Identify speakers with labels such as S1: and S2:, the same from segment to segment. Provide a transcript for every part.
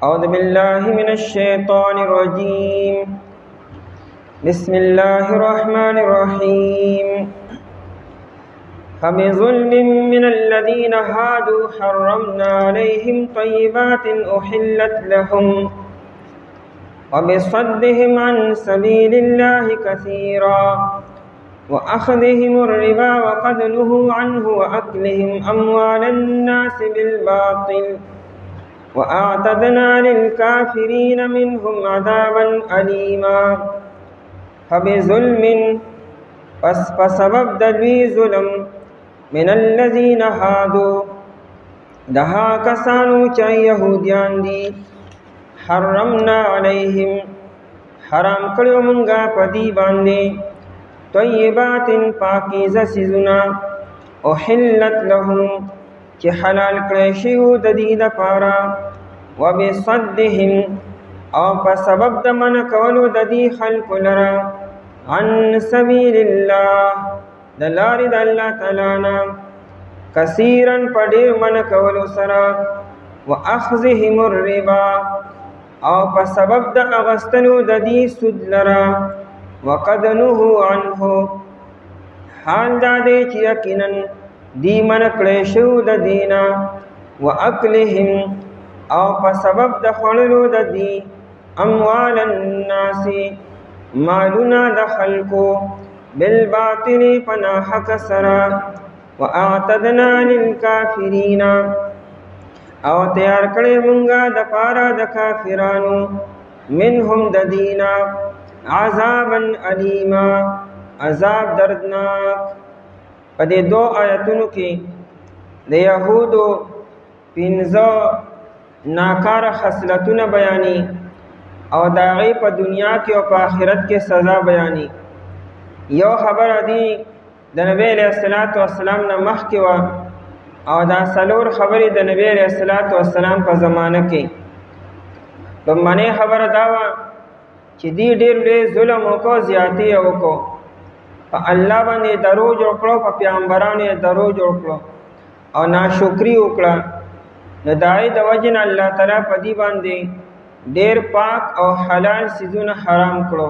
S1: أعوذ بالله من الشيطان الرجيم. بسم الله الرحمن الرحيم. فبظلم من الذين هادوا حرمنا عليهم طيبات أحلت لهم وبصدهم عن سبيل الله كثيرا وأخذهم الربا وقد نهوا عنه وأكلهم أموال الناس بالباطل وأعتدنا للكافرين منهم عذابا أليما. فبظلم فسبب دوی ظلم من الذين هادوا دها کسانو چې يهوديان دي حرمنا عليهم حرام کړو مونږه پدی باندې طیبات پاکیزه سيزونه احلت لهم چې حلال کړی شو د دې لپاره وبصدهم او په سبب د من کولو د دې خلق لرا عن سبیل الله د لارې د الله تعالی نه کثیرا په ډېر من کولو سره واخذهم الربا او په سبب د اغستلو د دې سود لرا وقد نهوا عنه حال دا دی چې یقینا دی من کړی شو د دینا واکلهم او په سبب د خړلو د دی اموال الناس مالنا د خلقو بالباطل پناحق سرا واعتدنا للکافرین او تیار کړی مونږه د پارا د کافرانو منهم د دینا عذابا الیما عذاب دردناک. په دې دو آیتونو کې د یهودو 15 ناکاره خصلتونه بیانې او د هغې په دنیا کې او په آخرت کې سزا بیانې. یو خبره دی د نبی علیه الصلاۃ والسلام نه مخکې وه او دا څلور خبرې د نبی علیه الصلاۃ والسلام په زمانه کې. لومړنۍ خبره دا وه چې دی ډېر لوی ظلم وکړو، زیاتې یې وکړو، په الله باندې درو جوړ کړو، په پیغمبرانو یې درو جوړ کړو او ناشکري وکړه. نو د هغې د وجې نه الله تعالی په دې باندې ډېر پاک او حلال څیزونه حرام کړو.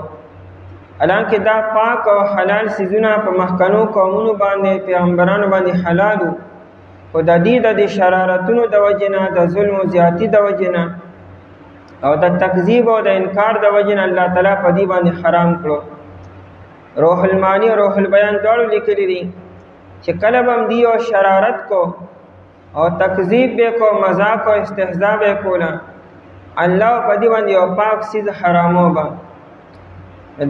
S1: حالانکه دا پاک او حلال څیزونه په مخکنو قومونو باندې پیغمبرانو باندې حلال وو، خو د دې د شرارتونو د وجې نه، د ظلم و زیاتي د وجې نه او د تکذیب او د انکار د وجې نه الله تعالی په دې باندې حرام کړو. روح المانی او روح البیان دواړو لیکلي دي چې کله به هم دی او شرارت کو او تکذیب به کو، مذاق او استهزاء به کوله، الله په دې باندې یو پاک څیز حرامو به.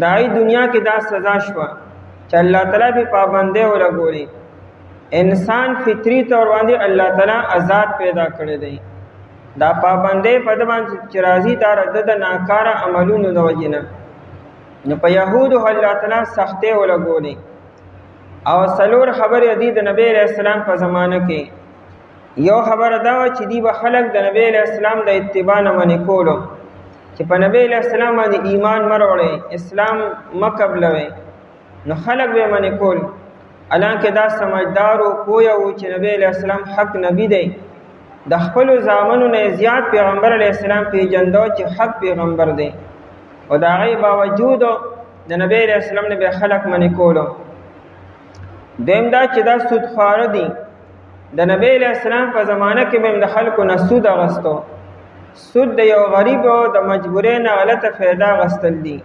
S1: د هغې دنیا کې دا سزا شوه چې الله تعالی به پابندۍ ولګولي. انسان فطري طور باندې الله تعالی آزاد پیدا کړی دی، دا پابندۍ په ده باندې چې راځي دا د ناکاره عملونو د وجې نه. نو په یهودو الله تعالی سختۍ ولګولې. او څلور خبرې دي د نبی علیه السلام په زمانه کې. یو خبره دا وه چې دی به خلک د نبی علیه السلام د اتباع نه منې کولو، چې په نبی علیه السلام باندې ایمان مه راوړئ، اسلام مه قبلوئ، نو خلک به یې منې کول. حالانکه دا سمجدار و پویه و چې نبی علیه السلام حق نبی دی. د خپلو زامنو نه زیات پیغمبر علیه السلام پیژنده چې حق پیغمبر دی، او د هغې باوجود د نبی علیه السلام نه به خلک منې کولو. دویم دا چې دا سودخواره دي. د نبی علیه السلام په زمانه کې به د خلکو نه سود اغستو. سود د یو غریب او د مجبورۍ نه غلطه فایده اغستل دي.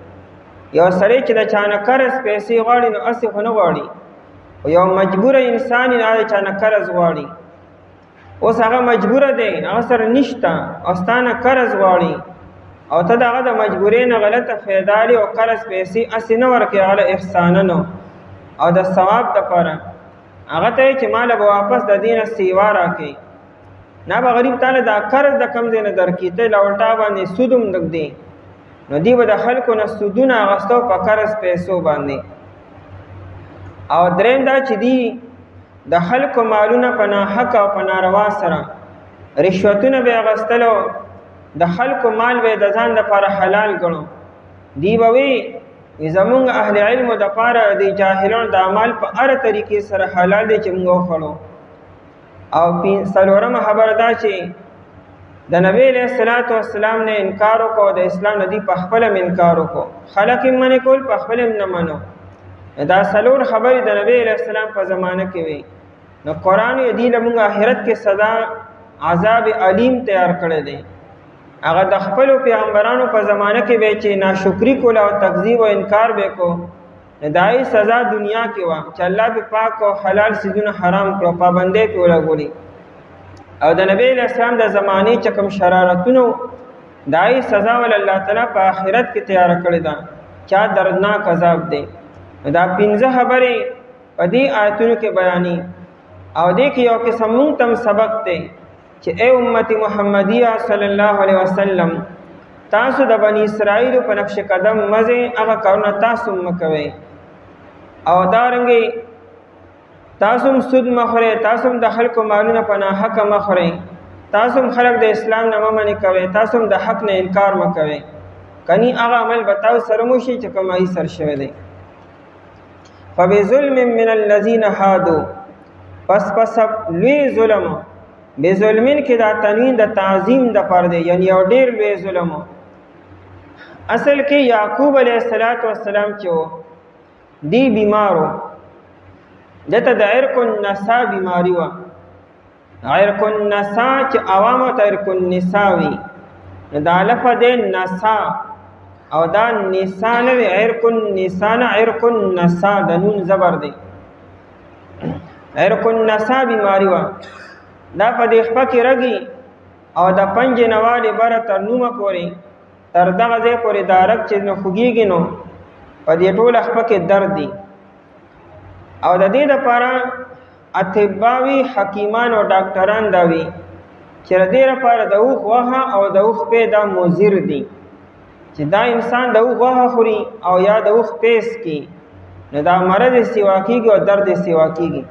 S1: یو سړی چې د چا نه قرض پیسې غواړي نو هسې خو نه غواړي، او یو مجبوره انسان یې د چا نه قرض غواړي. اوس هغه مجبوره دی، هغه سره نشته او ستا نه قرض غواړي، او ته د هغه د مجبورۍ نه غلطه فایده اخلي او قرض پیسې هسې نه ورکوې هغه له احساننو او د ثواب دپاره. هغه ته چې ماله به واپس د دې نه سیوا راکوي، نه به غریب تاله دا قرض د کم ځای نه درکړي، ته له الټا باندې سود هم لږ دی. نو دی به د خلکو نه سودونه اخیستو په قرض پیسو باندې. او دریم دا چې دی د خلکو مالونه په ناحق او په ناروا سره رشوتونه به اخیستلو، د خلکو مال به د ځان دپاره حلال ګڼو. دی به وی زمونږ اهل علم دپاره د جاهلانو د اعمال په هره طریقې سره حلال دی چې موږ وخوړو. او څلورمه خبره دا چې د نبی علیہ الصلوۃ والسلام نه انکار وکړو، د اسلام ندی په خپل انکار وکړو، خلک یې منې کول، په خپل نه منو. دا څلور خبرې د نبی علیہ السلام په زمانه کې وي. نو قرآن یې دی لمونږ آخرت کې سزا عذاب علیم تیار کړی دی. هغه د خپلو پیغمبرانو په زمانه کې به چې ناشکری کول او تکذیب او انکار به کو، دای سزا دنیا کې وا چې الله به پاک او حلال سيزونه حرام کړو، پابندۍ په لګولي. او د نبی علیہ السلام د زمانه چې کوم شرارتونو دای سزا ول الله تعالی په آخرت کې تیار کړی دا چا دردناک عذاب دی. دا 15 خبرې په دې آیتونو کې بیانې او دې کې یو قسم مونږ تم سبق دی چې اے امت محمدیه صلی الله علیه وسلم، تاسو د بنی اسرائیل په نقش قدم مزه هغه کارونه تاسو مکوئ، او دارنګي تاسو سود مخره، تاسو د خلکو مالونه په ناحق مخره، تاسو خلک د اسلام نه ممنه کوي، تاسو د حق نه انکار مکوئ. کني هغه عمل بتاو سره مو شي چې کومای سر شوی دی. فبظلم من الذين هادوا، پس لوی ظلم، بے ظلمین کې دا تنوین د تعظیم د پر دی، یعنی یو ډیر لوی ظلم. اصل کې یعقوب علیہ السلام چې دی بیمارو، دته د عرق النساء بیماری و. عرق النساء چې عوامو ته عرق النساء وی، دا لفظ نساء او دا نساء نه، عرق النساء نه، عرق النساء د نون زبر دی. عرق النساء بیماری و، دا په دې خپه کې رګي او د پنج نواله بره تر نومه پورې تر دغه ځای پورې دارک چې نو خوږیږي، نو په دې ټول خپه کې درد دی. او د دې لپاره اطباوی حکیمان او ډاکټران دا وی چې د دې لپاره د اوخ وها او د اوخ پیدا مضر دي، چې دا انسان د اوخ وها خوري او یا د اوخ پیس کی، نو دا مرض سیوا کیږي او درد سیوا کیږي.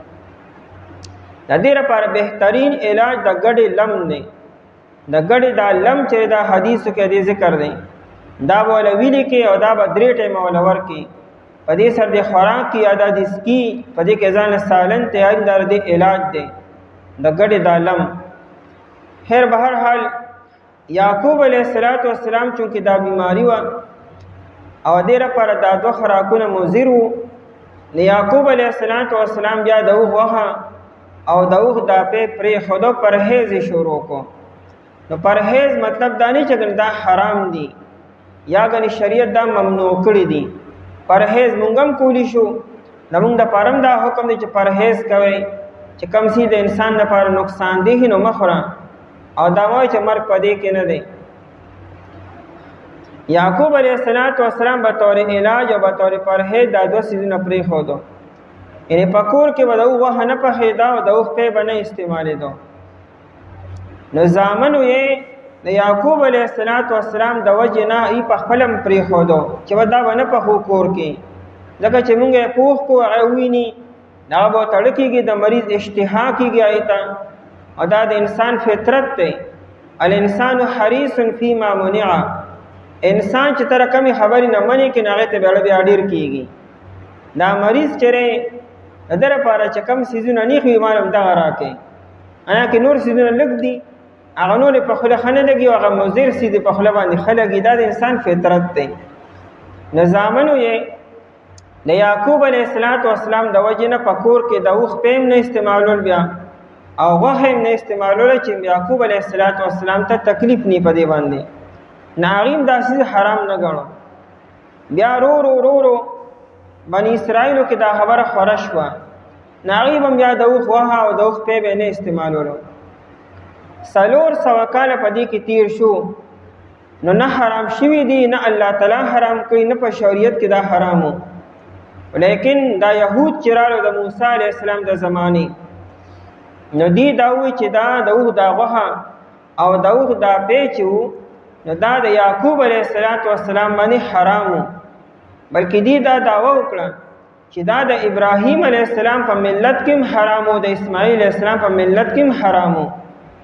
S1: د دې لپاره بهترین علاج د ګډې لم دی. د ګډې دا لم چې دا حدیثو کې دې ذکر دی، دا ولا ویلې کې او دا به درې ټیمه ولا ورکي، په دې سر د خوراک کې یا د اسکی په دې کې ځان سالن تیاری دار دی علاج دی د ګډې دا لم. خیر بهر حال یعقوب علیہ السلام چونکه دا بیماری و او دې لپاره دا دوه خوراکونه مضر وو، یعقوب علیہ السلام بیا د وغه او د اوخ دا په پرې خودو پرهیز شروع کو. نو پرهیز مطلب دا نه چې دا حرام دي یا غني شریعت دا ممنوع کړی دي. پرهیز مونږم کولی شو، زمونږ د پرم دا حکم دی چې پرهیز کوي، چې کم سي د انسان لپاره نقصان دی نو مخوره، او دا وایي چې مرګ پدې کې نه دی. یعقوب علیہ السلام به طور علاج او به طور پرهیز دا دوه سيزونه پرې خودو، یعنی پکور کې ودو وه نه پخېدا او د اوخ په بنه استعمالېدو. نو زامنو یې د یعقوب علیہ السلام د وجه نه ای په خپلم پرې خودو چې ودا ونه په کور کې، ځکه چې مونږه پوښ کو اویني دا به تړکیږي، د مریض اشتها کیږي ایته، او دا د انسان فطرت دی. الانسان حریص فيما منع، انسان چې تر کمی خبرې نه مني کې نه ته بیا ډیر کیږي. دا مریض چره در پاره چې کم سيزونه نه خو معلوم دا راکې، انا کې نور سيزونه لګ دي، هغه نور په خله خنه لګي او هغه مضر سي دي په خله باندې خلګي، دا د انسان فطرت دی. نظامنو یې د یعقوب علیہ السلام د وجه نه پکور کې د اوخ پیم نه استعمالول بیا او غوښه نه استعمالول چې یعقوب علیہ السلام ته تکلیف نه پدې باندې ناغیم داسې حرام نه غنو. بیا رو بنی اسرائیلو کې دا خبره خورش و، ناغیبم بیا د اوخ وها او د اوخ پی به نه استعمالولو. 400 کاله په دې کې تیر شو، نو نه حرام شوي دي، نه الله تعالی حرام کړي، نه په شریعت کې دا حرامو. لیکن دا یهود چې رالو د موسی علیہ السلام د زمانه، نو دی دا وی چې دا د اوخ دا وها او د اوخ دا پی چې وو، نو دا د یعقوب علیہ السلام باندې حرامو. بلکې دی دا دعوه وکړه چې دا د ابراهیم علیہ السلام په ملت کې حرامو، د اسماعیل علیہ السلام په ملت کې حرامو،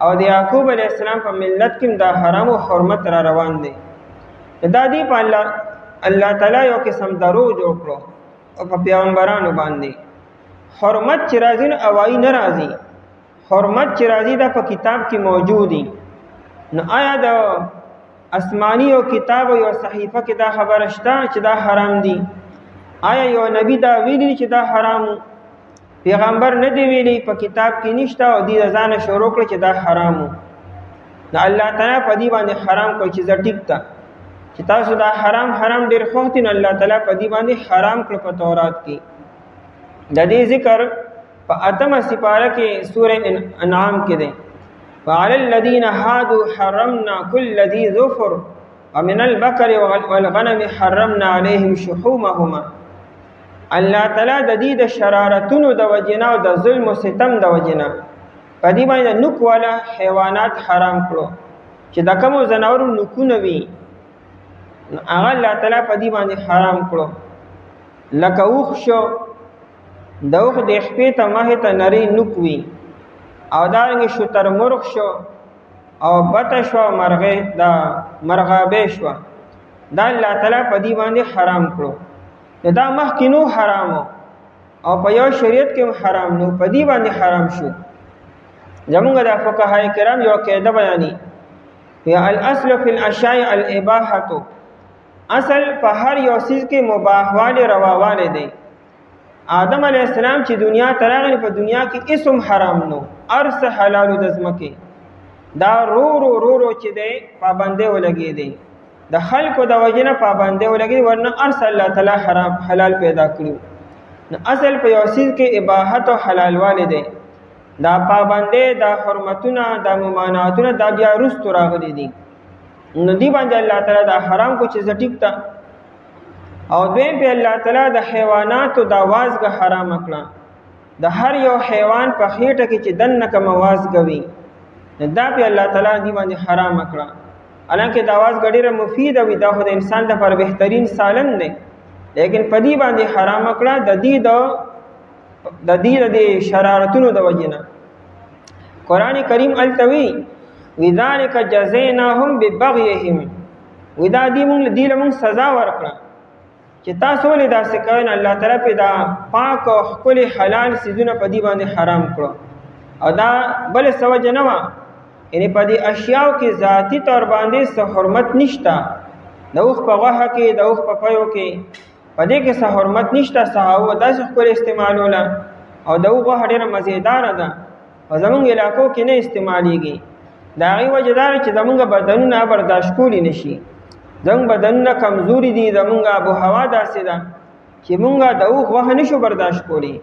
S1: او د یعقوب علیہ السلام په ملت کې دا حرام او حرمت را روان دي. دا دی په الله تعالی یو قسم درو جوړ کړو او په پیغمبرانو باندې. حرمت چې راځي نو اوایي نه راځي، حرمت چې راځي دا په کتاب کې موجود دي. نو آیا د آسمانی او کتاب او صحیفه کې دا خبره شته چې دا حرام دي؟ آیا یو نبی دا ویلی چې دا حرام؟ پیغمبر نه دی ویلی، په کتاب کې نشته او دې ځان شروع کړ چې دا حرام. نو الله تعالی په دې باندې حرام کړ چې زه ټیک تا چې تاسو دا حرام ډیر خوښ دي. الله تعالی په دې باندې حرام کړ په تورات کې. د دې ذکر په 8 سپاره کې سورہ انعام کې دی. وعلى الذين هادوا حرمنا كل ذي ظفر ومن البقر والغنم حرمنا عليهم شحومهما. الله تعالی د دې د شرارتونو د وجنا او د ظلم او ستم د وجنا په دې باندې نوک والا حیوانات حرام کړو چې د کوم زناورو نوکونه وي هغه الله تعالی په دې باندې حرام کړو. لکه اوخ شو، د اوخ د خپې ته مخې ته نری نوک وي، او دارنګه شتر مرغ شو، او بته شو، مرغابې شو، دا الله تعالی په دې باندې حرام کړو. دا مخکینو حرامو او په یو شریعت کې حرام نو په دې باندې حرام شو. زمونږ د فقهای کرام یو قاعده بیانې، یا الاصل فی الاشیاء الاباحه، اصل په هر یو چیز کې مباحواله رواواله دی. آدم علیہ السلام چې دنیا ته راغلی په دنیا کې اسم حرام نو، ارس حلال د ځمکې دا رو چې دی پابندې ولګې دی، د خلکو د وجنه پابندې ولګې، ورنه ارس الله تعالی حرام حلال پیدا کړو. نو اصل په یو چیز کې اباحت او حلال والے دی، دا پابندې، دا حرمتونه، دا ممانعتونه دا بیا رستو راغلي دي. نو دی باندې الله تعالی دا حرام کو چې زټیک تا. او دویم په الله تعالی د حیواناتو د وازګه حرام کړه. د هر یو حیوان په خېټه کې چې دنه کوم وازګه وي دا په الله تعالی دی باندې حرام کړه. حالانکه د وازګه ډیره مفیده وي، دا خو د انسان لپاره بهترین سالن دی، لیکن په دې باندې حرام کړه د دې د شرارتونو د وجنه. قران کریم التوی وذالک جزیناهم ببغیهم، ودا دې موږ سزا ورکړه چې تاسو ولې داسې کوئ. الله تعالی په دا پاک او خپل حلال سيزونه په دې باندې حرام کړو، او دا بل څه وجه نه وه، یعنی په دې اشیاو کې ذاتی طور باندې څه حرمت نشته. د اوښ په غوښه کې، د اوښ په پیو کې په دې کې څه حرمت نشته. صحابه داسې ښکلې استعمالوله، او د اوښ غوښه ډېره مزېداره ده، او زمونږ علاقو کې نه استعمالیږي. د هغې وجه دا ده چې زمونږ بدنونه برداشت کولی نه شي. زمونږ بدنونه کمزوري دي، زمونږ آب و هوا داسې ده چې مونږ د اوښ غوښه نشو برداشت کولی.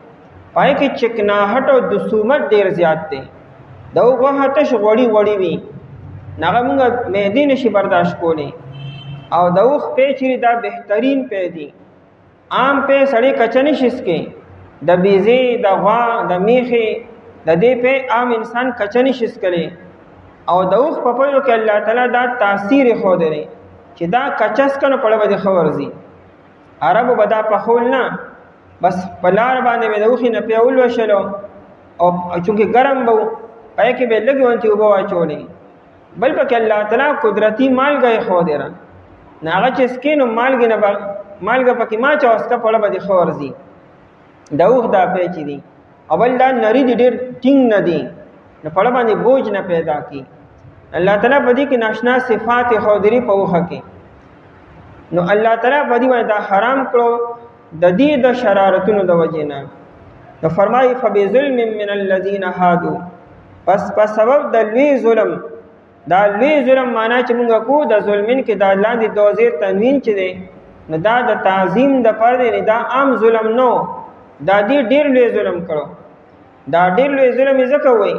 S1: پای کې چکناهټ او دسومت ډېر زیات دی. د اوښ غوښه تش غوړي وي، هغه مونږ معدې نشي برداشت کولی. او د اوښ پی چې دا بهترین پی دی. عام پی سړی کچه نشي څکلی، د بیزې، د غوا، د میخې، د دې پی عام انسان کچه نشي څکلی. او د اوښ په پیو کې الله تعالی دا تاثیر ښودلی چې دا کچس کنه پړه به ښه ورځي. عربو به دا پخول نه، بس په لار باندې به د اوښې نه پیول وشلو، او چونکې ګرم به و پای کې به لږې ونتې اوبه واچولې. بل پکې الله تعالی قدرتي مالګه یې ښودې را، نو هغه چې څکې نو مالګه پکې ما چې وسکه پړه به دې ښه ورځي. د اوښ دا پی چې دي، او بل دا نري دي، ډېر ټینګ نه دي، نو پړه باندې بوج نه پیدا کی. الله تعالی په دې کې ناشنا صفات خودري په وخه کې. نو الله تعالی په دې باندې حرام کړو د دې د شرارتونو د وجې نه. نو فرمایي فبظلم من الذين هادوا، پس په سبب د لوی ظلم. دا لوی ظلم معنا چې موږ کو د ظلمین کې د لاندې دوزیر تنوین چې دی، نو دا د تعظیم د پر دی، دا عام ظلم نو، دا دې ډېر لوی ظلم کړو. دا ډېر لوی ظلم یې ځکه وایي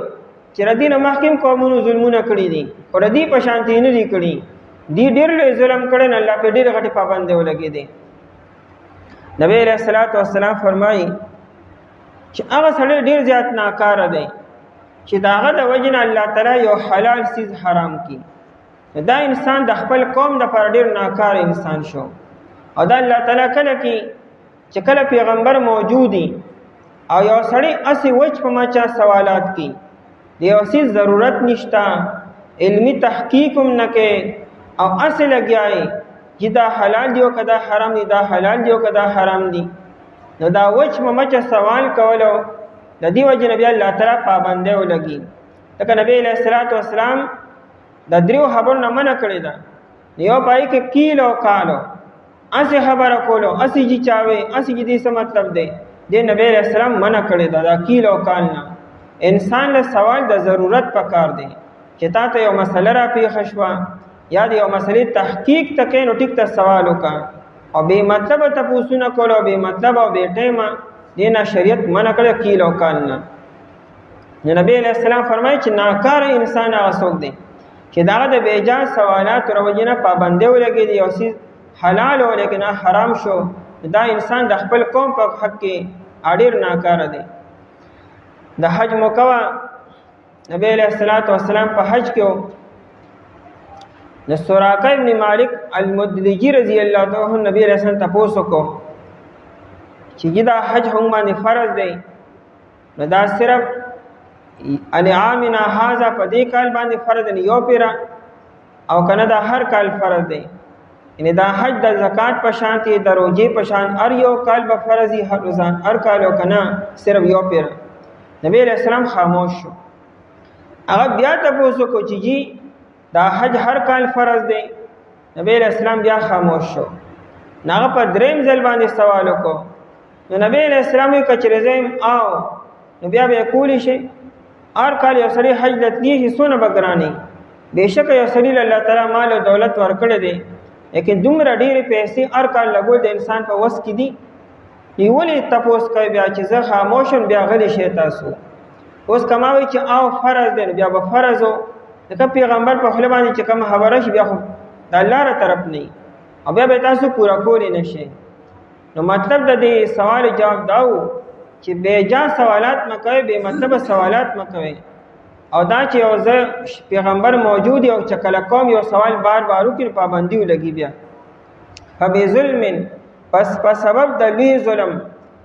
S1: چې ردینه مخکیم قومونو ظلمونه کړي دي، او ردی په شانتي نه دي کړي. دی ډېر لوی ظلم کړی نو الله په ډېر غټې پابندۍ ولګېدې. نبی علیه الصلاۃ والسلام فرمایي چې هغه سړی ډېر زیات ناکاره دی چې د هغه د وجې نه الله تعالی یو حلال چیز حرام کړي. دا انسان د خپل قوم دپاره ډېر ناکاره انسان شو. او دا الله تعالی کله کې چې کله پیغمبر موجودي او یو سړی هسې وچ په مچا سوالات کوي، د یو څیز ضرورت نشته، علمي تحقیق هم نه کوي، او هسې لګیایي چې دا حلال دی او که دا حرام دی، دا حلال دی او که دا حرام دی. نو دا وچ په مچه سوال کولو د دې وجې نه بیا الله تعالی پابندۍ ولګي. لکه نبی علیه الصلاۃ والسلام د دریو خبرو نه منع کړی ده. یو پای کې کیل او کالو اسی خبره کولو اسی جی چاوي اسی جی دې څه مطلب دی د نبی علیہ السلام منع کړی ده دا کیل او کال نه. انسان له سوال د ضرورت پکار دی چې تا ته یو مسله را پیښ شوه یا د یو مسلې تحقیق تکې نو ټیک ته سوال وکړه او بې مطلبه تپوسونه کولو بې مطلبه او بې ټیمه دې نه شریعت منع کړی کیل او کال نه. نبی علیہ السلام فرمایي چې ناکاره انسان هغه څوک دی چې دغه د بېجا سوالاتو له وجې نه پابندۍ ولګېدي یو څیز حلال و لیکن حرام شو دا انسان د خپل قوم په حق کې ډېر ناکاره دی. د حج موقع نبی علیہ السلام په حج کې د سراقه ابن مالک المدلجي رضی الله عنه نبی علیہ السلام تپوس وکړو چې دا حج هم باندې فرض دی نو دا صرف انعامنا هذا په دې کال باندې فرض نه یو پیرا او کنه دا هر کال فرض دی. یعنی دا حج د زکات په شان دی د روزې په شان هر یو کال به فرض هر روزان هر کال او کنه صرف یو پیرا. نبی علیہ السلام خاموش شو. هغه بیا تاسو کو چې جی دا حج هر کال فرض دی. نبی علیہ السلام بیا خاموش شو. هغه په دریم ځل باندې سوال وکړو. نو نبی علیہ السلام یې کچرزم او نو بیا به کولی شي هر کال یو سړی حج لتلی شي سونه بګرانی بهشکه یو سړی الله تعالی مال او دولت ورکړي دي لیکن دومره ډېرې پیسې هر کال لګول د انسان په وس کې دي. ولې تپوس کوي بیا چې زه خاموشم بیا غلی شي تاسو اوس کماوي چې او فرض دی بیا به فرض و ځکه پیغمبر په خپل باندې چې کوم خبره شي بیا خو د الله تر طرف نه او بیا به تاسو پورا کولی نشئ. نو مطلب د دې سوال جواب داو چې بیجا سوالات مکوي بے مطلب سوالات مکوي او دا چې یو پیغمبر موجود او چې کله کوم یو سوال بار بار وکړي پابندي ولګي بیا فبظلم پس په سبب د لوی ظلم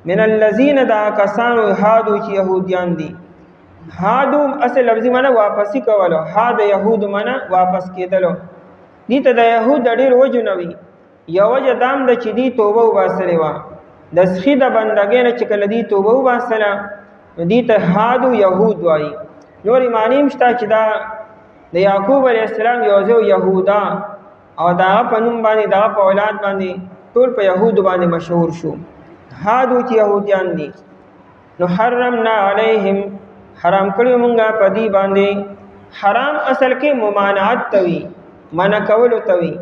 S1: من الذين دا کسانو هادو چې يهوديان دي. هادو اصل لفظي معنی واپسی کولو هاد يهود معنی واپس کېدلو دي ته د يهود ډېر وجنوي یو وجه دام د چې دی توبه وباسلې وا د سخی د بندګۍ نه چې کله دی توبه وباسله دي ته هادو يهود وایي. نور معنی مشته چې دا د یعقوب علیه السلام یو ځو یهودا او دا په نوم باندې دا په اولاد باندې ټول په يهود باندې مشهور شو. هادو چې يهوديان دي. نو حرمنا علیهم حرام کړی مونږه په دې باندې. حرام اصل کې ممانعت توي منع کول توي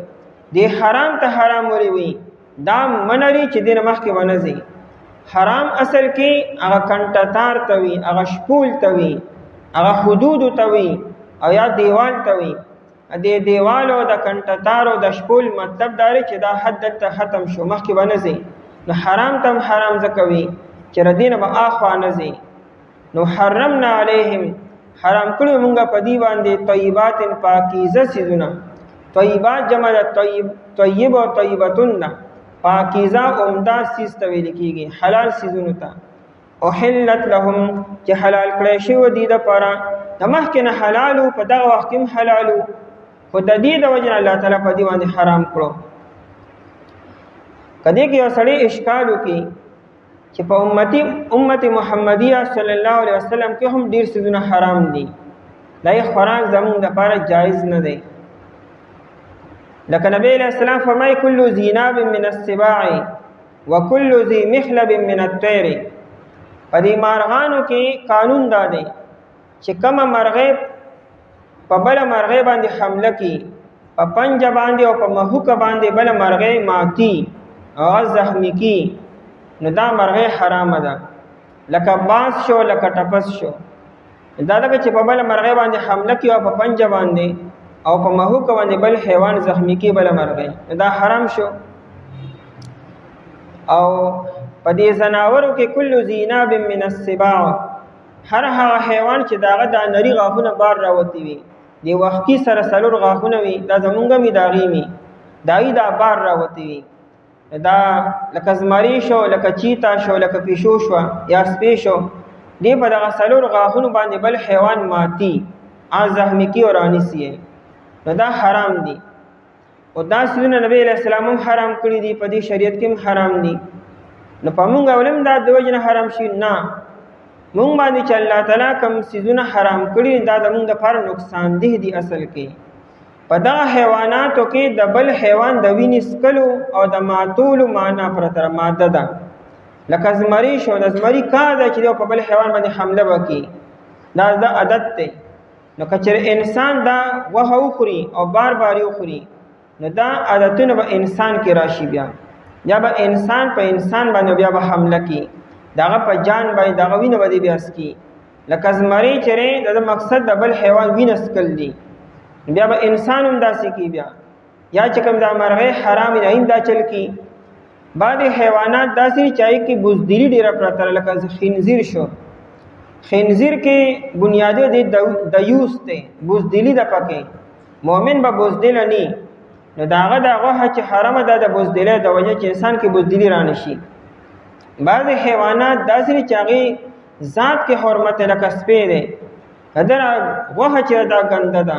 S1: دی حرام ته حرام وري وي دا منري چې دین مخکې ونځي. حرام اصل کې هغه کنټتار توي هغه شپول توي هغه حدود توي او یا دیوال توي. دې دیوالو د کنټتارو د شپول مطلب داري چې دا حد ته ختم شو مخکې ونځي. نو حرام تم حرام زکوي چې ردین به اخوا نځي. نو حرمنا علیهم حرام کړو مونږه په دی باندې طیبات پاکیزه سيزونه. طیبات جمع طیب او طیبتون پاکیزه عمده سیز ته ویل کیږي حلال سيزونه ته. احلت لهم چې حلال کړی شو دي د پاره د مخکې نه حلالو په دغه وخت کې حلالو خو د دې د وجه الله تعالی په دې باندې حرام کړو. کدی کې یو سړی اشکال وکي چې په امت محمدیه صلی الله علیه وسلم کې هم ډیر سيزونه حرام دي دای خوراک زموږ د لپاره جایز نه دی. لکه نبی علیہ السلام فرمای کل ذی ناب من السباع وکل ذی مخلب من الطير. په دې مارغانو کې قانون دا دی چې کومه مرغه په بل مرغه باندې حمله کوي په پنجه باندې او په مهوکه باندې بل مرغه ماتی او زخمی کی نو دا مرغه حرام ده. لکه باز شو لکه ټپس شو دا دغه چې په بل مرغه باندې حمله کوي او په پنجه باندې او په مهوکه باندې بل حیوان زخمی کی بل مرغه دا حرام شو. او په دې زناورو کې کل زیناب من السباع هر هغه حیوان چې داغه د نری غاښونه بار راوتی وي دی وختي سره سلور غاښونه وي دا زمونږه می داغي می دای دا بار راوتی وي دا لکه زمری شو لکه چیتا شو لکه پیشو شو یا سپی شو دی په دغه سلور غاښونو باندې بل حیوان ماتی ا زخمی کی اور انسی دا حرام دي. او دا سونه نبی علیہ السلام حرام کړی دي په دې شریعت کې حرام دي. نو په موږ اولم دا د وجنه حرام شي نه مونږ باندې چې الله تعالی کوم سيزونه حرام کړی دا د موږ لپاره نقصان دي اصل کې په دغه حیواناتو کې د بل حیوان د وینې څکلو او د ماتولو معنا پرته ماده ده. لکه زمری شو، د زمری کار ده چې په بل حیوان باندې حمله وکړي، دا د عادت دی. نو که چېرې انسان دا غوښه وخوري او بار بار یې وخوري، نو دا عادتونه به انسان کې راشي، بیا به انسان په انسان باندې بیا به حمله کوي، دغه په جان باندې دغه وینه به دې بیا څکي. لکه زمری چېرې د مقصد د بل حیوان وینه څکل دي، بیا به انسان هم داسې کوي. بیا یا چې کوم دا مرغۍ حرام نه هم دا چل کوي. بعضې حیوانات داسې دي چې هغې کې بزدلي ډېره پرته ده، لکه خنزیر شو. خنزیر کې بنیادی دی دیوس دی، بزدلی ده پکې. مؤمن به بزدله نی، نو د هغه د غوښه چې حرامه ده د بزدلۍ د وجه چې انسان کې بزدلي رانه شي. بعضې حیوانات داسې دي چې هغې ذات کې حرمت لکه سپی دی، دغه غوښه چې دا ګنده ده،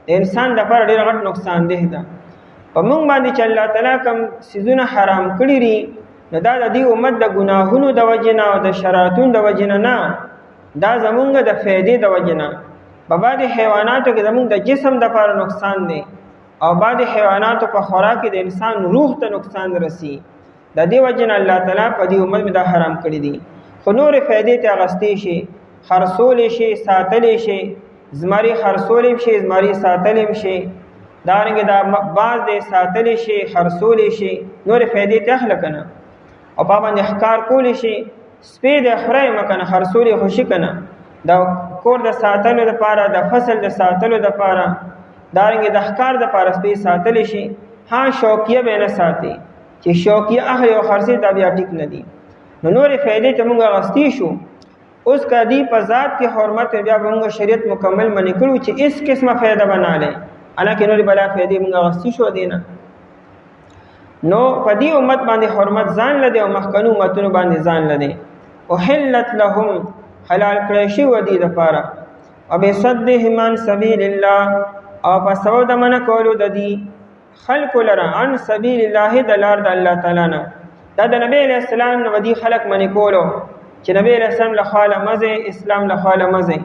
S1: د انسان دپاره ډېر غټ نقصان ده ده. په موږ باندې چې الله تعالی کوم څیزونه حرام کړي دي، نو دا د دې امت د ګناهونو د وجې نه او د شرایطونو د وجې نه، دا زمونږ د فایدې د وجې نه. په بعضې حیواناتو کې زمونږ د جسم دپاره نقصان دی، او بعضې حیواناتو په خوراک کې د انسان روح ته نقصان رسي. د دې وجې نه الله تعالی په دې امت مې دا حرام کړي دي. خو نورې فایدې ته اخیستی شي، خرڅولی شي، ساتلی شي. زمري خرڅولی شي، زمري ساتلی شي، دارنګې دا باز دی ساتلی شي، خرڅولی شي، نورې فایدې ته اخله که نه، او په باندې ښکار کولی شي. سپی د خورای مه که نه، خرڅولی خو شي که نه، د کور د ساتلو دپاره، د فصل د ساتلو دپاره، دارنګې د ښکار دپاره سپی ساتلی شي. ها شوقیه به نه ساتي، چې شوقیه اخلي او خرڅوي، دا بیا ټیک نه دي. نو نورې فایدې ته موږ اخیستی شو. اوس که دی په ذات کې حرمت بیا به موږ شریعت مکمل منې کړو چې هېڅ قسمه فایده به نه لري، حالانکې نورې بلا فایدې موږ اخیستی شو دی نه. نو په دې امت باندې حرمت ځان لدی او مخکنو امتونو باندې ځان لدی. احلت لهم حلال کړی شوي دي دپاره، وبصدهم عن سبیل الله او په سبب د منع کولو د دې خلکو لره عن سبیل الله د لار د الله تعالی نه. دا د نبی علیه السلام نه ودي خلک منع کولو چې نبی علیه السلام له خوا له مزې، اسلام له خوا له مزې.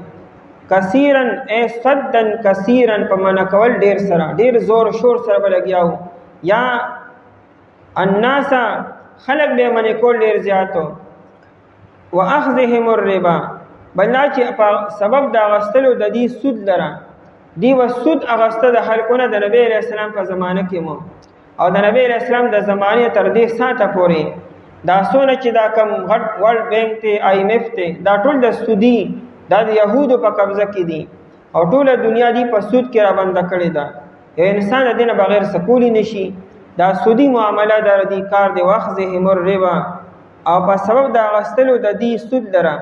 S1: کثیرا ای صدا کثیرا په منع کول ډېر سره، ډېر زور شور سره به لګیا وو. یا الناس خلق به منع کول ډېر زیاتو. واخذهم الربا بل نه چې په سبب د اغستلو د دې سود لره، دی و سود اغسته د خلکونه د نبی علیه السلام په زمانه کې مو، او د نبی علیه السلام د زمانې تر دې ساعته پورې دا څونه چې دا کم غټ ورلډ بینک دی، IMF دی، دا ټول د سودي، دا د یهودو په قبضه کې دي، او ټوله دنیا دی په سود کې رابنده کړې ده. یو انسان د دې نه بغیر سکولی نشي. دا سودي معامله در دي کار دی. واخذهم الربا او په سبب د اغستلو د دې سود لره.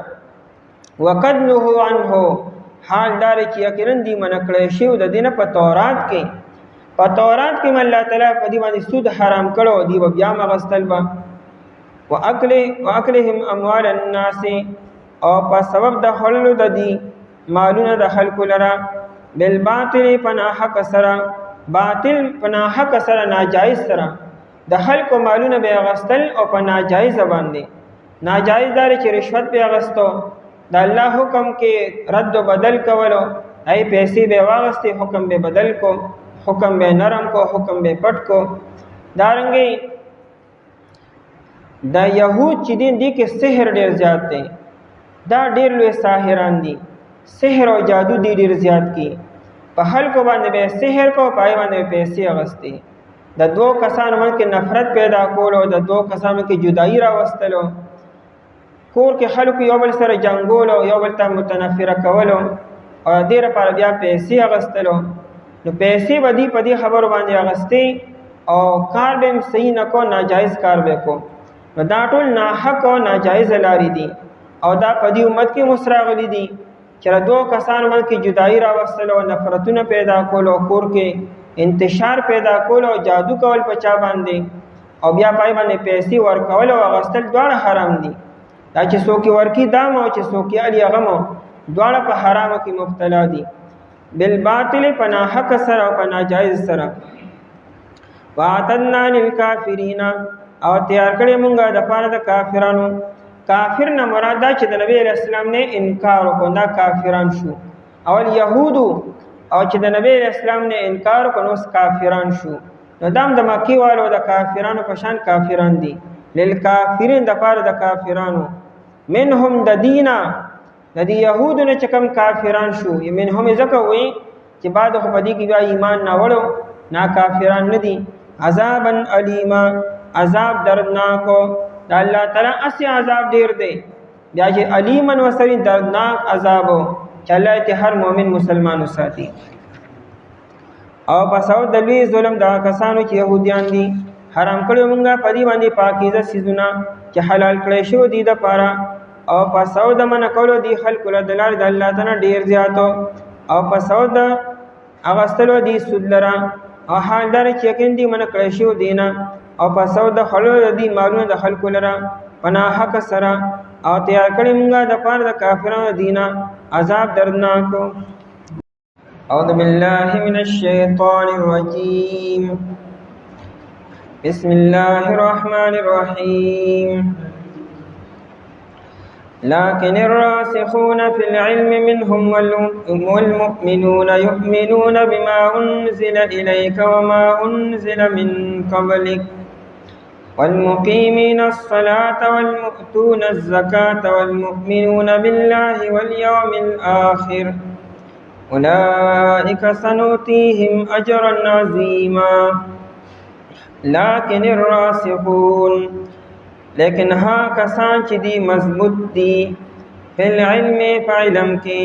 S1: وقد نهوا عنه حال دار چې یقینا دی منع کړی شوی د دې نه په تورات کې. په تورات کې الله تعالی په دې باندې سود حرام کړو، دی بیا مغستل به. واکلهم اموال الناس او په سبب د خللو د دې مالونه د خلکو لره بالباطل پناحق سره، باطل پناحق سره، ناجایز سره د خلکو مالونه به اغستل او په ناجایز باندې. ناجایز دار چې رشوت به اغستو، د الله حکم کې رد و بدل کولو، ای پیسې به واغستې، حکم به بدل کو، حکم به نرم کو، حکم به پټ کو. دارنګې د یهود چې دین دی کې سحر ډیر زیات دی، دا ډیر لوی ساحران دي، سحر او جادو دی ډیر زیات کی. په خلکو باندې به سحر کو، پای باندې پیسې اغستې. د دوه کسانو باندې نفرت پیدا کول او د دوه کسانو کې جدایی راوستلو، کور کې خلکو یو بل سره جنگول او یو بل ته متنفره کولو، او دې لپاره بیا پیسې اغستلو. نو پیسې به دې په دې خبرو باندې اغستې او کار به صحیح نه کو، ناجایز کار به کو. نو دا ټول ناحق او ناجایز لارې دي، او دا په دې امت کې مسراغلي دي چې دوه کسانو باندې جدایی راوستلو، نفرتونه پیدا کول او کور کې انتشار پیدا کول او جادو کول په چا باندې، او بیا پای باندې پیسې ورکول او اغستل دواړه حرام دي. دا چې څوک ورکی دام او چې څوک علی غمو، دواړه په حرامو کې مبتلا دي. بالباطل پناحق سره او پناجایز سره. واعتدنا للکافرین او تیار کړی مونږه د پاره د کافرانو. کافر نه مراد چې د نبی علیہ السلام نه انکار وکړ، دا کافران شو. اول یهودو او چې د نبی اسلام نه انکار کړو کافران شو. نو دام د مکی والو د کافرانو په شان کافران دي، للکافرین د پاره د کافرانو. منهم د دینا د دې يهودو نه چې کوم کافران شو، منهم ځکه وي چې بعد خو پدې کې بیا ایمان نه وړو، نا کافران نه دي. عذابا الیما، عذاب دردناکو د الله تعالی اسی عذاب ډیر دی، بیا چې الیمن وسری دردناک عذابو چې الله ته هر مؤمن مسلمان وساتي. او پسو د لوی ظلم دا کسانو چې يهوديان دي، حرام کړو مونږه پدی باندې پاکیزه سيزونه چې حلال کړی شو دي د پاره، او پسو د من کولو دي خلق له دلال د الله تعالی ډیر زیاتو، او پسو د اغستلو دي سود لرا، او حال دار چې یقین دي من کړی شو دینه، او پسو د خلو دي مالونه د خلق لرا پناه حق سره، او تیار کړی مونږه د پاره د کافرانو دینه عذاب دردناکو. أعوذ بالله من الشيطان الرجيم. بسم الله الرحمن الرحيم. لكن الراسخون في العلم منهم والمؤمنون يؤمنون بما أنزل إليك وما أنزل من قبلك والمقيمين الصلاة والمؤتون الزكاة والمؤمنون بالله واليوم الآخر أولئك سنؤتيهم أجرا عظيما. لكن الراسخون، لیکن ها کسان چې دی مضبوط دي، فی العلم فعلم کې،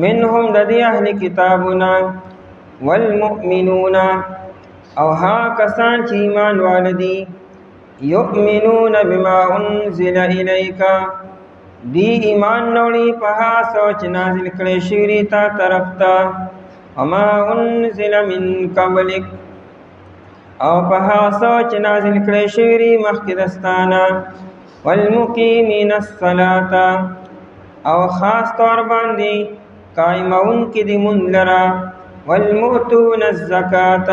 S1: منهم د دې اهل کتابنا، والمؤمنون او ها کسان چې ایمان والدي، یؤمنون بما انزل الیک، دی ایمان نوړي په هغه سوچ نازل کړي شوی تا طرف ته، وما انزل من قبلک، او په هغه سوچ نازل کړي شوی مخکې دستانه، والمقیمین الصلاة، او خاص طور باندې قائمون کې دی مونږ لرا، والمؤتون الزکاة،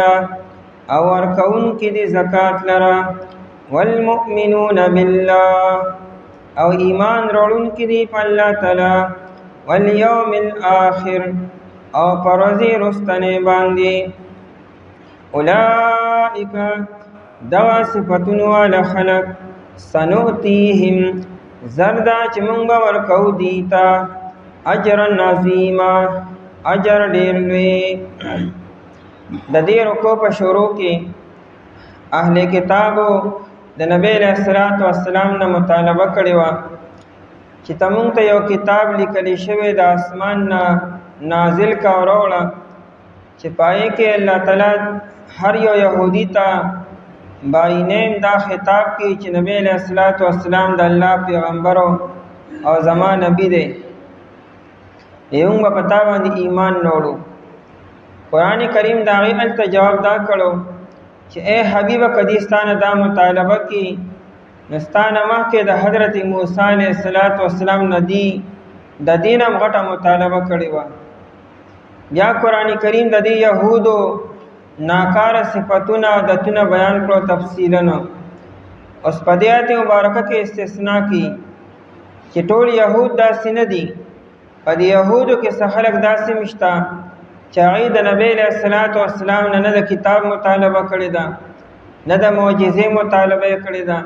S1: او ورکون کې دی زکات لرا، والمؤمنون بالله، او ایمان روڑن کی دی پا اللہ تعالی، والیوم الآخر، او پروزی رستنے باندی. اولئک دوا صفتن والا خلق، سنؤتیہم زردا چمنگ ورکو دیتا، اجرا عظیما اجر دیر لوی. د دې رکو په شروع کې اهل کتابو د نبی علیہ الصلوۃ والسلام نه مطالبه کړې و چې تمون ته یو کتاب لیکل شوی د اسمان نه نازل کا وروړه، چې پای کې الله تعالی هر یو يهودي ته باینیم دا خطاب کې چې نبی علیہ الصلوۃ والسلام د الله پیغمبر او زمان نبی دی، یوم په پتا باندې ایمان نوړو. قرآن کریم دا غي ته جواب دا کړو چې اے حبیب قدیستانه دا مطالبه کی نستانه مخکې د حضرت موسی علیہ السلام ندی د دینم غټه مطالبه کړې و. بیا قرآن کریم د دې يهودو ناکار صفاتونه عادتونه بیان کړو تفصیلا. اوس په دې آیت مبارکه کې استثناء کی چې ټول يهود داسې نه دي، په دې يهودو کې څه خلک داسې مشتا چې د نبی علیہ الصلوۃ والسلام نه د کتاب مطالبه کړی دا، نه د معجزې مطالبه کړی دا،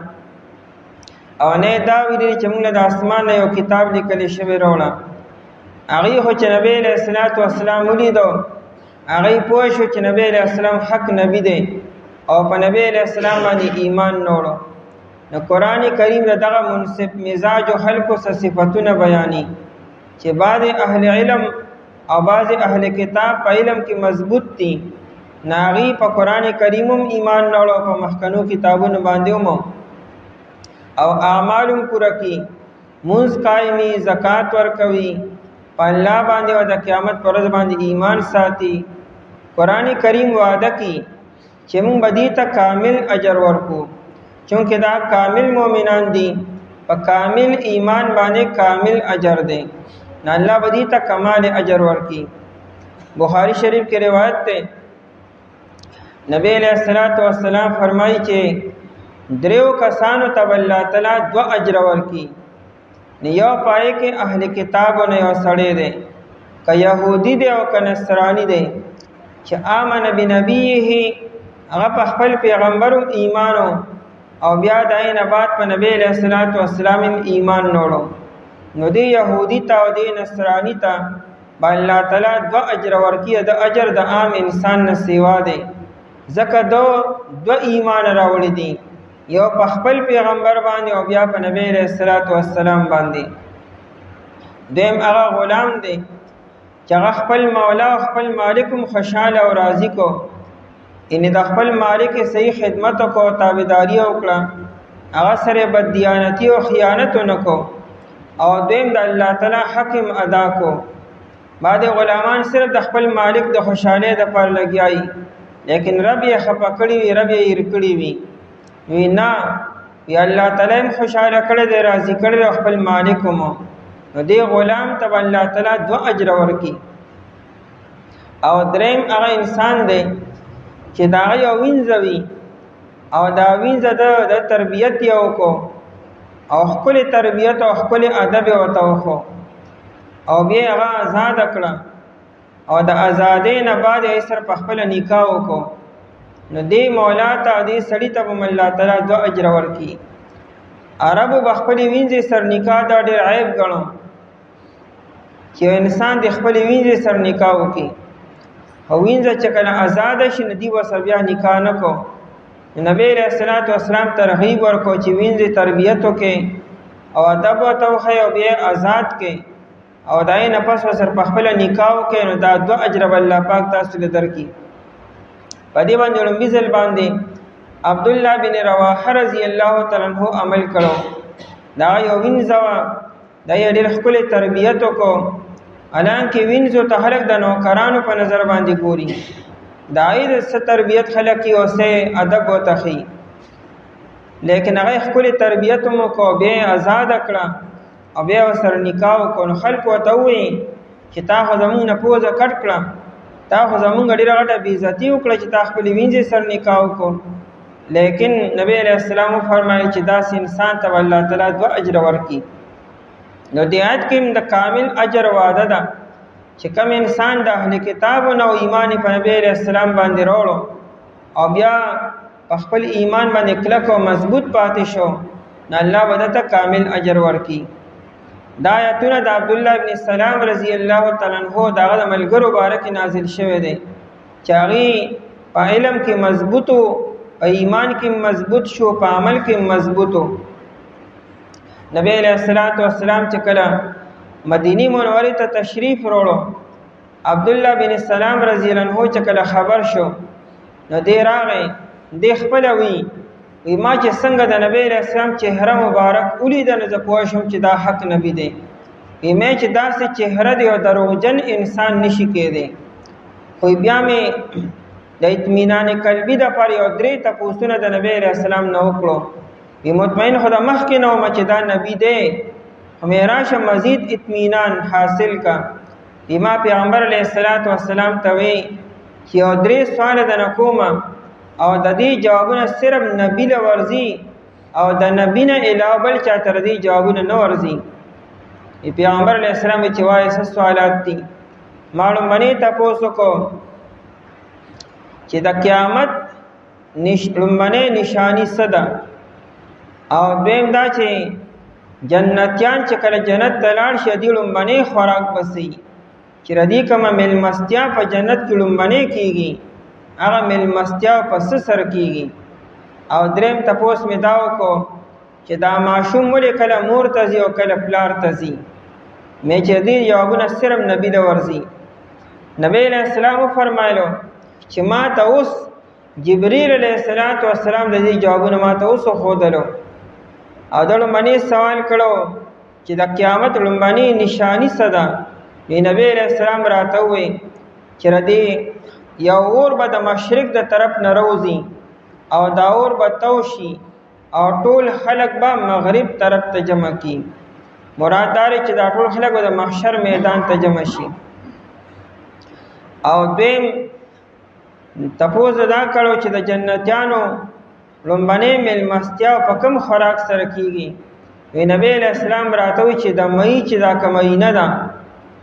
S1: او نه دا ویلي چې موږ د اسمان یو کتاب لیکل شوی راوړه. هغه خو چې نبی علیہ الصلوۃ والسلام ولیدو، هغه پوه شو چې نبی علیہ السلام حق نبی دی او په نبی علیہ السلام باندې ایمان نوړو. نو قرآن کریم دغه منصف مزاج او خلقو صفاتونه بیانې چې بعض اهل علم او بعض اهل کتاب په علم کې مضبوط دي، ناغي په قرآن کریمم ایمان نوړو، په مخکنو کتابونو باندې مو او اعمالم پورا کی، منځ قائمي، زکات ورکوي، په الله باندې او د قیامت پر ورځ باندې ایمان ساتي. قرآن کریم وعده کی چې موږ بدی ته کامل اجر ورکو، چونکه دا کامل مؤمنان دي، په کامل ایمان باندې کامل اجر دی، نہ اللہ بدی تا کمال اجر ورکی. بخاری شریف کی روایت تے نبی علیہ السلام فرمائی چې دریو کسانو تب اللہ تعالی دو اجر ورکی، یو پائے کہ اہل کتابو نے یو سڑے دے، که یهودی دی او که نصرانی دی چې آمن بنبیه هغه په خپل پیغمبر ایمانو او بیا د عین بعد په نبی علیہ الصلوۃ والسلام ایمان نوړو نو دی یهودی ته او دی نصرانی ته الله تعالی دو اجر ورکیه د اجر د عام انسان نه سیوا دی ځکه دو ایمان راوړي دي یو په خپل پیغمبر باندې او بیا په نبی علیہ الصلوۃ والسلام باندې دیم هغه غلام دی چې هغه خپل مولا او خپل مالکم خوشاله او راضی کو ان د خپل مالک صحیح خدمت کو تابعداري وکړه هغه سره بددیانتی او خیانت نکو او دیم د الله تعالی حکم ادا کو بعد غلامان صرف د خپل مالک د خوشاله د پر لګیای لیکن رب یې خپه کړی وی رب یې ایر کړی وی نه یا الله تعالی خوشاله کړی دی راضی کړی خپل مالک مو نو دی غلام ته الله تعالی دو اجر ورکی او دریم هغه انسان دی چې دا یو وینځوي او دا وینځه د تربیت یو کو او خپل تربیت او خپل ادب وتاوخو او بیا هغه آزاد کړه او د آزادۍ نه بعد یې سر په خپل نکاح وکړو نو دی مولا ته دی سړی ته الله تعالی دو اجر ورکی عربو بخپل وینځي سر نکاح دا ډیر عیب ګڼو چې انسان د خپل وینځي سر نکاح وکړي او وینځه چې کله آزاد شي ندی وسه بیا نکاح نکو نبی علیہ الصلوۃ والسلام ترغیب ورکو چې وینځي تربیت وکړي او ادب او توخی او بیا آزاد کړي او دای نه پس وسر په خپل نکاح وکړي نو دا دو اجر الله پاک تاسو له درکې په دې باندې لومبي ځل باندې عبد الله بن رواحه رضی الله تعالی عنہ عمل کړو دا یو وینځه دا یې ډېر خپل تربیت وکړو حالانکه وینځو ته خلک د نوکرانو په نظر باندې ګوري دا یې د تربیت خلک یو سه ادب او تخی لیکن هغه خپل تربیت مو کو به آزاد کړه او بیا سره نکاح وکړو خلک وته وي چې تا خو زمونږ نه پوزه کټ کړه تا خو زمونږ ډیره غټه بې عزتي وکړه چې تا خپل وینځي سره نکاح وکړو لیکن نبی علیہ السلام فرمایي چې داسې انسان ته الله تعالی دو اجر ورکړي نو د آیت کې د کامل اجر وعده ده چې کوم انسان د اهل کتاب نو ایمان په نبی علیہ السلام باندې وروړو او بیا خپل ایمان باندې کلک او مضبوط پاتې شو نو الله بدته کامل اجر ورکړي دا آیتونه د عبد الله ابن سلام رضی الله تعالی عنہ دغه ملګرو بارک نازل شوه دي چې هغه په علم کې مضبوطو په ایمان کې مضبوط شو په عمل کې مضبوطو نبی علیہ الصلوۃ والسلام چې کله مدینی منوره ته تشریف وروړو عبد الله بن سلام رضی الله عنه چې کله خبر شو نو دی راغی دی خپل وی ما چې څنګه د نبی علیہ السلام چهره مبارک ولید نه ز پوه شم چې دا حق نبی دی مې چې داسې چهره دی او دروغجن انسان نشي کېدی خو بیا مې د اطمینان قلبی د پر یو درې تپوسونه د نبی علیہ السلام نه وکړو مطمئن خدا مخکې نو چې دا نبی دی همیشه مزید اطمینان حاصل کا ما پیغمبر علیہ الصلوۃ والسلام ته وی چې یو درې سوال د نکوما او د دې جوابونه صرف نبی له ورزي او د نبی نه علاوه بل چا تر دې جوابونه نه ورزي پیغمبر علیہ السلام چې وایي څه سوالات دي معلوم باندې تاسو کو چې د قیامت لومبنه نشانی صدا او دویم دا چې جنتیان چې کله جنت ته لاړ شي دی لومبنه خوراک بسي چې ردی کومه ملمستیا په جنت کې لومبنه کیږي هغه ملمستیا پس سر کیږي او دریم تپوس می داو کو چې دا ماشوم ولې کله مور تزي او کله پلار تزي مې چې دې جوابونه صرف نبی د ورزي نبی علیہ السلام فرمایلو چې ما ته اوس جبرئیل علیہ السلام د دې جوابونه ما ته اوس خودلو او دلو منی سوال کړو چې د قیامت لومبني نشانی صدا نبی علیہ السلام راته وي چې ردی یا اور به د مشرق د طرف نه روزي او دا اور به توشي او ټول خلق به مغرب طرف ته جمع کی مراد دار چې دا ټول خلق به د محشر میدان ته جمع شي او دیم تپوز دا کړو چې د جنتیانو لومبنه ملمستیا په کوم خوراک سره کیږي نبی علیہ السلام راته چې د مئی چې دا کمینه ده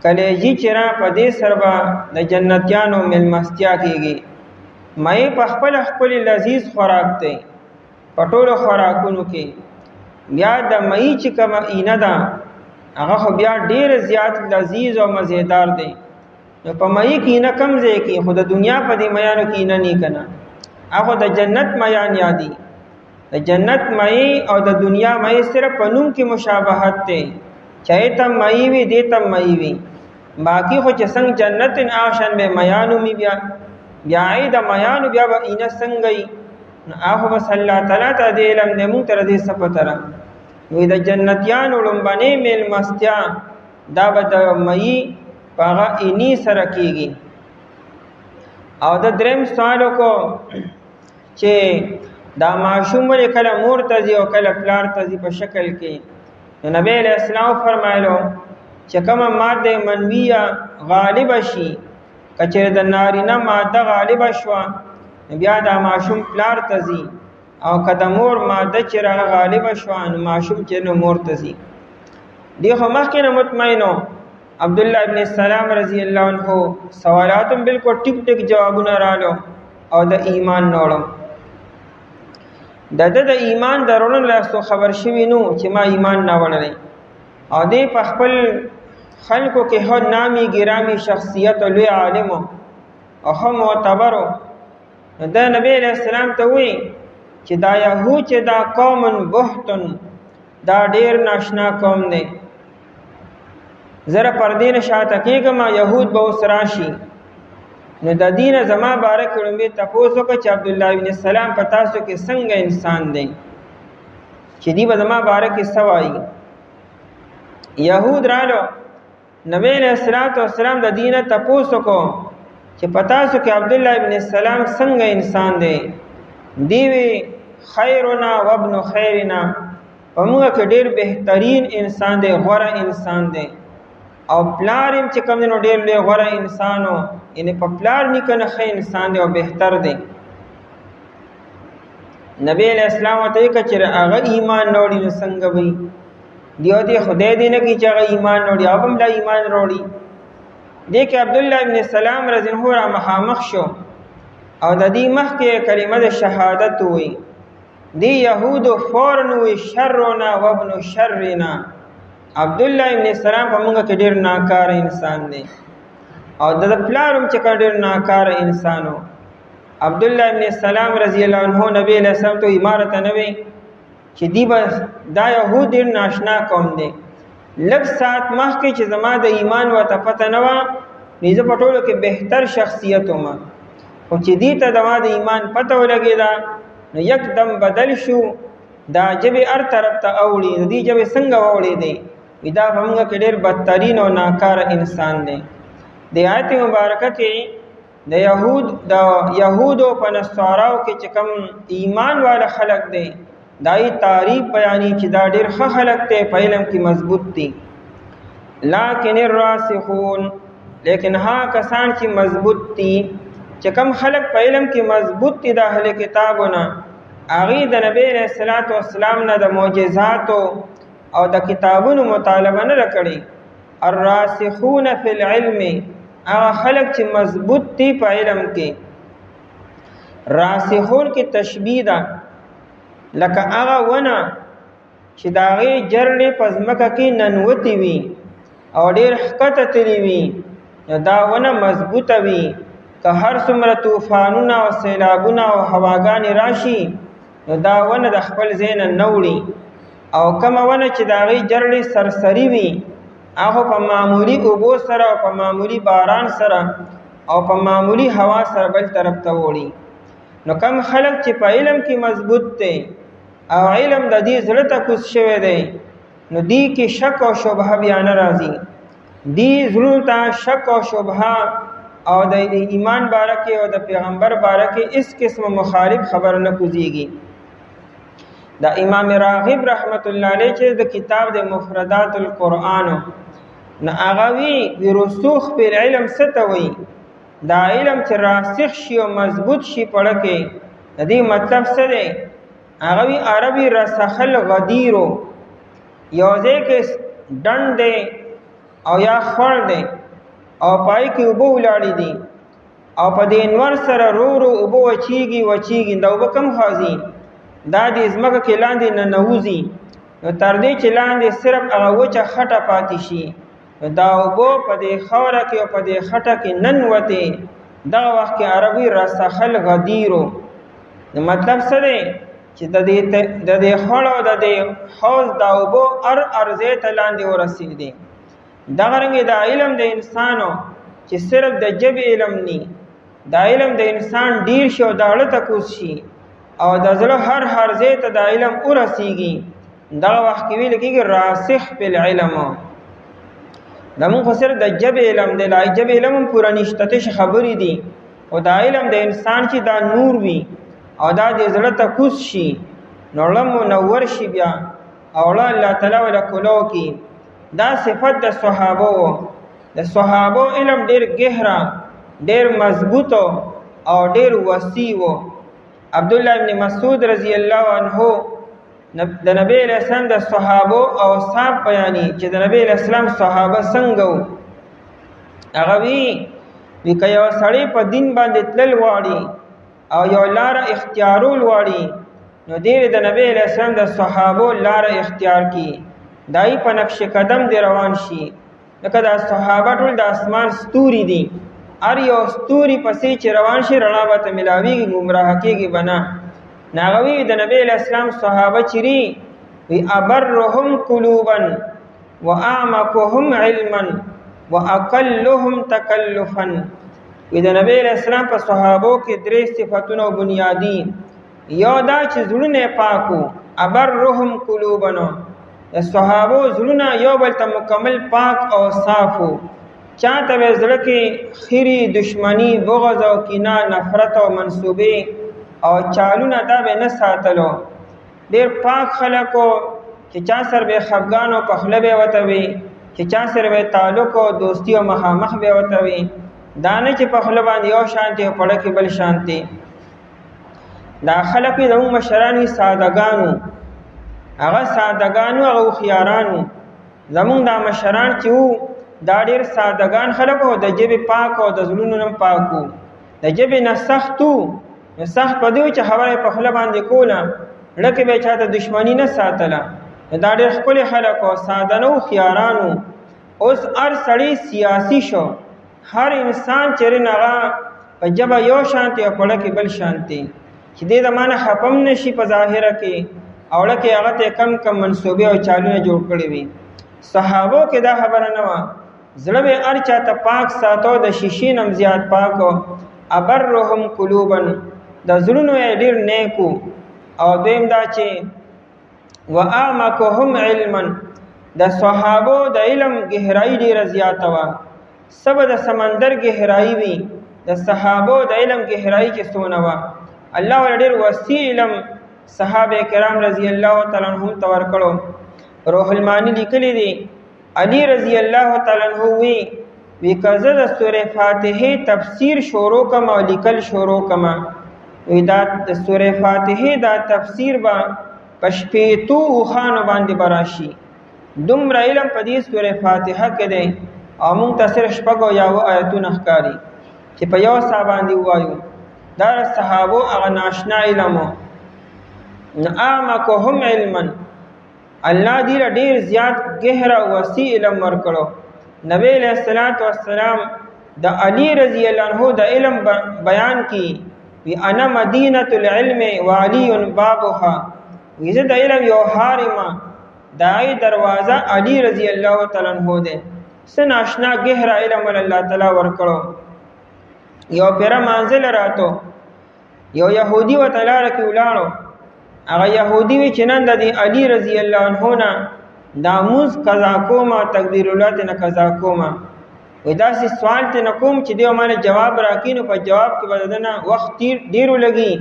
S1: کلیجی چرا په دې سره به د جنتیانو ملمستیا کېږي. مئی په خپل لذیذ خوراک دی په ټولو خوراکونو کې. بیا د مئی چې کومه اینه ده هغه خو بیا ډېر زیات لذیذ او مزیدار دی. نو په مئی کې اینه کم ځای کې خو د دنیا په دې میانو کې اینه نه کنه، هغه د جنت میان یادي. د جنت مئی او د دنیا مئی صرف په نوم کې مشابهت دی، چاہے تم مئی وي دې تم مئی وي، باقی خو چې څنګه جنت آشن به میانو می بیا ای د میانو بیا به اینه څنګه ای. هغه بس الله تعالی ته دې علم دې مونږ تر دې سپتره وي. د جنتیانو لومبنې میل مستیا دا به د مئی پاغه اینی سره کیږي. او د دریم سوالو کو چې دا معشوم ولې کله مور تزي او کله پلار تزي په شکل کې. نبی علیہ السلام فرمایلو چې کومه ماده منویه غالب شي، کچره د نارینه ماده غالب شوه بیا دا معشوم پلار تزي، او کله مور ماده چې غالب شوه نو معشوم چې نو مور تزي. دی خو مخکې نه مطمئنو عبد الله ابن السلام رضی الله عنه سوالاتم بالکل ټیک ټیک جوابونه رالو او د ایمان نوړم. د ایمان درونو لاسو خبر شوی نو چې ما ایمان نه وړلې، او دې په خپل خلکو کې هو نامي ګرامي شخصیت او لوی عالم او هم معتبرو. د نبی علیہ السلام ته وی چې دا يهود چې دا قوم بهتن دا ډیر ناشنا قوم دی، زره پر دین شاته کېږم يهود به اوس راشي. نو د دین زما بارک لومبي تاسو کو چې عبد الله ابن السلام په تاسو کې څنګه انسان دی چې دی به زما بارک سوای. يهود رالو نبی علیہ السلام د دین تاسو کو چې په تاسو کې عبد الله ابن السلام څنګه انسان دی. دیوی خیرنا وابن خیرنا، په موږ کې ډیر بهترین انسان دی، غوره انسان دی. او پلارم چې کوم نو ډیر له غوره انسانو یعنی په پلار نکنه خې انسان دی او بهتر دی. نبی علیہ السلام ته کچره هغه ایمان نوړي نو څنګه وي دیو دی خدای دې نه کی چې هغه ایمان نوړي او هم لا ایمان وروړي. دې کې عبد الله ابن السلام رضی الله عنه مخامخ شو او د دې مخ کې کلمه د شهادت وي. دی يهود فورن وي شرنا وابن شرنا. عبد الله ابن السلام په موږ کې ډیر ناکار انسان دی او د پلارم چې ډیر ناکار انسانو. عبد الله ابن السلام رضی الله عنه نبی له سم ته امارت نه وي چې دی بس دا يهود ډیر ناشنا قوم دی. لږ سات مخ کې چې زما د ایمان و ته پته نه و نیزه پټولو کې بهتر شخصیت ومه، خو چې دی ته دوا د ایمان پته ولګېدا نو یکدم بدل شو. دا جبه هر طرف ته اوړي، دی جبه څنګه اوړي دی دا په موږ کې ډېر بدترین او ناکار انسان دی. د آیت مبارکه کې د یهودو په نصاراو کې چې کوم ایمان والا خلق دی دای تعریف بیانی چې دا ډېر ښه خلق دی، په علم کې مضبوط دي. لکن الراسخون، لیکن ها کسان چې مضبوط دي، چې کوم خلق په علم کې مضبوط دي د اهل کتابونه، هغه د نبی رسول الله والسلام نه د معجزاتو او د کتابونو مطالبه نه کړي. الراسخون فی العلم، هغه خلق چې مضبوط دي په علم کې. راسخون کې تشبیه ده لکه هغه ونه چې د هغې جرړې په ځمکه کې ننوتې وي او ډېر ښکته تللې وي، دا ونه مضبوطه وي. که هر څومره طوفانونه او سیلابونه او هواګانې راشي نو دا ونه د خپل ځای نه نه وړي. او کومه ونه چې د هغې جرړې سرسري وي هغه په معمولي اوبو سره او په معمولي باران سره او په معمولي هوا سره بل طرف ته وړي. نو کم خلق چې په علم کې مضبوط دی او علم د دې زړه ته کوز شوی دی نو دی کې شک او شبهه بیا نه راځي. دی زړونو ته شک او شبهه او د ایمان باره کې او د پیغمبر باره کې اس قسم مخالف خبر نه کوزیږي. دا امام راغب رحمت الله علیه چې د کتاب د مفردات القرآن نه هغه وی رسوخ په علم ستوي، دا علم چې راسخ شي او مضبوط شي پړه کې د دې مطلب څه دی؟ هغه وی عربي رسخل غدیرو، یو ځای کې ډنډ دی او یا خړ دی او پای کې اوبه ولاړې دي او په دې انور سره رو اوبه وچیږي دا اوبه کم خازي دا د ځمکه کې لاندې نه نوځي نو تر دې چې لاندې صرف هغه وچه خټه پاتې شي دا اوبه په دې خاوره کې او په دې خټه کې ننوتې دغه وخت کې عربي رسخل غدیرو نو مطلب څه دی چې د دې خړ او د دې حوض دا اوبه ارزې ته لاندې ورسېدې دغه رنګې دا علم د انسانو چې صرف د ژبې علم نی دا علم د انسان ډیر شي او دا اړه تکوس شي او د زړه هر ځای ته دا علم ورسیږي دغه وخت کې ویل کېږي راسخ په علم دا موږ صرف د ژبې علم دی لا ژبې علم هم پوره نشته ته خبرې دي او دا علم د انسان چې دا نور وي او دا د زړه تکوس شي نو علم منور شي بیا او الله تعالی ولا کولو کې دا صفت د صحابه علم ډیر گہرا ډیر مضبوط او ډیر وسیع و عبد الله ابن مسعود رضی الله عنه د نبی علیہ السلام د صحابه او صاحب بیانې چې د نبی علیہ السلام صحابه څنګه وو هغه وی کيو سړی په دین باندې تلل واړي او یو لار اختیارول واړي نو دې د نبی علیہ السلام د صحابه لار اختیار کی دای په نقش قدم دی روان شي لکه دا صحابه ټول د اسمان ستوري دي ار یو ستوري پسې چې روان شي رڼا به ته ملاویږي گمراه کېږي بنا ناغوی د نبی علیہ السلام صحابه چری وی ابرهم قلوبا واعمقهم علما واقلهم تکلفا وی د نبی علیہ السلام په صحابو کې درې صفاتونه بنیادی یو دا چې زړونه پاکو ابرهم قلوبا د صحابو زړونه یو بل ته مکمل پاک او صافو چاته به زړه کې خیری دشمنی بغض او کینه نفرت او منسوبه او چالونه دا به نه ساتلو ډیر پاک خلکو چې چا سره به خفګان او پخله به وته وي چې چا سره به تعلق او دوستی او مخامخ به وته وي دانه چې پخله باندې یو شانتي او پړه کې بل شانتي دا خلک د مشرانو سادهګانو هغه سادهګانو هغه خيارانو زمونږ دا مشران چې وو دا ډیر سادهګان خلکو د جبه پاک او د زړونو نه پاکو د جبه نه سختو سخت پدې چې خبره په خپل باندې کوله لکه به چاته دشمنی نه ساتله دا ډېر خپل خلک او سادهنو خيارانو اوس هر سړی سیاسي شو هر انسان چې رنغه په جبه یو شانتي او په لکه بل شانتي چې دې زمانه خپم نشي په ظاهره کې او لکه هغه ته کم منسوبه او چالونه جوړ کړی وي صحابو کې دا خبره نه و زړه به هر چاته پاک ساتو د شیشې نم زیات پاکو ابرهم قلوبا د زړونو ډیر نیکو او دویم دا چې واعمقهم علما د صحابو د علم گہرائی ډیر زیاته و سبا د سمندر گہرائی وی د صحابو د علم گہرائی کې سونه و الله ول ډیر وسیع علم صحابه کرام رضی الله تعالی عنهم تور کړو روح المانی لیکلی دی علی رضی الله تعالی عنہ وی کزه د سوره فاتحه تفسیر شروع کما لیکل شروع کما دا د سوره فاتحه دا تفسیر با پشپیتو خان باندې براشي دومره علم په دې سوره فاتحه کې دی او موږ تاسو شپږو یاو آیتونه ښکاری چې په یو ځای باندې وایو دا صحابو هغه ناشنا علم اعمقهم علما الله دې ډیر زیات گہرا وسیع علم ورکړو نبی علیہ الصلوۃ والسلام د علی رضی الله عنه د علم بیان کی وی انا مدینه العلم وعلی بابها ویزه د علم یو حارما دای دروازه علی رضی الله تعالی عنہ ده سن آشنا گہرا علم الله تعالی ورکړو یو پیر منزل راتو یو يهودي و تعالی رکی ولاړو هغه يهودي وی چنن د علی رضی الله عنه نه داموز قضا کوما تکبیر الله ته قضا کوما ودا سي سوال ته نکوم چې دیو مانه جواب راکینو په جواب کې بدلنه وخت ډیرو لګي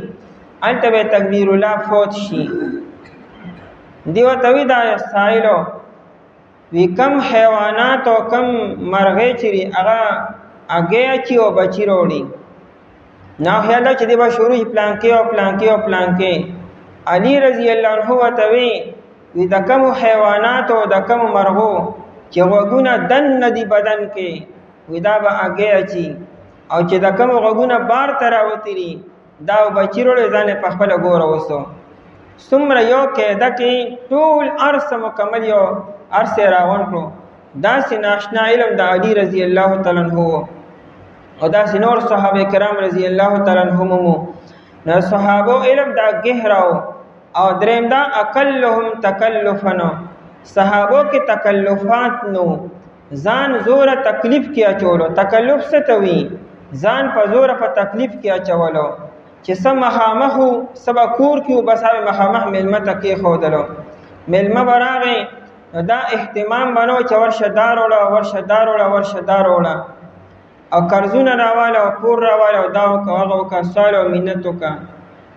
S1: انت به تکبیر الله فوت شي دیو توی دا سائلو وی کم حیوانات او کم مرغې چری هغه اگے چی او بچی وروړي نو خیال چې دی به شروع پلانکې علی رضی الله عنه وتوی وی د کم حیوانات او د کم مرغو چې غوږونه دننه دي بدن کې وي دا به اګې اچي، او چې د کوم غوږونه بار ته راوتلي دا به چیروړی ځان یې په خپله ګوره وسو. څومره یو قاعده کې ټول ارس مکمل یو ارس یې راغونډ کړو. داسې ناشنا علم د علي رضی الله تعالی عنه او داسې نور صحابه کرام رضی الله تعالی عنهم وو. نو صحابو علم دا گهراو. او دریم دا اقلهم تکلفا، صحابو کې تکلفات نو، ځان زوره تکلیف کې اچولو. تکلف څه ته وي؟ ځان په زوره په تکلیف کې اچولو، چې څه مخامخو سبا کور کې و بس هغې مخامخ میلمه ته کېښودلو. میلمه به راغی نو دا اهتمام بنو چې ورشه دا راوړه ورشه دا راوړه ورشه دا راوړه، او قرضونه راواله او کور راواله او دا وکړه هغه وکړه، سوال او منت وکړه.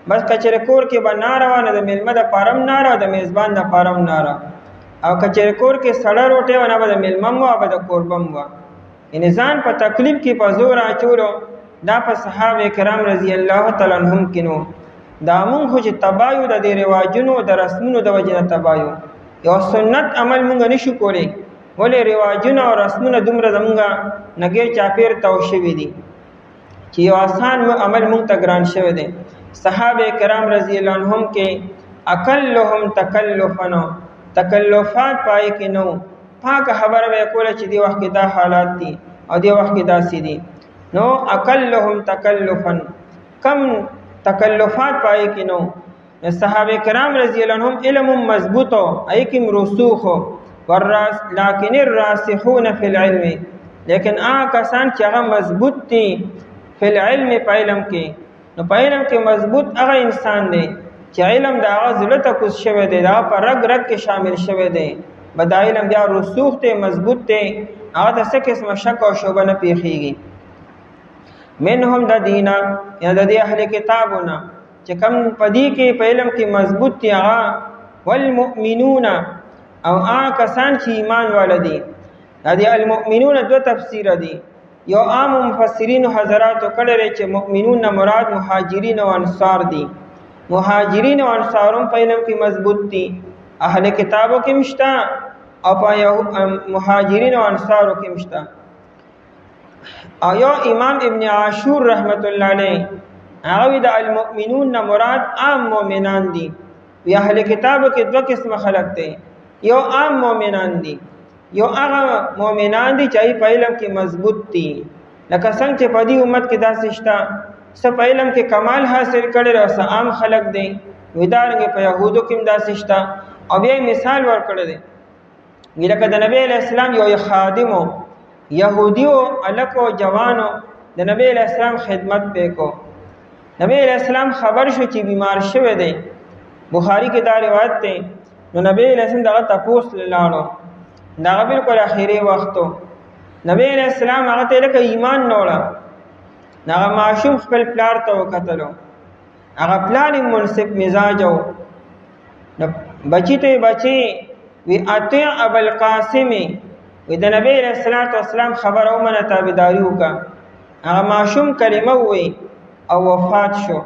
S1: بس که چېرې کور کې به ناره وه نو د میلمه دپاره هم ناره او د میزبان دپاره هم ناره. او که چېرې کور کې سړه روټۍ وه نه به د میلمه هم وه او به د کوربه هم وه. یعنې ځان په تکلیف کې په زور اچولو دا په صحابه کرام رضی الله تعالی عنهم کې نو. دا مونږ خو چې تباه یو د دې رواجونو د رسمونو د وجې نه تباه یو. یو سنت عمل مونږ نشو کولی، ولې رواجونه او رسمونه دومره زمونږ نګې چاپېر تاو شوي دي چې یو آسان عمل مونږ ته ګران شوی دی. صحابه کرام رضی الله عنهم کې اقلهم تکلفا، تکلفات پای کې نو. پاکه خبره به کوله چې دی وخت کې دا حالات دي او دی وخت کې داسې دي. نو اقلهم تکلفا، کم تکلفات پای کې نو. صحابه کرام رضی الله عنهم علم مضبوطو ایکم رسوخو والراس لكن الراسخون في العلم، لیکن هغه کسان چې هغه مضبوط دي فی العلم په علم کې. نو په علم کې مضبوط هغه انسان دی چې علم د هغه زړه ته کوز شوی دی، دا په رګ رګ کې شامل شوی دی. به دا علم بیا رسوخ دی، مضبوط دی، هغه ته څه قسمه شک او شبهه نه پیښیږي. منهم د دینا یا د دې اهل کتابونه چې کوم په دې کې په علم کې مضبوط دي هغه والمؤمنون، او هغه کسان چې ایمان والدي. دا د المؤمنون دو تفسیر دي. یو عام مفسرین حضراتو کړی چې مؤمنون نه مراد مهاجرین او انصار دي. مهاجرین او انصارون په علم کې مضبوط دي، اهل کتابو کې مشته او په مهاجرین او انصارو کې مشته. او یو امام ابن عاشور رحمت الله علیه هغه د المؤمنون نه مراد عام مؤمنان دي. وی اهل کتابو کې دوه قسمه خلق دي، یو عام مؤمنان دي، یو هغه مؤمنان دي چې په علم کې مضبوط دي. لکه څنګه چې په دې امت کې داسې شته څه په علم کې کمال حاصل کړي او څه عام خلق دي. ودارنګه په یهودو کې هم داسې شته. او بیا مثال ورکړی دی لکه د نبی علیہ السلام یو خادمو یهودیو الکو جوانو د نبی علیہ السلام خدمت وکړو. نبی علیہ السلام خبر شو چې بیمار شوی دی، بخاری کې دا روایت دی. نو نبی علیہ السلام دغه تپوس لاړو، دغه بالکل اخیری وختو. نبی علیہ السلام هغه ته لکه ایمان نوړه. هغه معشوم خپل پلار ته وکتلو، هغه پلار منصف مزاج و. بچی ته بچی وی اطیع ابو القاسم، وی د نبی علیہ السلام خبر او منه تابعداري وکړه. هغه معشوم کلمه وی او وفات شو.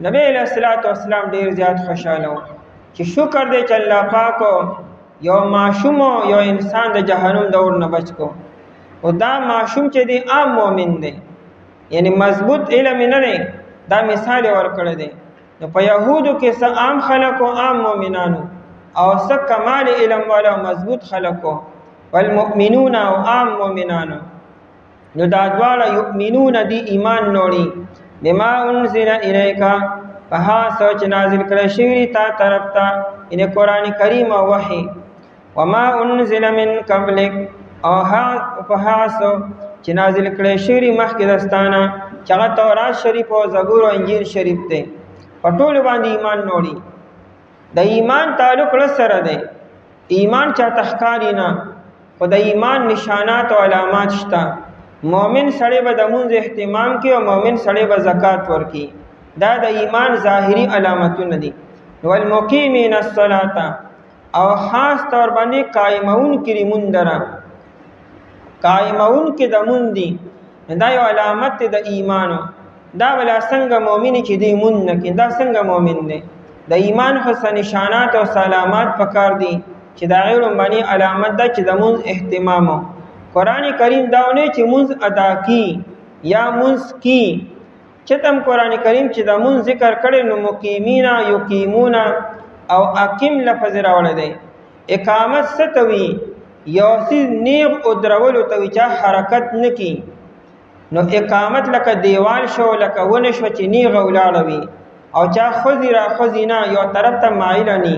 S1: نبی علیہ السلام ډیر زیات خوشاله و چې شکر دی چې الله پاک یو معشوم یو انسان د جهنم دور نه بچ کو. او دا معشوم چې دی عام مؤمن دی، یعنی مضبوط علم نه دی. دا مثال ورکړی دی. نو په یهودو کې څه عام خلکو عام مؤمنانو او څه کمال علم والا مضبوط خلکو، والمؤمنون او عام مؤمنانو. نو دا دواړه یؤمنون دی ایمان نوړي بما انزل الیکا، په هغه څه چې نازل کړی شوي تا طرف ته، یعنې قرآن کریم او وحی. وما انزل من قبلک، او په هغه څه چې نازل کړی شوي مخکې دستانه چې هغه تورات شریف او زبور او انجیل شریف دی. په ټولو باندې ایمان نوړي. د ایمان تعلق له سره دی. ایمان چاته ښکاري نه، خو د ایمان نشانات او علامات شته. مؤمن سړی به د مونځ اهتمام کوي او مؤمن سړی به زکات ورکوي. دا د ایمان ظاهري علامتونه دي. والمقیمین الصلاة، او خاص طور باندې قائمون کې لمونځ دره، قائمون کې د مونځ دي. دا یو علامت د ایمانو. دا ولا څنګه مؤمن چې دی مونږ نه کې، دا څنګه مؤمن دی؟ د ایمان خو نشانات او علامات پکار دي. چې دا غیر باندې علامت ده چې د مونږ اهتمام. قرآن کریم داونه چې مونږ ادا کی یا مونږ کی، چې تم قرآن کریم چې د مونږ ذکر کړي نو مقیمینا یقیمونا او اقیم لفظ راوړی دی. اقامت ستوي یو سیز نیغ او درولو توي چې حرکت نکی، نو اقامت لکه دیوال شو لکه ونه شو چې نیغ ولاړ وي او چا خوځي را خوځي نه یو طرف ته مایل ني.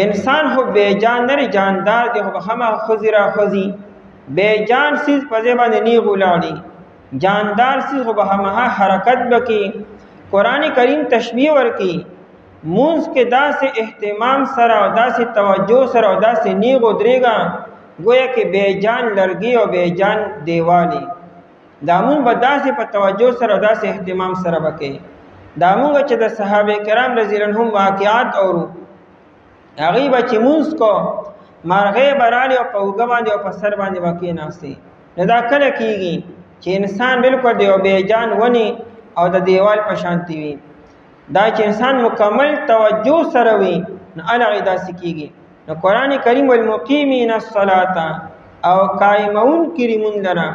S1: انسان خو بے جان نه جاندار دی، خو هغه خوځي را خوځي. بے جان سیز په ځای باندې نیغ ولاړی، جاندار سیز خو هغه حرکت بکی. قرآن کریم تشبیه ورکی مونږ کې داسې اهتمام سره او داسې توجه سره او داسې نیغ ودرېږه گویا کې بے جان لرګي او بے جان دیوالی. دا مونږ به داسې په توجه سره او داسې اهتمام سره وکړي. دا مونږ چې د صحابه کرام رضی الله عنهم واقعات اورو، هغوی به چې مونځ کو مرغۍ به راغلې او په اوږه باندې او په سر باندې به کېناستې. نو دا کله کېږي چې انسان بالکل د یو بې جان ونې او د دیوال په شانتي وي. دا چې انسان مکمل توجه سره وي نو هغه داسې کېږي. نو قرآن کریم والمقیمین الصلاة او قائمون کړي مونږ لره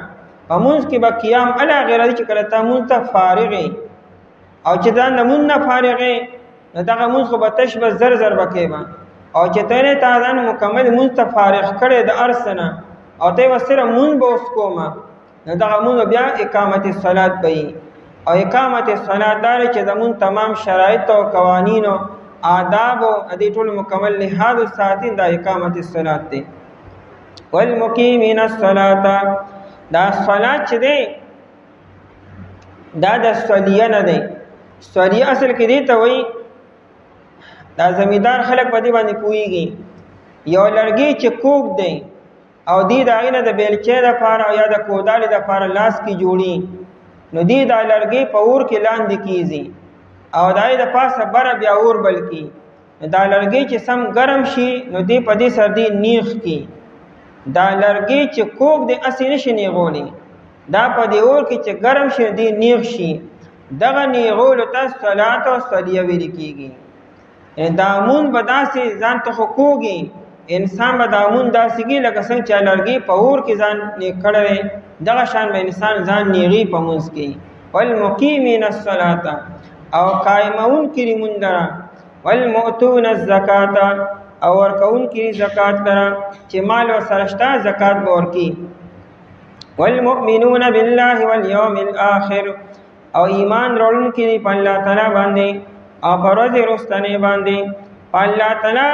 S1: په مونځ کې به قیام هغه غیر چې کله ته مونځ ته فارغې او چې دا نمون نه فارغې نو دغه مونځ خو به تش به زر زر به کوې او چې ته نه تا ځان مکمل مونځ ته فارغ کړې د هر څه نه او ته یې صرف مونځ به اوس کومه نو دغه مونځ بیا اقامت الصلاة به وي. او اقامت الصلاة دا چې زمون تمام شرایط او قوانین او آداب او دې ټول مکمل لحاظ ساتي دا اقامت الصلاة دی. والمقیمین الصلاة دا صلات چې دی دا د صلیه نه دی. صلیه اصل کې دی ته وایي دا زمیندار خلک په دې باندې پوهېږي یو لرګی چې کوږ دی او دی د هغې نه د بیلچې دپاره او یا د کودالې دپاره لاس کې جوړي نو دی دا لرګی په اور کې لاندې کیږي او د هغې د پاسه بره بیا اور بل کی. دا لرګی چې سم ګرم شي نو دی په دې سر دی نیغ کی. دا لرګی چې کوږ دی اسې نشي نیغولی، دا په دې اور کې چې ګرم شي دی نیغ شي. دغه نیغولو ته صلات او صلیه ویل کېږي. دا مونځ به داسې ځان ته خو کوږي، انسان به دا مونځ داسې کېږي لکه څنګه چې لرګي په اور کې ځان نیغ کړی دغه شان به انسان ځان نیغي په مونځ کې. والمقیمین الصلاة او قائمون کړي مونځ لره. والمؤتون الزکاة او ورکون کړي زکات لره چې مال ورسره شته زکات به ورکړي. والمؤمنون بالله والیوم الآخر او ایمان راوړونکي دي په الله تعالی باندې او په ورځ وروستنۍ باندې. په الله تعالی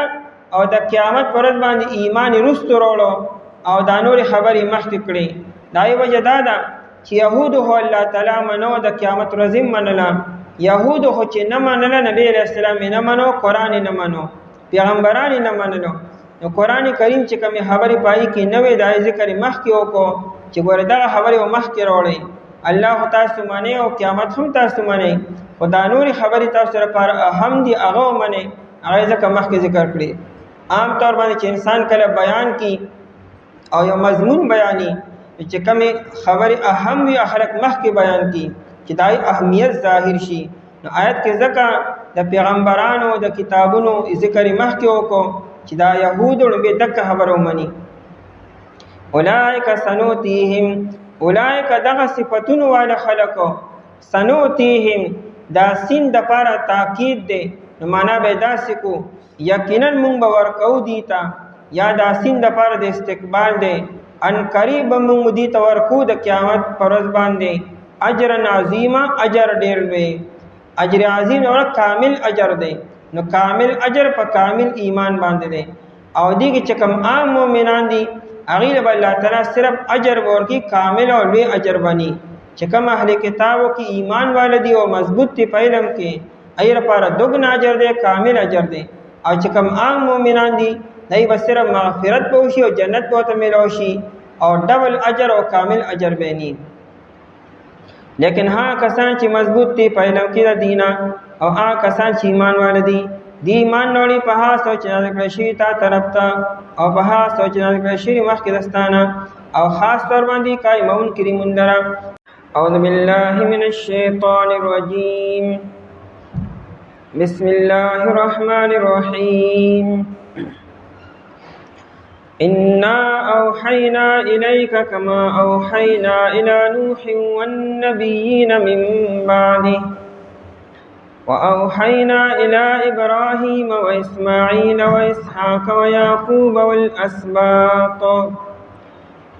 S1: او د قیامت په ورځ باندې ایمان وروستو راوړو او دا نورې خبرې مخکې کړې. دا یې وجه دا ده چې یهودو خو الله تعالی منو، د قیامت ورځ یې منله. یهودو خو چې نه منله نبی علیه السلام یې نه منو، قرآن یې نه منو، پیغمبران یې نه منلو. نو قرآن کریم چې کومې خبرې په هغې کې نه وې د هغې ذکر یې مخکې وکړو چې ګوره دغه خبرې به مخکې راوړئ. الله تاسو منئ او قیامت هم تاسو منئ، خو دا نورې خبرې تاسو لپاره اهم دي هغه ومنئ. هغه یې ځکه مخکې ذکر کړي. عام طور باندې چې انسان کله بیان کی او یو مضمون بیاني چې کومې خبرې اهم وي خلک مخکې بیان کی چې دا اهمیت ظاهر شي. نو آیت کې ځکه د پیغمبرانو د کتابونو ذکر مخکې وکړو چې دا یهودو لومبې دغه خبره ومني. اولئک سنؤتیهم، اولئک دغه صفتونو والا خلکو، سنؤتیهم دا سین دپاره تاکید دی نو معنا به داسې کو یقینا مونږ به ورکو دی ته، یا دا سین دپاره د استقبال دی ان قریب مونږ دی ته ورکو د قیامت پر ورځ باندې اجر عظیمه، اجر ډېر لوی. اجر عظیم او کامل اجر دی. نو کامل اجر په کامل ایمان باندې دی. او دې کې چې کوم عام مؤمنان دي هغې له به الله تعالی صرف اجر ورکړي، کامل او لوی اجر بني. چې کوم اهل کتابو کې ایمان والا دي او مضبوط دي په علم کې هغې لپاره دوګنا اجر دی، کامل اجر دی. او چې کوم عام مؤمنان دي دوی به صرف مغفرت به وشي او جنت به ورته میلاو شي او ډبل اجر او کامل اجر به ني. لیکن ها کسان چې مضبوط دي په علم کې د دینه او ها کسان چې ایمان والا دي دی ایمان نوړي په ها سوچ نازل کړی شوي تا طرف ته او په ها سوچ نازل کړی شوي مخکې دستانه او خاص طور باندې قایمون کړي مونږ لره. اعوذ بالله من الشیطان الرجیم، بسم الله الرحمن الرحیم. إنا أوحينا إليك كما أوحينا إلى نوح والنبيين من بعده وأوحينا إلى إبراهيم وإسماعيل وإسحاق ويعقوب والأسباط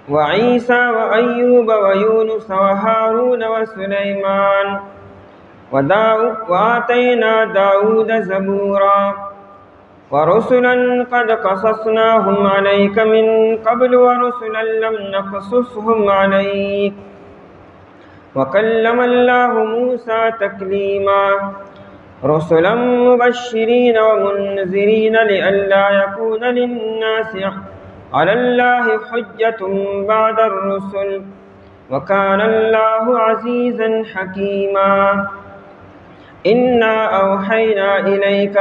S1: وعيسى وأيوب ويونس وهارون وسليمان وآتينا داود زبورا ورسلا قد قصصناهم عليك من قبل ورسلا لم نقصصهم عليك وكلم الله موسى تكليما رسلا مبشرين ومنذرين لئلا يكون للناس على الله حجة بعد الرسل وكان الله عزيزا حكيما إنا أوحينا إليك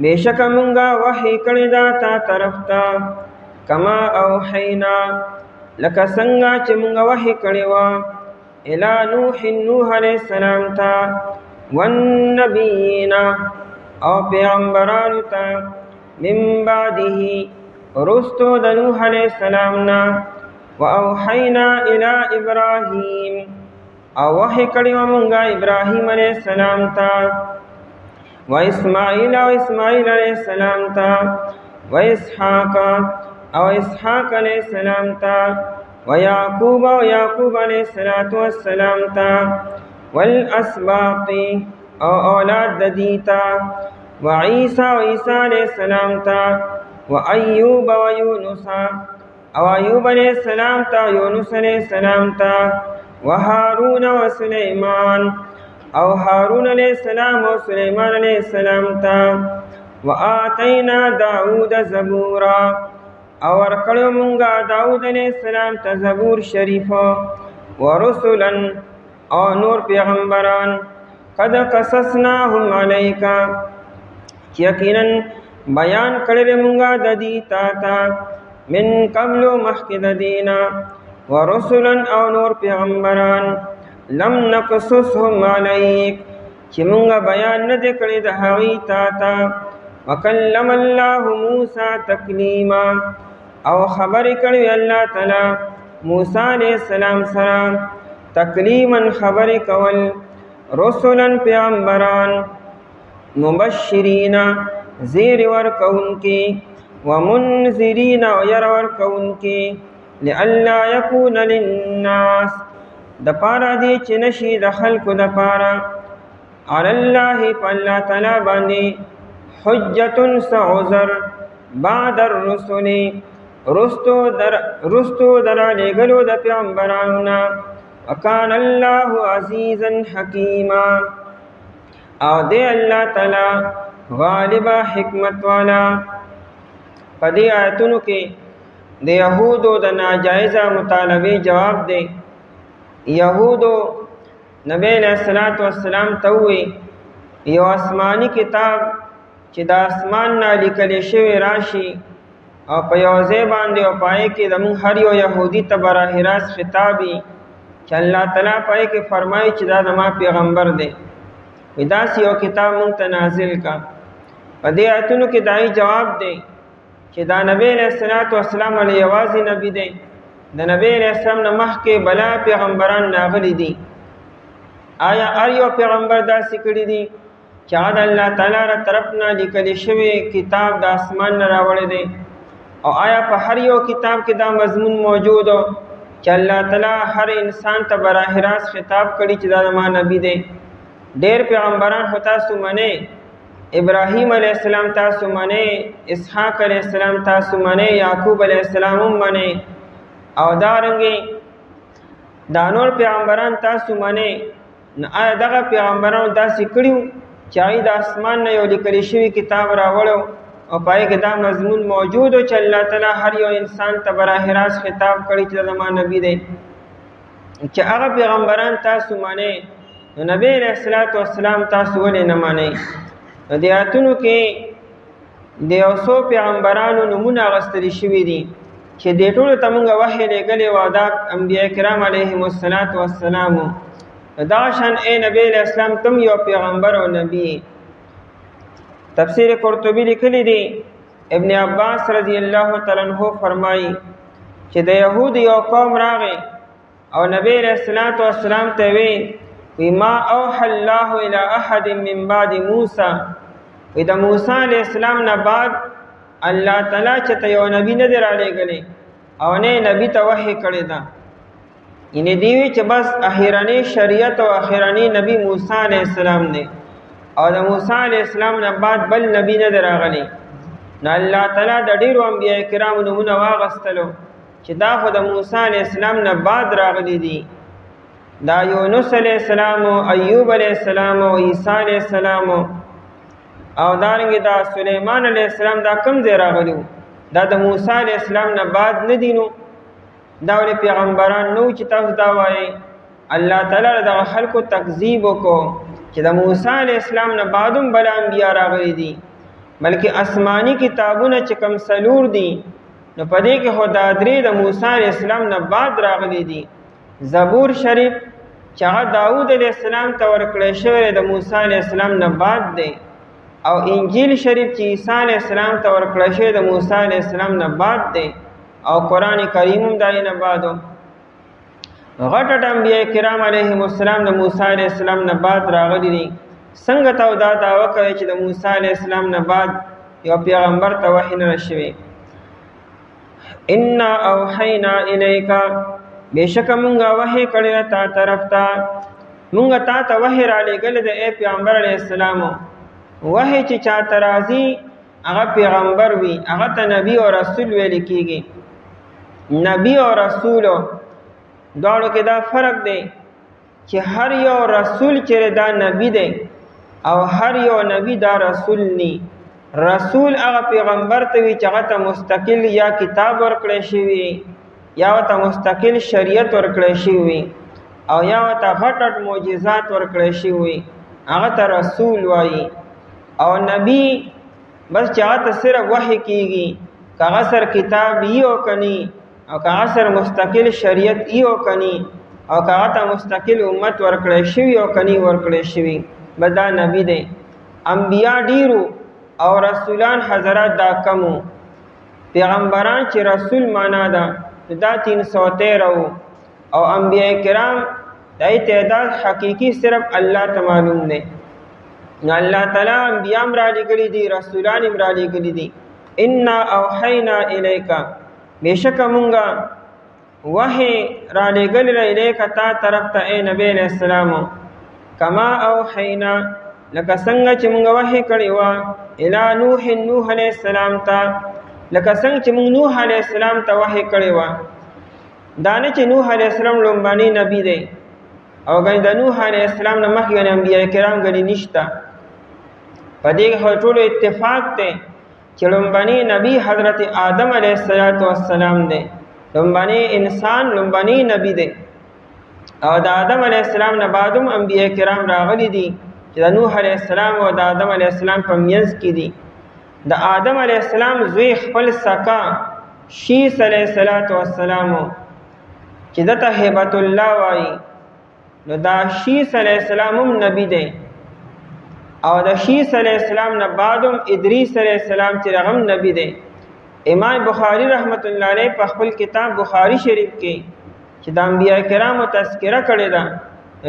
S1: बेशक मंगा वही कड़िदा ता तरफता कमा औहैना लका संगा च मंगा वही कड़िवा इला नूह अलैहिस्सलाम ता वन नबीना औ पैगंबरान ता मिन बादिही रुस्तो द नूह अलैहिस्सलाम ना व औहैना इला इब्राहीम औ वही कड़िवा मंगा इब्राहीम अलैहिस्सलाम ता व इस्माइल अलैहिस्सलाम ता व इसहाक अलैहिस्सलाम ता व याकूब अलैहिस्सलाम ता वल अस्बाती औलाद ददीता व ईसा अलैहिस्सलाम ता व अय्यूब व यूनुस अय्यूब अलैहिस्सलाम ता यूनुस अलैहिस्सलाम ता व हारून व सुलेमान औ हारून अलैहिस्सलाम और सुलेमान अलैहिस्सलाम ता व आतैना दाऊद ज़बूरा और कड़ो मुंगा दाऊद अलैहिस्सलाम ता ज़बूर शरीफ व रुसुलन और नूर पैगंबरान कद कससनाहुम अलैका यकीनन बयान करे मुंगा ददी ता मिन कब्लो महकिद दीना व रुसुलन और नूर पैगंबरान लम नक़सुसहुम अलैक कि मुंगा बयान न दे करे दहावी ताता वकल्लम अल्लाहु मूसा तकलीमा और खबर करे अल्लाह ताला मूसा अलैहिस्सलाम सरा तकलीमन खबर कवल रसूलन पैगंबरान मुबश्शिरीना ज़ीर वर कौन के व मुनज़िरीना यर वर कौन के लिअल्ला यकून लिन्नास दपारा दी चिनशी दखल को दपारा अल्लाह पल्ला तला बांधे हुज्जतुन सउज़र बादर रुसुली रुस्तो दरा ले गलो द पैगंबराना वकान अल्लाह अजीज़न हकीमा और दे अल्लाह तला गालिबा हिकमत वाला पदे आयतुन के दे यहूदो द नाजायज़ा मुतालबे जवाब दे यहूदो नबी अलैहिस्सलातु वस्सलाम तवे यो आसमानी किताब چې د आसमान نه لیکل شوی راشي او په یو ځای باندې او پای کې د هر یو يهودي ته براه راست خطابي چې الله تعالی پای کې فرمایي چې دا زما پیغمبر دی ودا یو کتاب مونږ ته نازل کا په دې آیتونو کې دای جواب دی چې دا نبی अलैहिस्सलाम علیه یوازې نبی دی د نبی السلام نه مخکې بلا پیغمبران ناغلي دي آیا هر یو پیغمبر داسې کړي دي چې د الله تعالی را طرف نه لیکل شوی کتاب د اسمان نه راوړی دی او آیا په هر یو کتاب کې دا مضمون موجود او چې الله تعالی هر انسان ته براه راست خطاب کړي چې دا ما نبی دی ډېر پیغمبران هوتا سمنه ابراهیم علیہ السلام تاسو منه اسحاق علیہ السلام تاسو منه یعقوب علیہ السلام منه او دارنګي دانور پیغمبران تاسو منه نه دغه پیغمبرانو داسې کړیو چې د اسمان نه یو لیکل شوی کتاب راوړو او پای کې دا مضمون موجود او چې الله تعالی هر یو انسان ته براه راست خطاب کړي چې زموږ نبی دی چې هغه پیغمبران تاسو منه نو نبی علیہ الصلوۃ والسلام تاسو ولې نه مانئ د آیاتونو کې د اوسو پیغمبرانو نمونه غستل شوی دي چې د ټولو تمنګ وحی لګلې وعده انبیاء کرام علیهم الصلاۃ والسلام دا شان اے نبی علیہ السلام تم یو پیغمبر او نبی تفسیر قرطبی لیکلی دی ابن عباس رضی الله تعالی عنہ فرمایي چې د يهود یو قوم راغی او نبی علیہ الصلوۃ والسلام ته وی ما اوحى الله الى احد من بعد موسی وی د موسی علیہ السلام نه بعد الله تعالی چې یو نبی نه درالېږي او نه نبی ته وحی کړی دا ینه دیوی چې بس اخیرانی شریعت او اخیرانی نبی موسی علیہ السلام دی او د موسی علیہ السلام نه بعد بل نبی نه دراغلی نو الله تعالی د ډیرو انبیاء کرام نمونه واغستلو چې دا خو د موسی علیہ السلام نه بعد راغلی دي دا یونس علیہ السلام او ایوب علیہ السلام او عیسی علیہ السلام او دارنګه دا سلیمان علیہ السلام دا کم ځای راغلیو دا د موسی علیہ السلام نه بعد نه دینو دا ول پیغمبران نو چې تاسو دا وایي الله تعالی د خلکو تکذیب وکړو چې د موسی علیہ السلام نه بعدم بل انبیاء راغلي دي بلکې آسمانی کتابونه چې کم سلور دي نو پدې کې خدا درې د موسی علیہ السلام نه بعد راغلي دي زبور شریف چې هغه داوود علیہ السلام ته ورکړل شوی د موسی علیہ السلام نه بعد دی او انجیل شریف چې عیسی علیہ السلام ته ورکړل شوی د موسی علیہ السلام نه بعد دی او قران کریم هم دای نه بعدو غټ انبیاء کرام علیهم السلام د موسی علیہ السلام نه بعد راغلي دي څنګه ته دا دعوه کوي چې د موسی علیہ السلام نه بعد یو پیغمبر ته وحی نه رسوي ان اوحینا الیک بشک مونږه وحی کړی تا طرف ته مونږه تا ته وحی را لګل د ای پیغمبر علیہ السلام وحی چې چا ترازی هغه پیغمبر وی هغه ته نبی او رسول ویل کیږي نبی او رسول دواړو کې دا فرق دی چې هر یو رسول چې دا نبی دی او هر یو نبی دا رسول نی رسول هغه پیغمبر ته وی چې هغه ته مستقل یا کتاب ورکړی شوی یا ته مستقل شریعت ورکړی شوی او یا ته غټ معجزات ورکړی شوی هغه ته رسول وایي او نبی بس چاہتا صرف وحی کیگی کاغا سر کتاب ایو کنی او کاغا سر مستقل شریعت ایو کنی او کاغا تا مستقل امت ورکڑی شوی او کنی ورکڑی شوی بدا نبی دے انبیاء ډیرو او رسولان حضرات دا کمو پیغمبران چې رسول معنا دا 313 او انبیاء کرام دای تعداد حقیقی صرف الله ته معلوم دی نو الله تعالی انبیاء را لګلی دي رسولان را لګلی دي ان اوحینا الیک بشک مونږه وحی را لګل الیک تا طرف ته اے نبی علیہ السلام کما اوحینا لکه څنګه چې مونږ وحی کړی و الی نوح علیہ السلام ته لکه څنګه چې مونږ نوح علیہ السلام ته وحی کړی و دانه چې نوح علیہ السلام لومبانی نبی دی او غنی د نوح علیہ السلام نه مخکې انبیاء کرام غنی نشتا پدې کې ټول اتفاق ته چې لومبني نبی حضرت آدم علیہ السلام دی لومبني انسان لومبني نبی دی او د آدم علیہ السلام نه بعدم انبیاء کرام راغلي دي چې د نوح علیہ السلام او د آدم علیہ السلام په منځ کې دي د آدم علیہ السلام زوی خپل سکا شیس علیہ السلام چې دته هیبت الله وایي نو دا شیس علیہ السلام هم نبی دی او د شیس علیہ السلام نه بعدم ادریس علیہ السلام چې هغه نبی دی امام بخاری رحمت الله علیه په خپل کتاب بخاری شریف کې چې د انبیاء کرامو تذکرہ کړی دا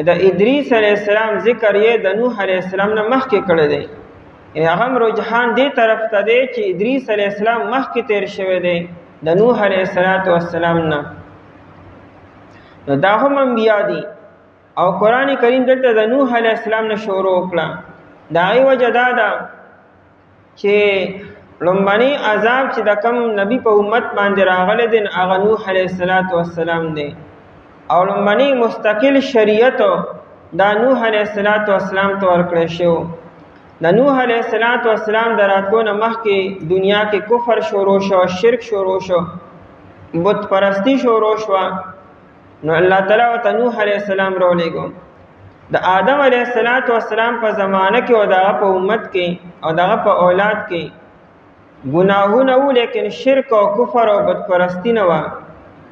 S1: د ادریس علیہ السلام ذکر یې د نوح علیہ السلام نه مخکې کړی دی یعنی هغه رجحان دې طرف ته دی چې ادریس علیہ السلام مخکې تیر شوی دی د نوح علیہ السلام نه نو دا هم انبیاء دي او قران کریم دلته د نوح علیہ السلام نه شروع کړه دا ای وجه دا چې لومبني عذاب چې د کم نبی په امت باندې راغلی دي هغه نوح علیہ السلام دی او لومبني مستقل شریعت دا نوح علیہ السلام ته ورکړی شو د نوح علیہ السلام دراتلو نه مخکې دنیا کې کفر شروع شو شرک شروع شو بت پرستی شروع شو نو الله تعالی ته نوح علیہ السلام راولېږو د آدم علیہ السلام په زمانه کې او دغه په امت کې او دغه په اولاد کې گناهونه وو لیکن شرک او کفر او بت پرستی نه و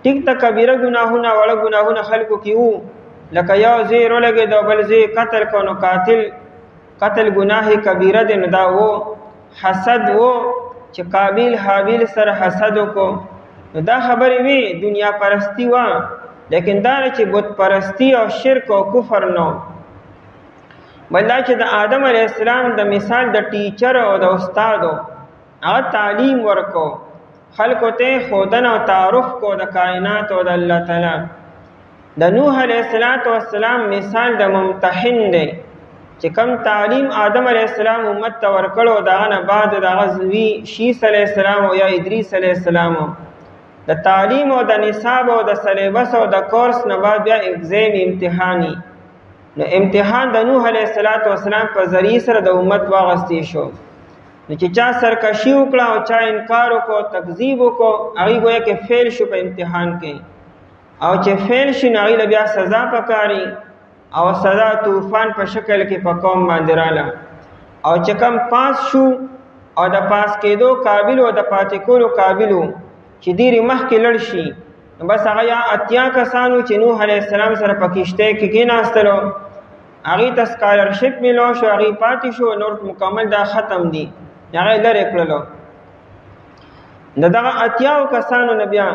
S1: ټیک ته کبیره گناهونه وړه گناهونه خلکو کې وو لکه یو زیر ولګي د بل زی قتل کو نو قاتل گناه کبیره دی نو دا وو حسد وو چې قابیل حابیل سره حسد وکړو، نو دا خبرې وي دنیا پرستی و، لیکن دا چې بت پرستی او شرک او کفر نو. بل دا چې د آدم علیه السلام د مثال د ټیچر او د استادو هغه تعلیم ورکو، خلکو ته ښودنه او تعارف کو د کائنات او د الله تعالی. د نوح علیه السلام مثال د ممتحن دی چې کم تعلیم آدم علیه السلام امت ته ورکړو، دغه نه بعد د غزوی شیث علیه السلام او یا ادریس علیه السلام د تعلیم او د نصاب او د سلیبس او د کورس نه بعد بیا اگزام امتحانی. نو امتحان د نوح علیه السلام په ذریعه سره د امت واغستی شو. نو چې چا سرکشي وکړه او چا انکار وکړو، تکذیب وکړو، هغه گویا کې فیل شو په امتحان کې، او چې فیل شي نو هغه بیا سزا پکاري، او سزا طوفان په شکل کې په قوم باندې رااله. او چې کم پاس شو او د پاس کېدو قابل او د پاتې کولو قابل چې ډېرې مخکې لړ شي، نو بس هغه یا اتیا کسانو چې نوح علیه السلام سره په کښتۍ کې کېناستلو، هغې ته سکالرشپ میلو شو، هغې پاتې شو، نور مکمل دا ختم دي، هغه یې لرې کړلو. د دغه اتیاو کسانو نه بیا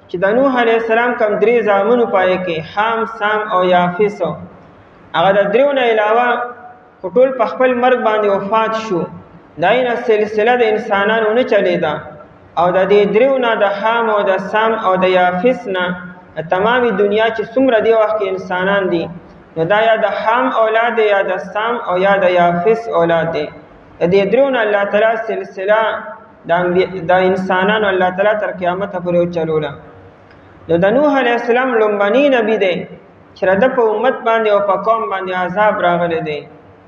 S1: چې د نوح علیه السلام کم درې زامنو پای کې حام، سام او یافس، هغه د دریو نه علاوه ټول په خپل مرګ باندې وفات شو. داینه سلسله د انسانانو نه چلیده، او د دې دریو نه د حام او د سام او د یافس نه تمامي دنیا چې څومره دی وخت کې انسانان دي، نو دا یا د حام اولاد دی، یا د سام او یا د یافس اولاد دی. د دې دریو نه الله تعالی سلسله د انسانانو الله تعالی تر قیامت پورې چلوله. نو د نوح علیه السلام لومبني نبی دی چې د په امت باندې او په قوم باندې عذاب راغلی دی،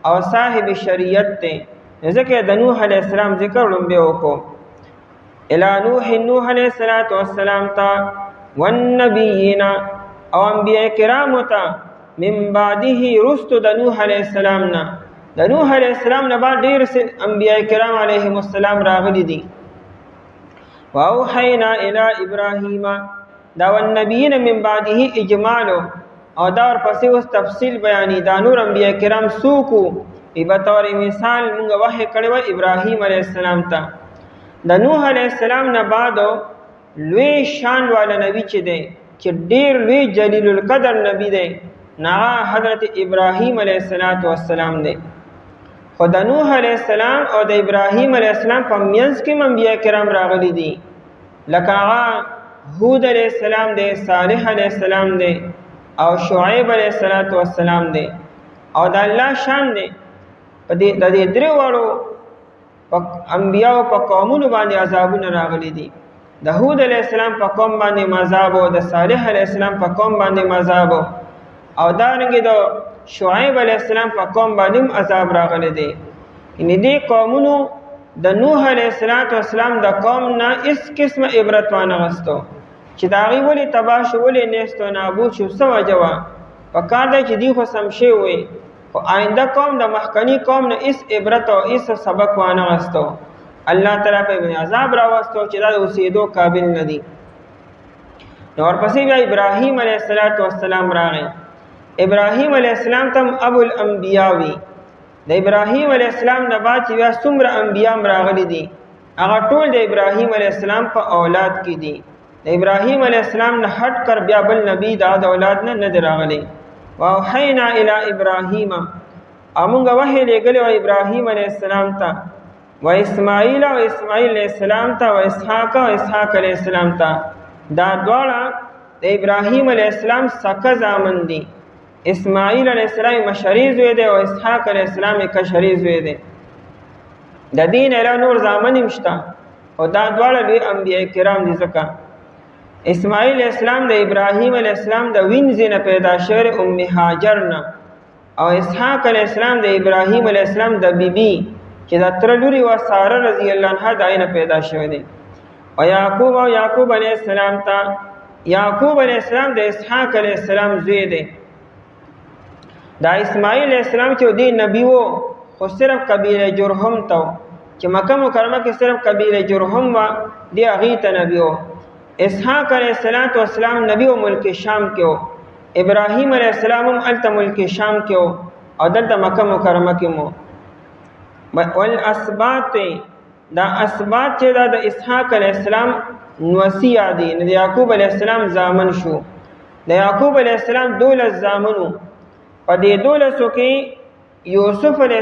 S1: او صاحب شریعت دی. ځکه د نوح علیه السلام ذکر لومبی وکړو. الی نوح علیه السلام ته والنبیین او انبیاء کرامو ته من بعده رستو د نوح علیه السلام نه. د نوح علیه السلام نه بعد ډېر انبیاء کرام علیهم السلام راغلي دي. واوحینا الی ابراهیم، دا والنبیین من بعده اجمالو، او دا ورپسې اوس تفصیل بیانی. دا نور انبیاء کرام څوک به طور مثال موږ وحی کړی و ابراهیم علیه السلام ته. د نوح علیه السلام نه بعد لوی شان والا نبی چې دی، چې ډېر لوی جلیل القدر نبی دی، هغه حضرت ابراهیم علیه السلام دی. خو د نوح علیه السلام او د ابراهیم علیه السلام په منځ کې انبیاء کرام راغلي دي، لکه هغه هود علیه السلام دی، صالح علیه السلام دی، او شعیب علیه السلام دی. او د الله شان دی د دې درې واړو انبیاء په قومونو باندې عذابونه راغلي دي. د هود علیه السلام په قوم باندې عذاب، او د صالح علیه السلام په قوم باندې عذاب، او دارنګه د شعیب علیه السلام په قوم باندې عذاب راغلی دی. یعنی دې قومونو د نوح علیه السلام د قوم نه هیڅ قسمه عبرت وانه غوښتو چې د هغې ولې تباه شو، ولې نیست و نابود شو، څه وجه وه. په کار دی چې دوی خو سم شوي وي، خو آینده قوم د مخکني قوم نه هیڅ عبرت او هیڅ سبق وانه غوښتو. الله تعالی په عذاب راوستو چې دا د اوسېدو قابل نه دي. نو ورپسې بیا ابراهیم علیه السلام راغی. ابراهیم علیه السلام تم ابو الانبیاء وی. د ابراهیم علیه السلام نه بعد چې بیا څومره انبیاء راغلي دي، هغه ټول د ابراهیم علیه السلام په اولاد کې دي. د ابراهیم علیه السلام نه هټ کر بیا بل نبی د اولاد نه دی راغلی. واوحینا الی ابراهیم، او موږ وحی لېږلی و ابراهیم علیه السلام ته، و اسماعیل او اسماعیل علیه السلام ته، و اسحاق او اسحاق علیه السلام ته. دا دواړه د ابراهیم علیه السلام سکه زامن دي. اسماعیل علیه السلام مشري زوی دی، او اسحاق علیه السلام کشري زوی دی. د دین علاوه نور زامن هم شته، او دا دواړه لوی انبیاء کرام دي. ځکه اسماعیل علیه السلام د ابراهیم علیه السلام د وینځې نه پیدا شوی ام هاجر نه، او اسحاق علیه السلام د ابراهیم علیه السلام د بیبي چې د تره لوري وه ساره رضی الله عنها د هغې نه پیدا شوی دی. او یعقوب او یعقوب علیه السلام ته، یعقوب علیه السلام د اسحاق علیه السلام زوی دی. دا اسماعیل علیه السلام چې دی نبی و، خو صرف قبیله جرهم ته، چې مکه مکرمه کې صرف قبیله جرهم وه، دی هغې ته نبی و. اسحاق علیه السلام نبی و ملک شام کې و. ابراهیم علیه السلام هم هلته ملک شام کې و، او دلته مکه مکرمه کې مو. والاسباط دا اسباط چې دا د اسحاق علیه السلام نوسی یادي، د یعقوب علیه السلام زامن شو. د یعقوب علیه السلام 12 زامنو، په دې 12 کې یوسف علیه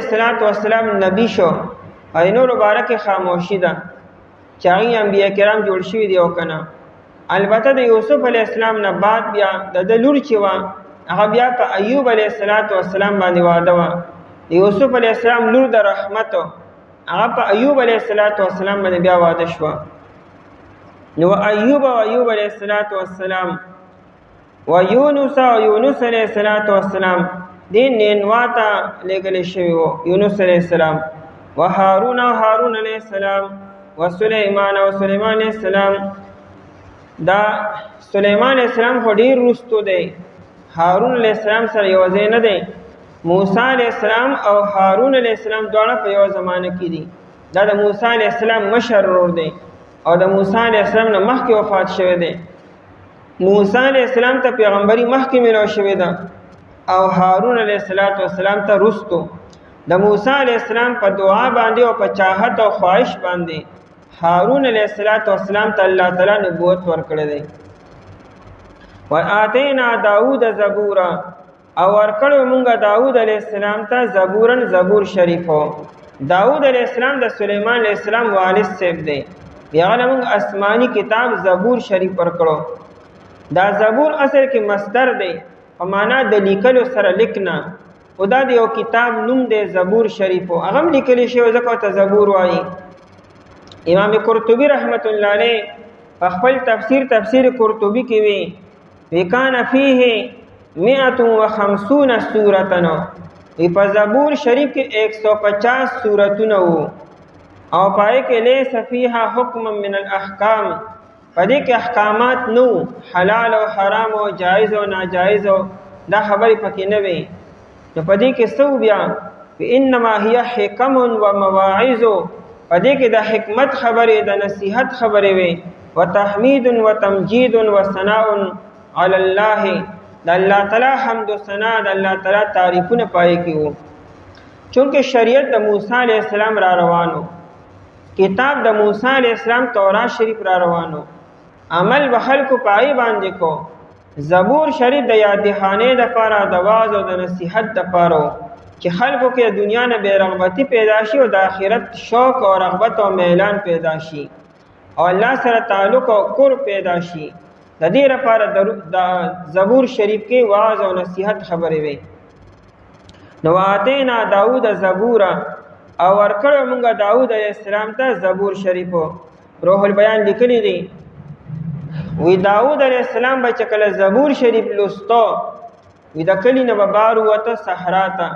S1: السلام نبی شو. نور مبارک خاموشي ده چې هغه انبیاء کرام جوړ شوي دي او کنه. البته د یوسف علیه السلام نه بعد بیا د لور چې و هغه بیا په ایوب علیه السلام باندې واده و. د یوسف علیه السلام لور د رحمت هغه په ایوب علیه السلام باندې بیا واده شو. نو ایوب علیه السلام و یونس علیه السلام دې نینوا ته لېږل شوي وو، یونس علیه السلام، و هارون علیه السلام، و سلیمان علیه السلام. دا سلیمان علیه السلام خو ډېر وروستو دی، هارون علیه السلام سره یو ځای نه دی. موسی علیه السلام او هارون علیه السلام دواړه په یو زمانه کې دي. دا د موسی علیه السلام مشر ورور دی او د موسی علیه السلام نه مخکې وفات شوی دی. موسی علیه السلام ته پیغمبري مخکې میلاو شوې ده او هارون علیه السلام ته وروستو. د موسی علیه السلام په دعا باندې او په چاهت او خواهش باندې هارون علیه السلام ته الله تعالی نبوت ورکړی دی. وآتینا داود زبورا، او ورکړو مونږه داود علیه السلام ته زبور شریفو. داود علیه السلام د سلیمان علیه السلام والد صاحب دی. بیا موږ آسمانی کتاب زبور شریف ورکړو. دا زبور اصل کې مصدر دی په معنا د لیکلو سره لیکنا، او دا د یو کتاب نوم دی زبور شریفو. هغه هم لیکلی شوی ځکه ته زبور وایي. امام قرطبی رحمت الله علیه په خپل تفسیر قرطبی کې وی کان فیه 150 سورتنا، په زبور شریف کې 150 سورتونه وو. او پای کې لیس فیها حکم من الاحکام، پدې کې احکامات نو، حلال او حرام او جایز او ناجایز دا خبرې پکې نه وي. نو پدې کې سو بیا انما هي حکم و مواعظ، پدې کې د حکمت خبرې، د نصیحت خبرې وي. وتحمید و تمجید و ثناء علی الله، د الله تعالی حمد و ثنا، د الله تعالی تعریفونه پای کې وو. چونکه شریعت د موسی علیه السلام را روانو، کتاب د موسی علیه السلام تورات شریف را روانو، عمل به خلکو پای باندې کو. زبور شریف د یاد دهانې دپاره، د واعظ او د نصیحت دپاره چې خلکو کې د دنیا نه بې رغبتي پیدا شي او د آخرت شوق او رغبت او میلان پیدا شي او الله سره تعلق او قرب پیدا شي. د دې لپاره د زبور شریف کې واعظ او نصیحت خبرې وي. نو آتینا داود زبورا، او ورکړو مونږه داود علیه السلام ته زبور شریفو. روح البیان لیکلی دی وی داود علیه السلام به چې کله زبور شریف لوستو، وی د کلي نه به بار ووته صحرا ته.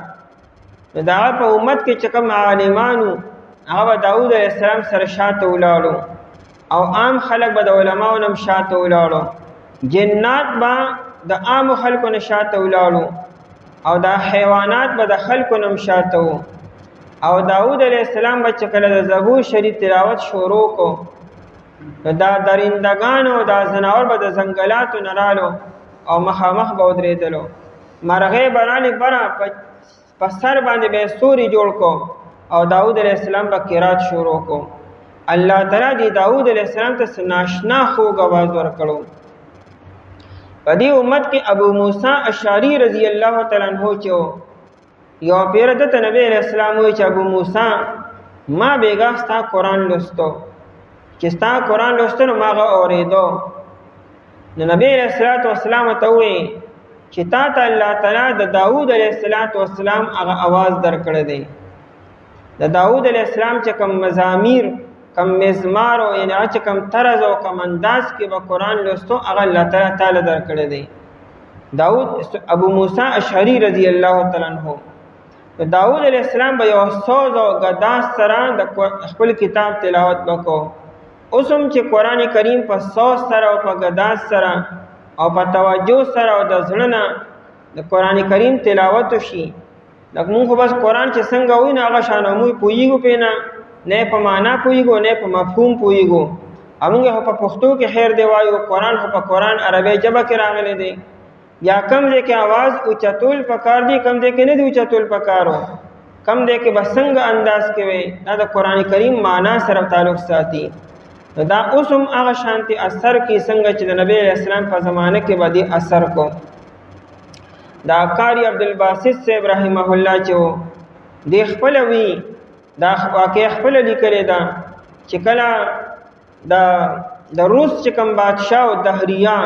S1: نو د هغه په امت کې چې کوم عالمانو هغه به داود علیه السلام سره شاته ولاړو، او عام خلک به د علماو نه شاته ولاړو، جنات به د عامو خلکو نه شاته ولاړو، او دا حیوانات به د خلکو نه شاته وو. او داود علیه السلام به چې کله د زبور شریف تلاوت شروع کو، دا درندگان او دا زناور به د ځنګلاتو نه رالو او مخامخ به ودرېدلو. مرغۍ به رالې بره په سر باندې به یې سوري جوړ کو، او داود علیه السلام به قرات شروع کو. الله تعالی دی داود علیه السلام ته ناشنا خوږ आवाज ورکړو. په دې امت کې ابو موسی اشعری رضی الله تعالی عنہ چې یو پیر د نبی علیہ السلام وی چې ابو موسی ما بیګا ستا قرآن لوستو، چې ستا قرآن لوستو نو ما هغه اورېدو. نو نبی علیہ السلام ته وی چې تا ته الله تعالی د داود علیہ السلام هغه आवाज درکړی دی. د داود علیہ السلام چې کوم مزامیر، کم مزمار او یعنی چې کم طرز او کم انداز کې به قرآن لوستو هغه الله تعالی درکړی دی. داود ابو موسی اشعری رضی الله تعالی عنہ داود علیہ السلام به یو سوز او غداس سره د خپل کتاب تلاوت وکړو. اوسم چې قرآن کریم په سوز سره او په غداس سره او په توجه سره او د زړه نه د قرآن کریم تلاوت شي، لکه مونږ بس قرآن چې څنګه وي نه هغه شان موږ پوهیږو پې نه په معنا پوهیږو نه په مفهوم پوهیږو. موږ په پښتو کې خیر دی وایو، قرآن خو په قرآن عربی ژبه کې راغلی دی. یا کم ځای کې आवाज اوچتول پکار دی، کم ځای کې نه دی اوچتول پکارو. کم دی کې بسنګ انداز کې وي دا د قران کریم معنا سره تعلق ساتي. دا اوس هم هغه شانتي اثر کې څنګه چې د نبی اسلام په زمانه کې باندې اثر کو. دا قاری عبدالباسط صاحب رحمه الله چې د خپل وی دا واقع خپل لیکل دا چې کله د روس چې کوم بادشاہ او دهریه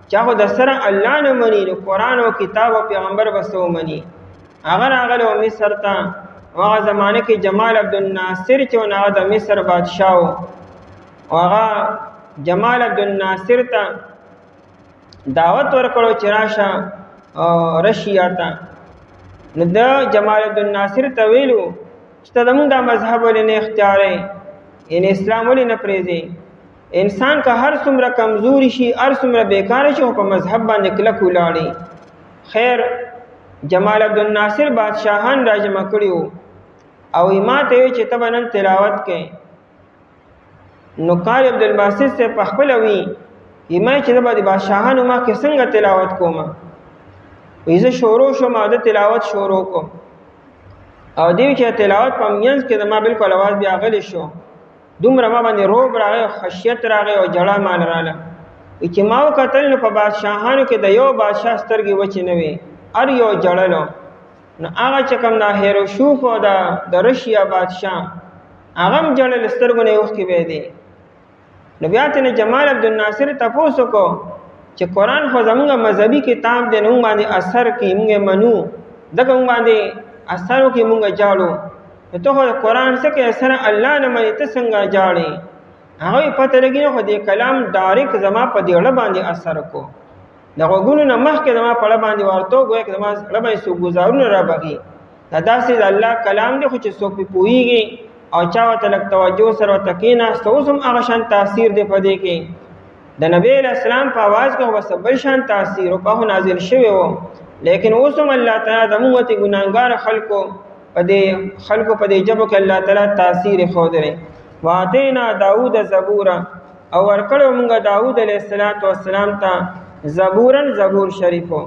S1: چې هغه د سره الله نه مني نو قران او کتاب او پیغمبر بسو مني هغه راغله مصر ته. هغه زمانه کې جمال عبد الناصر چې هغه د مصر بادشاہ او هغه جمال عبد الناصر ته دعوت ورکړو چې راشه رشیا ته. نو د جمال عبد الناصر ته ویلو چې ته زموږ دا مذهب ولې نه اختیارې ان اسلام ولې نه پرېږدې. انسان که هر څومره کمزوري شي هر څومره بیکاره شي په مذهب باندې کلک ولاړې. خیر جمال عبد الناصر بادشاہان راجمع کړي او ما ته وی چې ته به نن تلاوت کې. نو قاری عبدالباسط سے په خپل وی ما چې د بادشاہانو ما کې څنګه تلاوت کوم. ویزه شروع شوم د تلاوت شروع کو او دی چې تلاوت په مینځ کې د ما بالکل आवाज بیا غلی شو. دومره ما باندې روب راغی خشیت راغی او جړه مان رااله چې ما وکتل نو په بادشاہانو کې د یو بادشاہ سترګې وچې نه وي ار یو جړلو. نو هغه چې کوم دا هیروشوف او د رشیا بادشاہ هغه هم جړل سترګو نه وښکې وې دي. نو بیا ته جمال عبد الناصر تاسو کو چې قران خو زموږ مذهبي کتاب دی نو باندې اثر کوي موږ منو دغه باندې اثر کوي موږ جاړو. ته خو قران څخه اثر الله نه مې ته څنګه جاړې. هغه پته لګي خو دې کلام ډایرک زما په دیړه باندې اثر کو. دغه ګونو نه مخکې زما په لړ باندې ورته ګویا زما لبای سو گزارونه را بغي. دا سید الله کلام دی خو چې څوک په پويږي او چا وته لک توجه سره تکینا ستوسم هغه شان تاثیر دی پدې کې. د نبی اسلام په आवाज کې وسبل شان تاثیر او په نازل شوی وو. لیکن اوسم الله تعالی د موږ ته ګناګار خلکو په دې جبو کې الله تعالی تاثیر خو درې. واتینا داوود زبورا او ورکړو موږ داوود علیه السلام ته زبورن زبور شریفو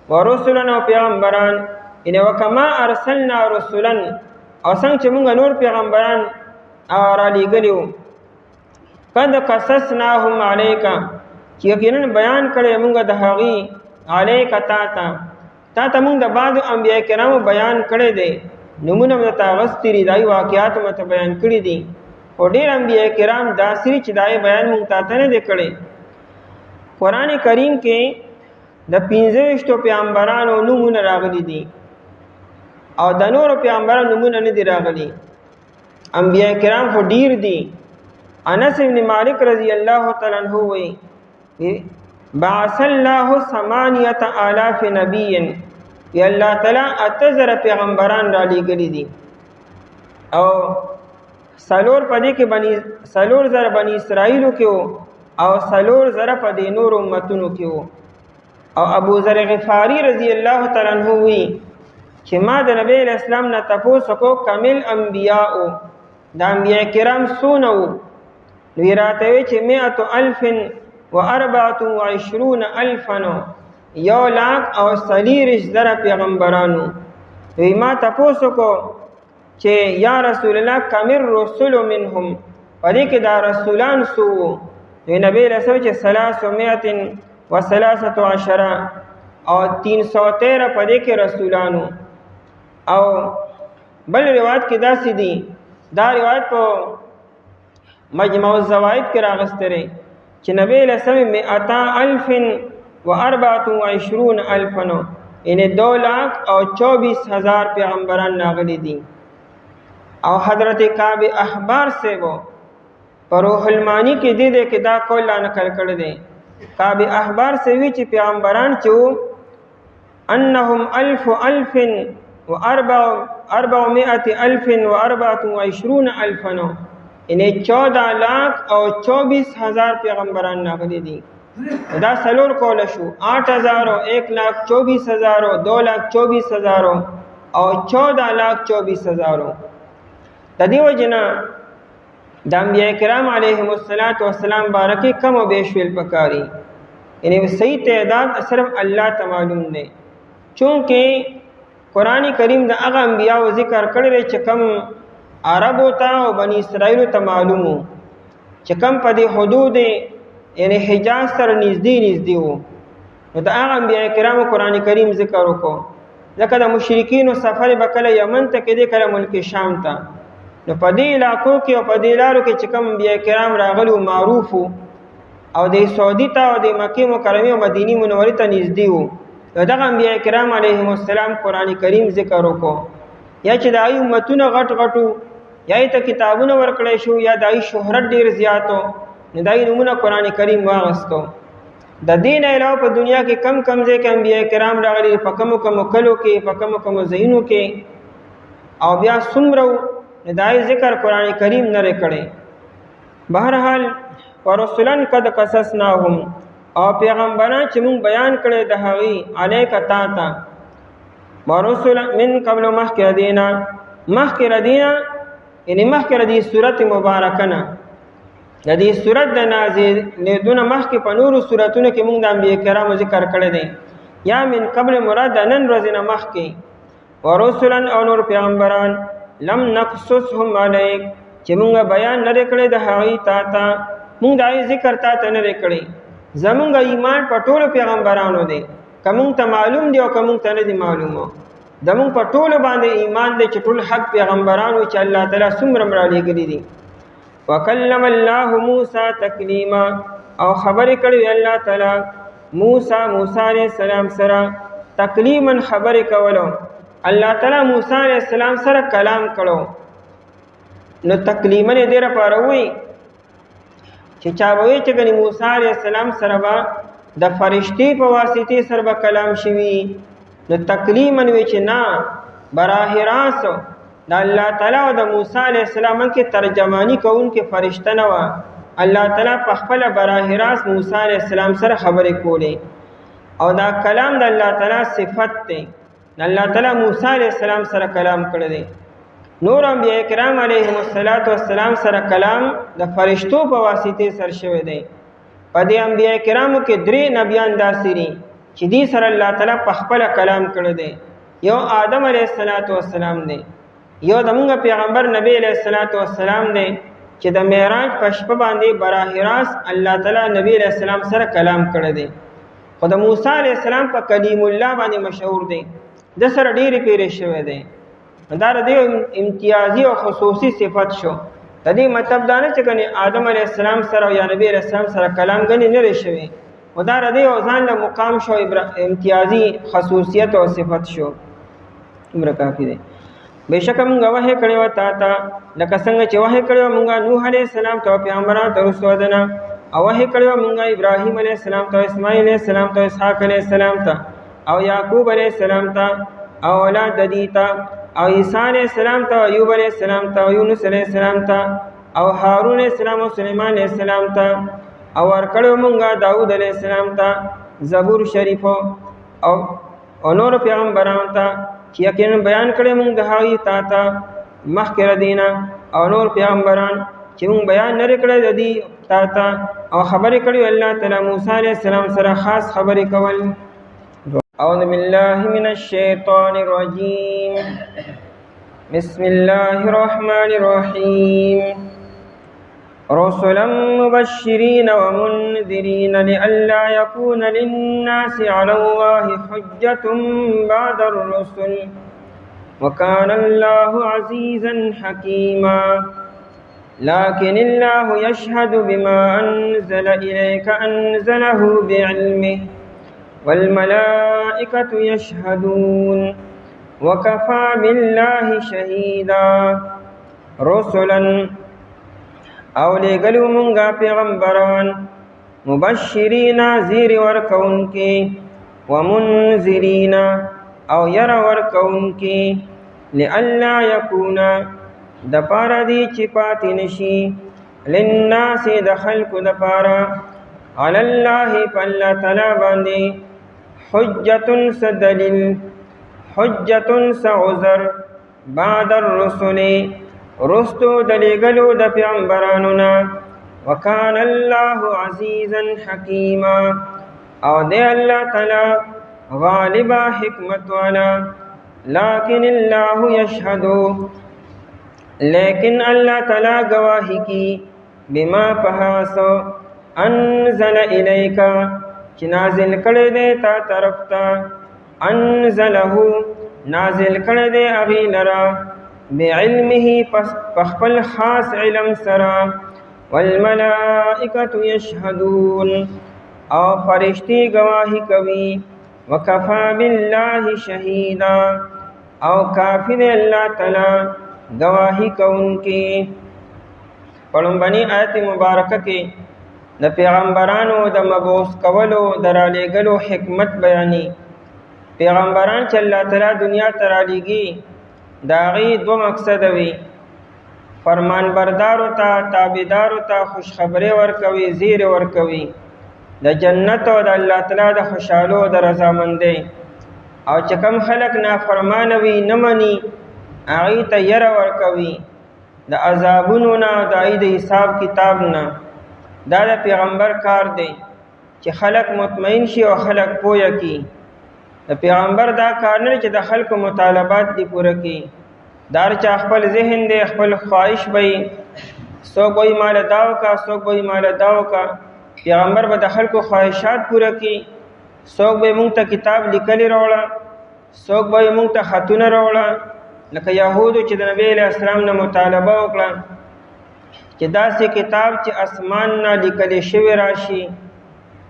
S1: ورسولن او پیغمبران ان وکما ارسلنا رسولن او څنګه چې موږ نور پیغمبران را لېږلیو قد قصصناهم علیک چې یقینا بیان کړی موږ د هغې علیک تا ته موږ د بعضو انبیاء کرامو بیان کړی دی نمونه مې ته اغوستي دي دای واقعات مې ته بیان کړي دي. خو ډېر انبیاء کرام داسې چې دای بیان موږ ته نه دی کړی. قرآن کریم کې د 25 پیغمبرانو نومونه راغلي دي او د نورو پیغمبرانو نومونه نه دي راغلي. انبیاء کرام خو ډېر دي. انس ابن مالک رضی الله تعالی عنہ وی بعث الله 8000 نبی یا الله تعالی 8000 پیغمبران را لېږلي دي او سلور پدې کې سلور زره بني اسرائیلو کې او سلور زره پدې نور امتونو کې او ابو ذر غفاری رضی الله تعالی عنہ وی چې ما د نبی اسلام نه تاسو کو کامل انبیاء د انبیاء کرام سونو وی راته چې 124,000 1,40,000 پیغمبرانو. وی ما تاسو کو چې یا رسول الله کامل رسول منهم پدې کې دا رسولان سو وی نبی رسول چې 313 او 313 پدې کې رسولانو. او بل روایت کې دا سیدی دا روایت په مجمع الزوائد کې راغستره چې نبی رسول 124,000 یعنی 2,24,000 پیغمبران راغلي دي. او حضرت کعب احبار سے وہ روح المانی کې دې کې دا قول نقل کړی دی. کعب احبار سے وی چې پیغمبران چې انهم 424,000 یعنی 14,24,000 پیغمبران راغلي دي. دا سلور کول شو 8,000 1,24,000 2,24,000 او 14,24,000. د دې وجنا د انبیاء کرام علیهم السلام بارکه کم او بیش ویل پکاري. یعنی صحیح تعداد صرف الله ته معلوم دی. چونکه قرآن کریم د هغه انبیاو ذکر کړی چې کم عربو ته او بنی اسرائیلو ته معلومو چې کم په دې حدود یعنی حجاز سره نږدې وو، نو د هغه انبیاء کرامو قرآن کریم ذکر وکړو. ځکه د مشرکینو سفر به کله یمن ته کېدی، کله ملک شام ته، نو په دې علاقو کې او په دې لارو کې چې کوم انبیاء کرام راغلي وو معروف وو او د سعودي ته او د مکې مکرمې او مدینې منورې ته نږدې وو، نو دغه انبیاء کرام علیهم السلام قرآن کریم ذکر وکړو. یا چې د هغوی امتونه غټ غټو، یا یې ته کتابونه ورکړی شو، یا د هغوی شهرت ډېر زیاتو، نو د هغوی نومونه قرآن کریم واغستو. د دې نه علاوه په دنیا کې کم کم ځای کې انبیاء کرام راغلي، په کمو کمو کلو کې، په کمو کمو ځایونو کې، او بیا څومره نو د هغوی ذکر قرآن کریم نه دی کړی. بهرحال ورسلا قد قصصناهم، او پیغمبران چې مونږ بیان کړی د هغوی علیک تا ته، ورسلا من قبل مخکې ردینا، مخکې ردینا یعنی مخکې ردی صورت مبارکه نه، د دې صورت د نازلېدونه مخکې په نورو صورتونو کې مونږ د انبیاء کرامو ذکر کړی دی، یا من قبل مراد د نن ورځې نه مخکې. ورسلا او نور پیغمبران لم نقصصهم علیک چې مونږ بیان نه دی کړی د هغوی تا ته، مونږ د هغوی ذکر تا ته نه دی کړی. زمونږ ایمان په ټولو پیغمبرانو دی، که مونږ ته معلوم دی او که مونږ ته نه دی معلومو، زمونږ په ټولو باندې ایمان دی چې ټول حق پیغمبرانو چې الله تعالی څومره رالیږلي دي. وکلم الله موسی تکلیما، او خبرې کړې الله تعالی موسی علیہ السلام سره تکلیما خبرې کولو. الله تعالی موسی علیہ السلام سره کلام کړو. نو تکلیما دې دې لپاره وایي چې چا به وایي چې ګنې موسی علیہ السلام سره به د فرشتې په واسطې سره به کلام شوي، نو تکلیما وایي چې نه، براه راست د الله تعالی او د موسی علیہ السلام کې ترجمانی کوونکې فرشته نه وه. الله تعالی په خپله براه راست موسی علیہ السلام سره خبرې کولې، او دا کلام د الله تعالی صفت دی. الله تعالی موسی علیہ السلام سره کلام کړی دی. نور انبیاء کرام علیهم السلام سره کلام د فرشتو په واسطې سره شوی دی. په دې انبیاء کرامو کې 3 نبیان داسې دي چې دې سره الله تعالی په خپله کلام کړی دی. یو آدم علیه السلام دی، یو د مونږ پیغمبر نبی علیه السلام دی چې د معراج په شپه باندې براه راست الله تعالی نبی علیه السلام سره کلام کړی دی. خو د موسی علیه السلام په کلیم الله باندې مشهور دی، د سره ډېرې پیرې شوی دی. دا د دې امتیازي او خصوصي صفت شو. د دې مطلب دا نه چې ګنې آدم علیه السلام سره یا نبی علیه السلام سره کلام ګنې نه دی شوی، خو دا د دې او ځان له مقام شو، امتیازي خصوصیت او صفت شو. عمره کافي دی. بېشکه مونږ وحی کړی وه تا ته، لکه څنګه چې وحی کړی وه مونږ نوح علیه السلام ته او پیغمبرانو ته رسو ده نه، او وحی کړی وه مونږ ابراهیم علیه السلام ته، اسماعیل علیه السلام ته، اسحاق علیه السلام ته، او یعقوب علیه السلام ته، او اولاد د دې ته، او عیسی علیه السلام ته، ایوب علیه السلام ته، او یونس علیه السلام ته، او هارون علیه السلام او سلیمان علیه السلام ته، او ورکړی وه مونږ داود علیه السلام ته زبور شریفو او نورو پیغمبرانو ته، چې یقینا بیان کړی مونږ د هغوی تا ته مخکې ردینا، او نور پیغمبران چې مونږ بیان نه دی کړی د دې تا ته، او خبرې کړي الله تعالی موسی علیه السلام سره خاص خبرې کول. اعوذ بالله من الشیطان الرجیم، بسم الله الرحمن الرحیم. رسلا مبشرين ومنذرين لئلا يكون للناس على الله حجة بعد الرسل وكان الله عزيزا حكيما. لكن الله يشهد بما أنزل إليك أنزله بعلمه والملائكة يشهدون وكفى بالله شهيدا. رسلا او لګلو مونږه پیغمبران مبشرین زیر ورکونکي ومنذرین او ير ورکونکي لئلا يكون د پاره دی چې پاتې نشي للناس د خلکو د پاره علی الله په الله تعالی باندې حجة سدلیل حجة سعذر بعد الرسل رستو دلیگلو د پیغمبرانونا وکان الله عزیزا حکیما او دی اللہ تعالی غالبا حکمت والا لیکن اللہ یشہد، لیکن اللہ تعالی گواہی کی، بما پہاس انزل الیکا چی نازل کردے تا طرف تا، انزلہو نازل کردے اغی لرا، بعلمه پخپل خاص علم سرا، والملائکۃ یشہدون او فرشتی گواہی کوي، وکفا باللہ شہیدا او کافی دے اللہ تعالی گواہی کونکی۔ پڑھنبنی آیت مبارکہ کے د پیغمبرانو د مبعوث کولو درالیگلو حکمت بیانی۔ پیغمبران چې الله تعالی دنیا ته رالیږي د هغې دوه مقصد وي، فرمان بردارو ته تابعدارو ته خوشخبري ورکوي، زیری ورکوي د جنت او د الله تعالی د خوشحالو د رضامندۍ، او چې کم خلک نافرمانه وي نه مني هغې ته یره ورکوي د عذابونو نه، د هغې د حساب کتاب نه۔ دا د پیغمبر کار دی چې خلک مطمئن شي او خلک پویه کی۔ د پیغمبر دا کار نه چې د خلکو مطالبات دی پوره کی، دار چا خپل ذهن دی خپل خواهش بی، څوک وایي مال دا وکړه، څوک وایي مال دا وکړه، پیغمبر به د خلکو خواهشات پوره کی۔ څوک به مونږ ته کتاب لیکلی راوړه، څوک به مونږ ته خطونه راوړه، لکه یهودو چې د نبی علیه السلام نه مطالبه وکړه چې داسې کتاب چې اسمان نه لیکلی شوی راشي،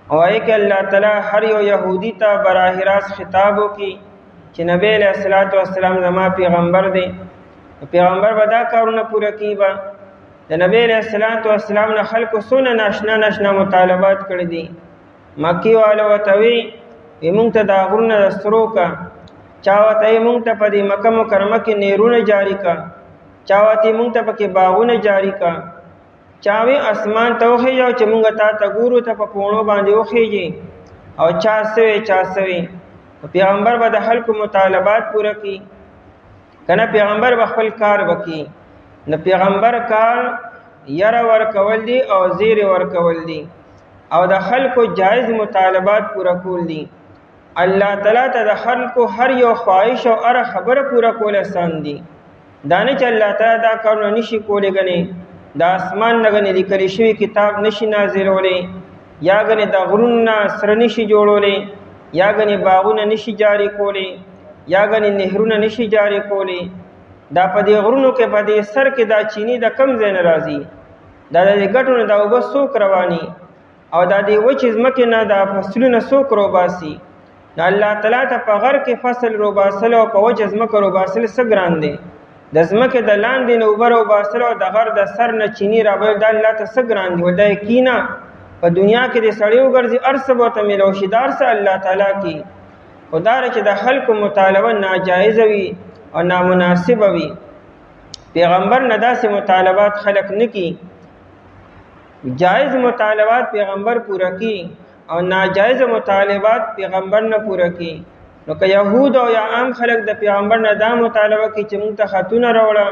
S1: او هغې کې الله تعالی هر یو یهودي ته براه راست خطاب وکړي چې نبی علیه السلام زما پیغمبر دی، پیغمبر به دا کارونه پوره کړي به۔ د نبی علیه السلام نه خلکو څونه ناشنا مطالبات کړي دي۔ مکي والو ورته وي مونږ ته دا غرونه د سترو که، چا ورته وي مونږ ته په دې مکه مکرمه کې نیرونه جاري که، چا ورته مونږ ته پکې باغونه جاري که، چا وی اسمان ته وخیږه چې مونږ تا ته ګورو ته په پوڼو باندې وخیږي، او چا سوي پیغمبر به د خلکو مطالبات پوره کړي کنه، پیغمبر به خپل کار وکړي۔ نو پیغمبر کار یره ورکول دي او زیر ورکول دي، او د خلکو جایز مطالبات پوره کول دي۔ الله تعالی ته د خلکو هر یو خواهش او هر خبره پوره کول آسان دي، دا نه چې الله تعالی دا کارونه نشي کولی، ګنې د اسمان نه ګنې لیکلی شوي کتاب نشي نازلولی، یا ګنې د غرونو نه سره نشي جوړولی، یا ګنې باغونه نشي جاری کولی، یا ګنې نهرونه نشي جاری کولی۔ دا په دې غرونو کې په دې سر کې دا چینی د کم ځای نه راځي، دا د دې ګټو نه دا اوبه څوک رواني، او دا دې وچې ځمکې نه دا فصلونه څوک روباسي؟ د الله تعالی ته په غر کې فصل روباسل او په وچه ځمکه روباسل څه ګران دی؟ د ځمکې د لاندې نه اوبه روباسل او د غر د سر نه چینی رابایل دا الله ته څه ګران دی؟ دا یقینا په دنیا کې د سړی وګرځي هر څه به ورته میلاو شي، دا هر څه الله تعالی کې، خو دا چې د خلکو مطالبه ناجایزه وي او نامناسبه وي، پیغمبر نه داسې مطالبات خلک نه کی، جایز مطالبات پیغمبر پوره کی او ناجایز مطالبات پیغمبر نه پوره کی۔ نو که یهود او یا عام خلک د پیغمبر نه دا مطالبه کی چې مونږ ته خطونه راوړه،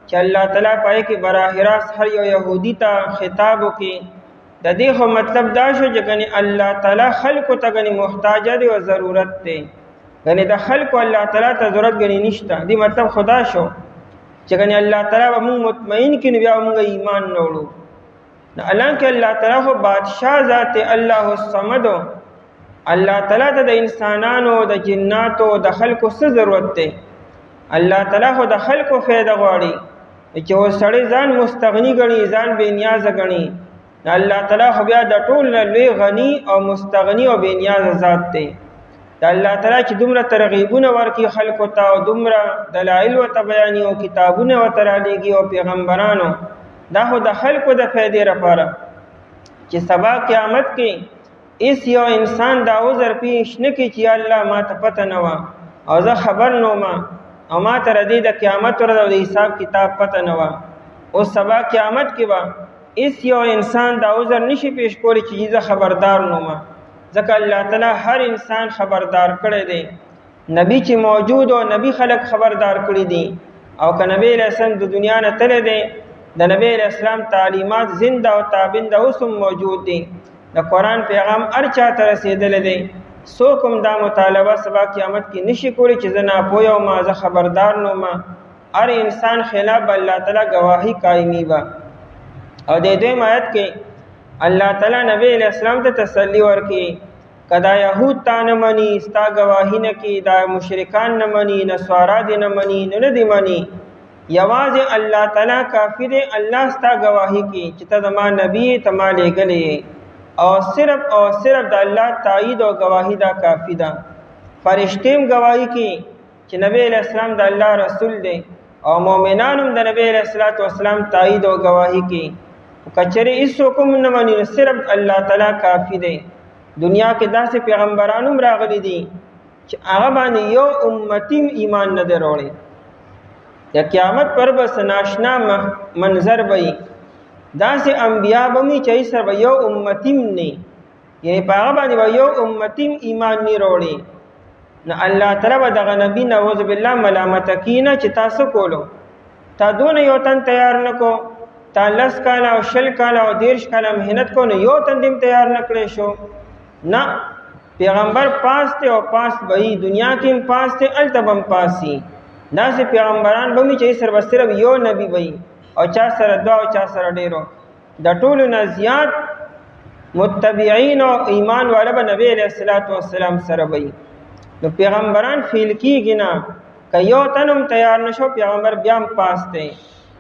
S1: چې الله تعالی پای کې براه راست هر یو یهودي ته خطاب وکړي، د دې خو مطلب دا شو چې ګنې الله تعالی خلکو ته ګنې محتاج دی او ضرورت دی، ګنې د خلکو الله تعالی ته ضرورت ګنې نشته، دې مطلب خدا شو چې ګنې الله تعالی به مونږ مطمئن کړي نو بیا مونږ ایمان نه وړو۔ حالانکه الله تعالی خو بادشاہ ذات الله الصمد، الله تعالی ته د انسانانو د جناتو د خلکو څه ضرورت دی؟ الله تعالی خو د خلکو فایده غواړي، چې و سړی ځان مستغنی ګڼي، ځان بې نیازه ګڼي، الله تعالی خو بیا د ټول نه لوی غني او مستغنی او بې نیازه ذات دی۔ د الله تعالی چې دومره ترغیبونه ورکړي خلکو ته، او دومره دلایل ورته بیاني او کتابونه ورته رالیږي او پیغمبرانو، دا خو د خلکو د فایدې لپاره چې سبا قیامت کې اس یو انسان دا عذر پیش نه کړي چې الله ما ته پته نه وه او زه خبر نه وم او ما ته ردی د قیامت ورځ او د حساب کتاب پته نه وه، اوس سبا قیامت کې به اس یو انسان دا عذر نشي پیش کولی چې زه خبردار نه وم، ځکه الله تعالی هر انسان خبردار کړی دی، نبی چې موجود او نبی خلق خبردار کړی دي، او که نبی علیہ السلام د دنیا نه تللی دی، د نبی علیہ السلام تعلیمات زنده او تابنده اوس هم موجود دي، د قرآن پیغام هر چا ته رسېدلی دی، څوک هم دا مطالبه سبا قیامت کې نشي کولی چې زه ناپوه یم ما، زه خبردار نه یم. هر انسان خلاف الله تعالی گواهی قایمي به. او د دویم آیت کې الله تعالی نبی علیہ السلام ته تسلی ورکړي، کدا یهود تا نه مني ستا گواهی نه کوي، دا مشرکان نه مني، نصارا دې نه مني، نه دې مني، یوازې الله تعالی کافی دی. الله ستا گواهی کوي چې ته زما نبی ته ما لېږلی، او صرف د الله تایید او گواهی دا کافی ده. فرشتې هم گواهی کوي چې نبی علیہ السلام د الله رسول دی، او مؤمنان هم د نبی علیہ السلام تایید او گواهی کوي. کچره هیڅوک هم نه مني، صرف الله تعالی کافی دی. دنیا کې داسې پیغمبران هم راغلي دي چې هغه باندې یو امتی ایمان نه دی راوړی. د قیامت پر به ناشنا منظر به وي، داسې انبیا به وي چې سره به یو امتی نه، یعنی په هغه باندې به یو امتی ایمان نه راوړي. نو الله تعالی به دغه نبی نعوذ بالله ملامت کینه چې تاسو کولو، تا دونه یو تن تیار نه کو، تا 10 کاله او 20 کاله او 30 کاله مهنت کو، نو یو تن دې تیار نه کړی شو. نه، پیغمبر پاس ته او پاس به دنیا کې هم پاس ته، الته هم پاسي. داسې پیغمبران به وي چې سره صرف یو نبی وي، او چا سره دوا او چا سره ډیرو. د ټولو نه زیات متبعین او ایمان والا به نبی علیہ السلام سره وي. نو پیغمبران فیل کیږي نه، که یو تن هم تیار نشو پیغمبر بیا هم پاس دی،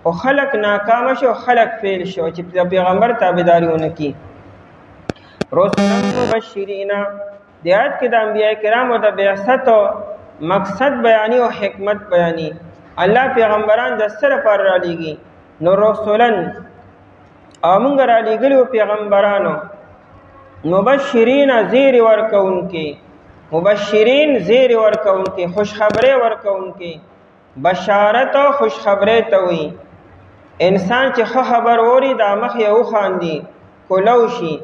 S1: او خلق ناکام شو، خلق فیل شو چې پیغمبر تابعداریونه کی. رسولا مبشرین، د آیت کې د انبیاء کرامو د بعثت مقصد بیانی او حکمت بیانی. الله پیغمبران د سره پر را لېږي. نو رسولن او موږ را لېږلي پیغمبرانو مبشرین زیر ورکوونکي، مبشرین زیر ورکوونکي، خوشخبری ورکوونکي. بشارت او خوشخبری ته وي. انسان چې ښه خبر اوري دا مخ یې وخاندي، کولو شي،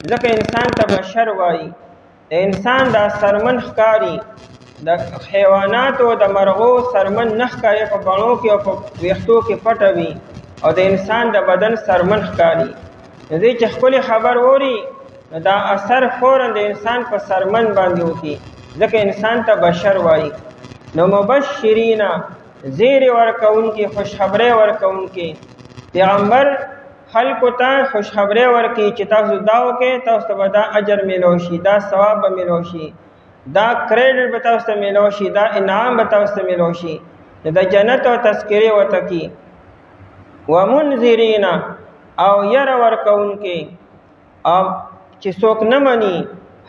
S1: ځکه انسان ته بشر وایي. د انسان دا سرمن ښکاري، د حیواناتو د مرغو سرمن نه ښکاري، په بڼو کې او په ویښتو کې پټه وي، او د انسان د بدن سرمن ښکاري. دې چې خپل خبر اوري دا اثر فوراً د انسان په سرمن باندې وکړي، ځکه انسان ته بشر وایي. نو مبشرین زیر ورکوونکي، خوشخبری ورکوونکي. پیغمبر خلکو ته خوشخبری ورکړي چې تاسو دا وکړئ، تاسو ته به دا اجر میلو شي، دا ثواب به میلو شي، دا کریډټ به تاسو ته میلو شي، دا انعام به تاسو ته میلو شي. د جنت او تذکرې ورته کړي. ومنذرین او یره ورکوونکي، او چې څوک نه مني،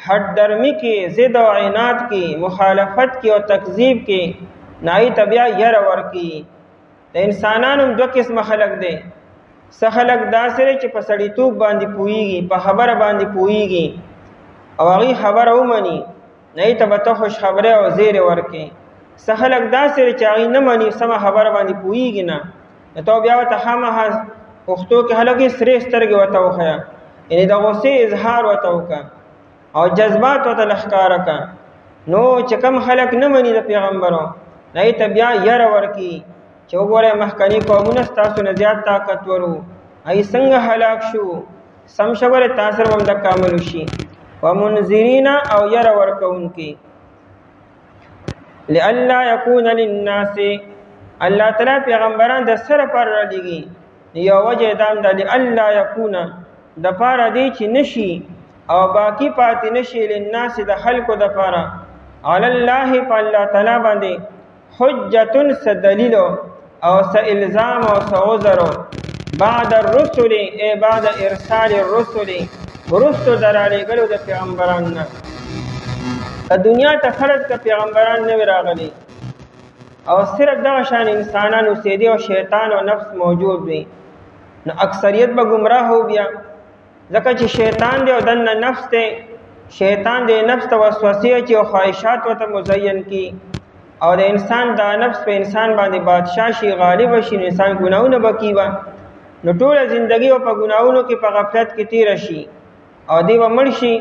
S1: حد درمی کې، ضد او عناد کې، مخالفت کې او تکذیب کې، نای طبيعه یره ورکی. د انسانانو دوه قسم خلق دي. څه خلق داسره چې په سړیتوب باندې پويږي، په خبره باندې پويږي، او هغه خبره ومني، نه ته به خوش خبره او زیر ورکی. څه خلق داسره چې هغه نه مني، سم خبره باندې پويږي نه، ته بیا ته خامه پښتو کې هلکه سری سترګې وته وخیا، یعنی د غصې اظهار وته وکا او جذبات وته لخکاره کا. نو چې کم خلق نه مني د پیغمبرو، نه ته بیا یره ورکی چې وګوره مخکنی قومونه ستاسو نه زیات طاقتور وو، ای څنګه هلاک شو، سم شوره تاثر هم د کامل شي. ومنذرین او یره ورکونکي، لئلا یکون للناس، الله تعالی پیغمبران د سره پر را لګي. یو وجه دام د لئلا یکون د پاره دی چې نشي او باقی پاتې نشي، للناس د خلکو د پاره، علی الله په الله تعالی باندې حجتن سدلیل او سالزام او سعذر بعد الرسل، ای بعد ارسال الرسل، ورستو درالې ګلو د پیغمبران نه. دنیا ته خرج کا پیغمبران نه راغلي، او صرف دغه شان انسانان اوسېدي او شیطان او نفس موجود وي. نو اکثریت به گمراه و بیا، ځکه چې شیطان دی او دنه نفس دی. شیطان دی نفس ته وسوسې چې او خواهشات ورته مزین کی، او د انسان دا نفس په انسان باندې بادشاه شي، غالب شي، انسان ګناونه بکیبا. نو ټوله زندگی او په ګناونو کې په غفلت کې تیر شي، او دی و مړ شي،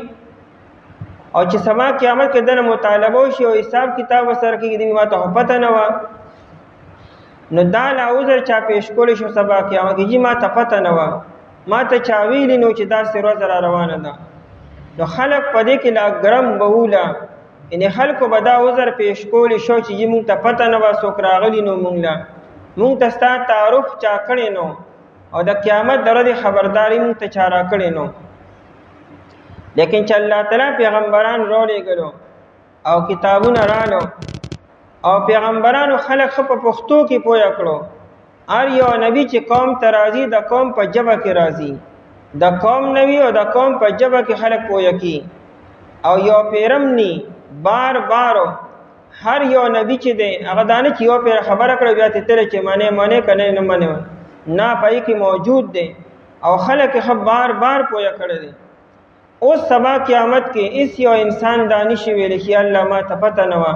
S1: او چې سما قیامت کې دنه مطالبه شي او حساب کتاب سره کې دی ما ته پته نه و. نو دا لا عذر چا پیش کول شو سبا قیامت کې ما ته پته نه و، ما ته چا ویلی نو چې دا سره روانه ده. نو خلق په دې کې لا ګرم بوله ان خلکو به دا عذر پیش کولی شو چې موږ ته پته نه وه څوک راغلي نو موږ ته ستا تعارف چا کړی نو او د قیامت د ورځې خبرداری موږ ته چا راکړې نو. لیکن چې الله تعالی پیغمبران راولېږلو او کتابونه رالو او پیغمبرانو خلک ښه په پښتو کې پوهه کړو. هر یو نبی چې قوم ته راځي د قوم په ژبه کې راځي، د قوم نوي او د قوم په ژبه کې خلک پوهه کی او یو پیرم نی بار هر یو نبی چې دی هغه دانه چې یو پیر خبره کړو بیا ته تل چې معنی کنه نه منه نه پای کې موجود دی او خلک خو بار پوهه کړی دی. اوس سبا قیامت کې اس یو انسان دانش ویل چې الله ما ته پته نه و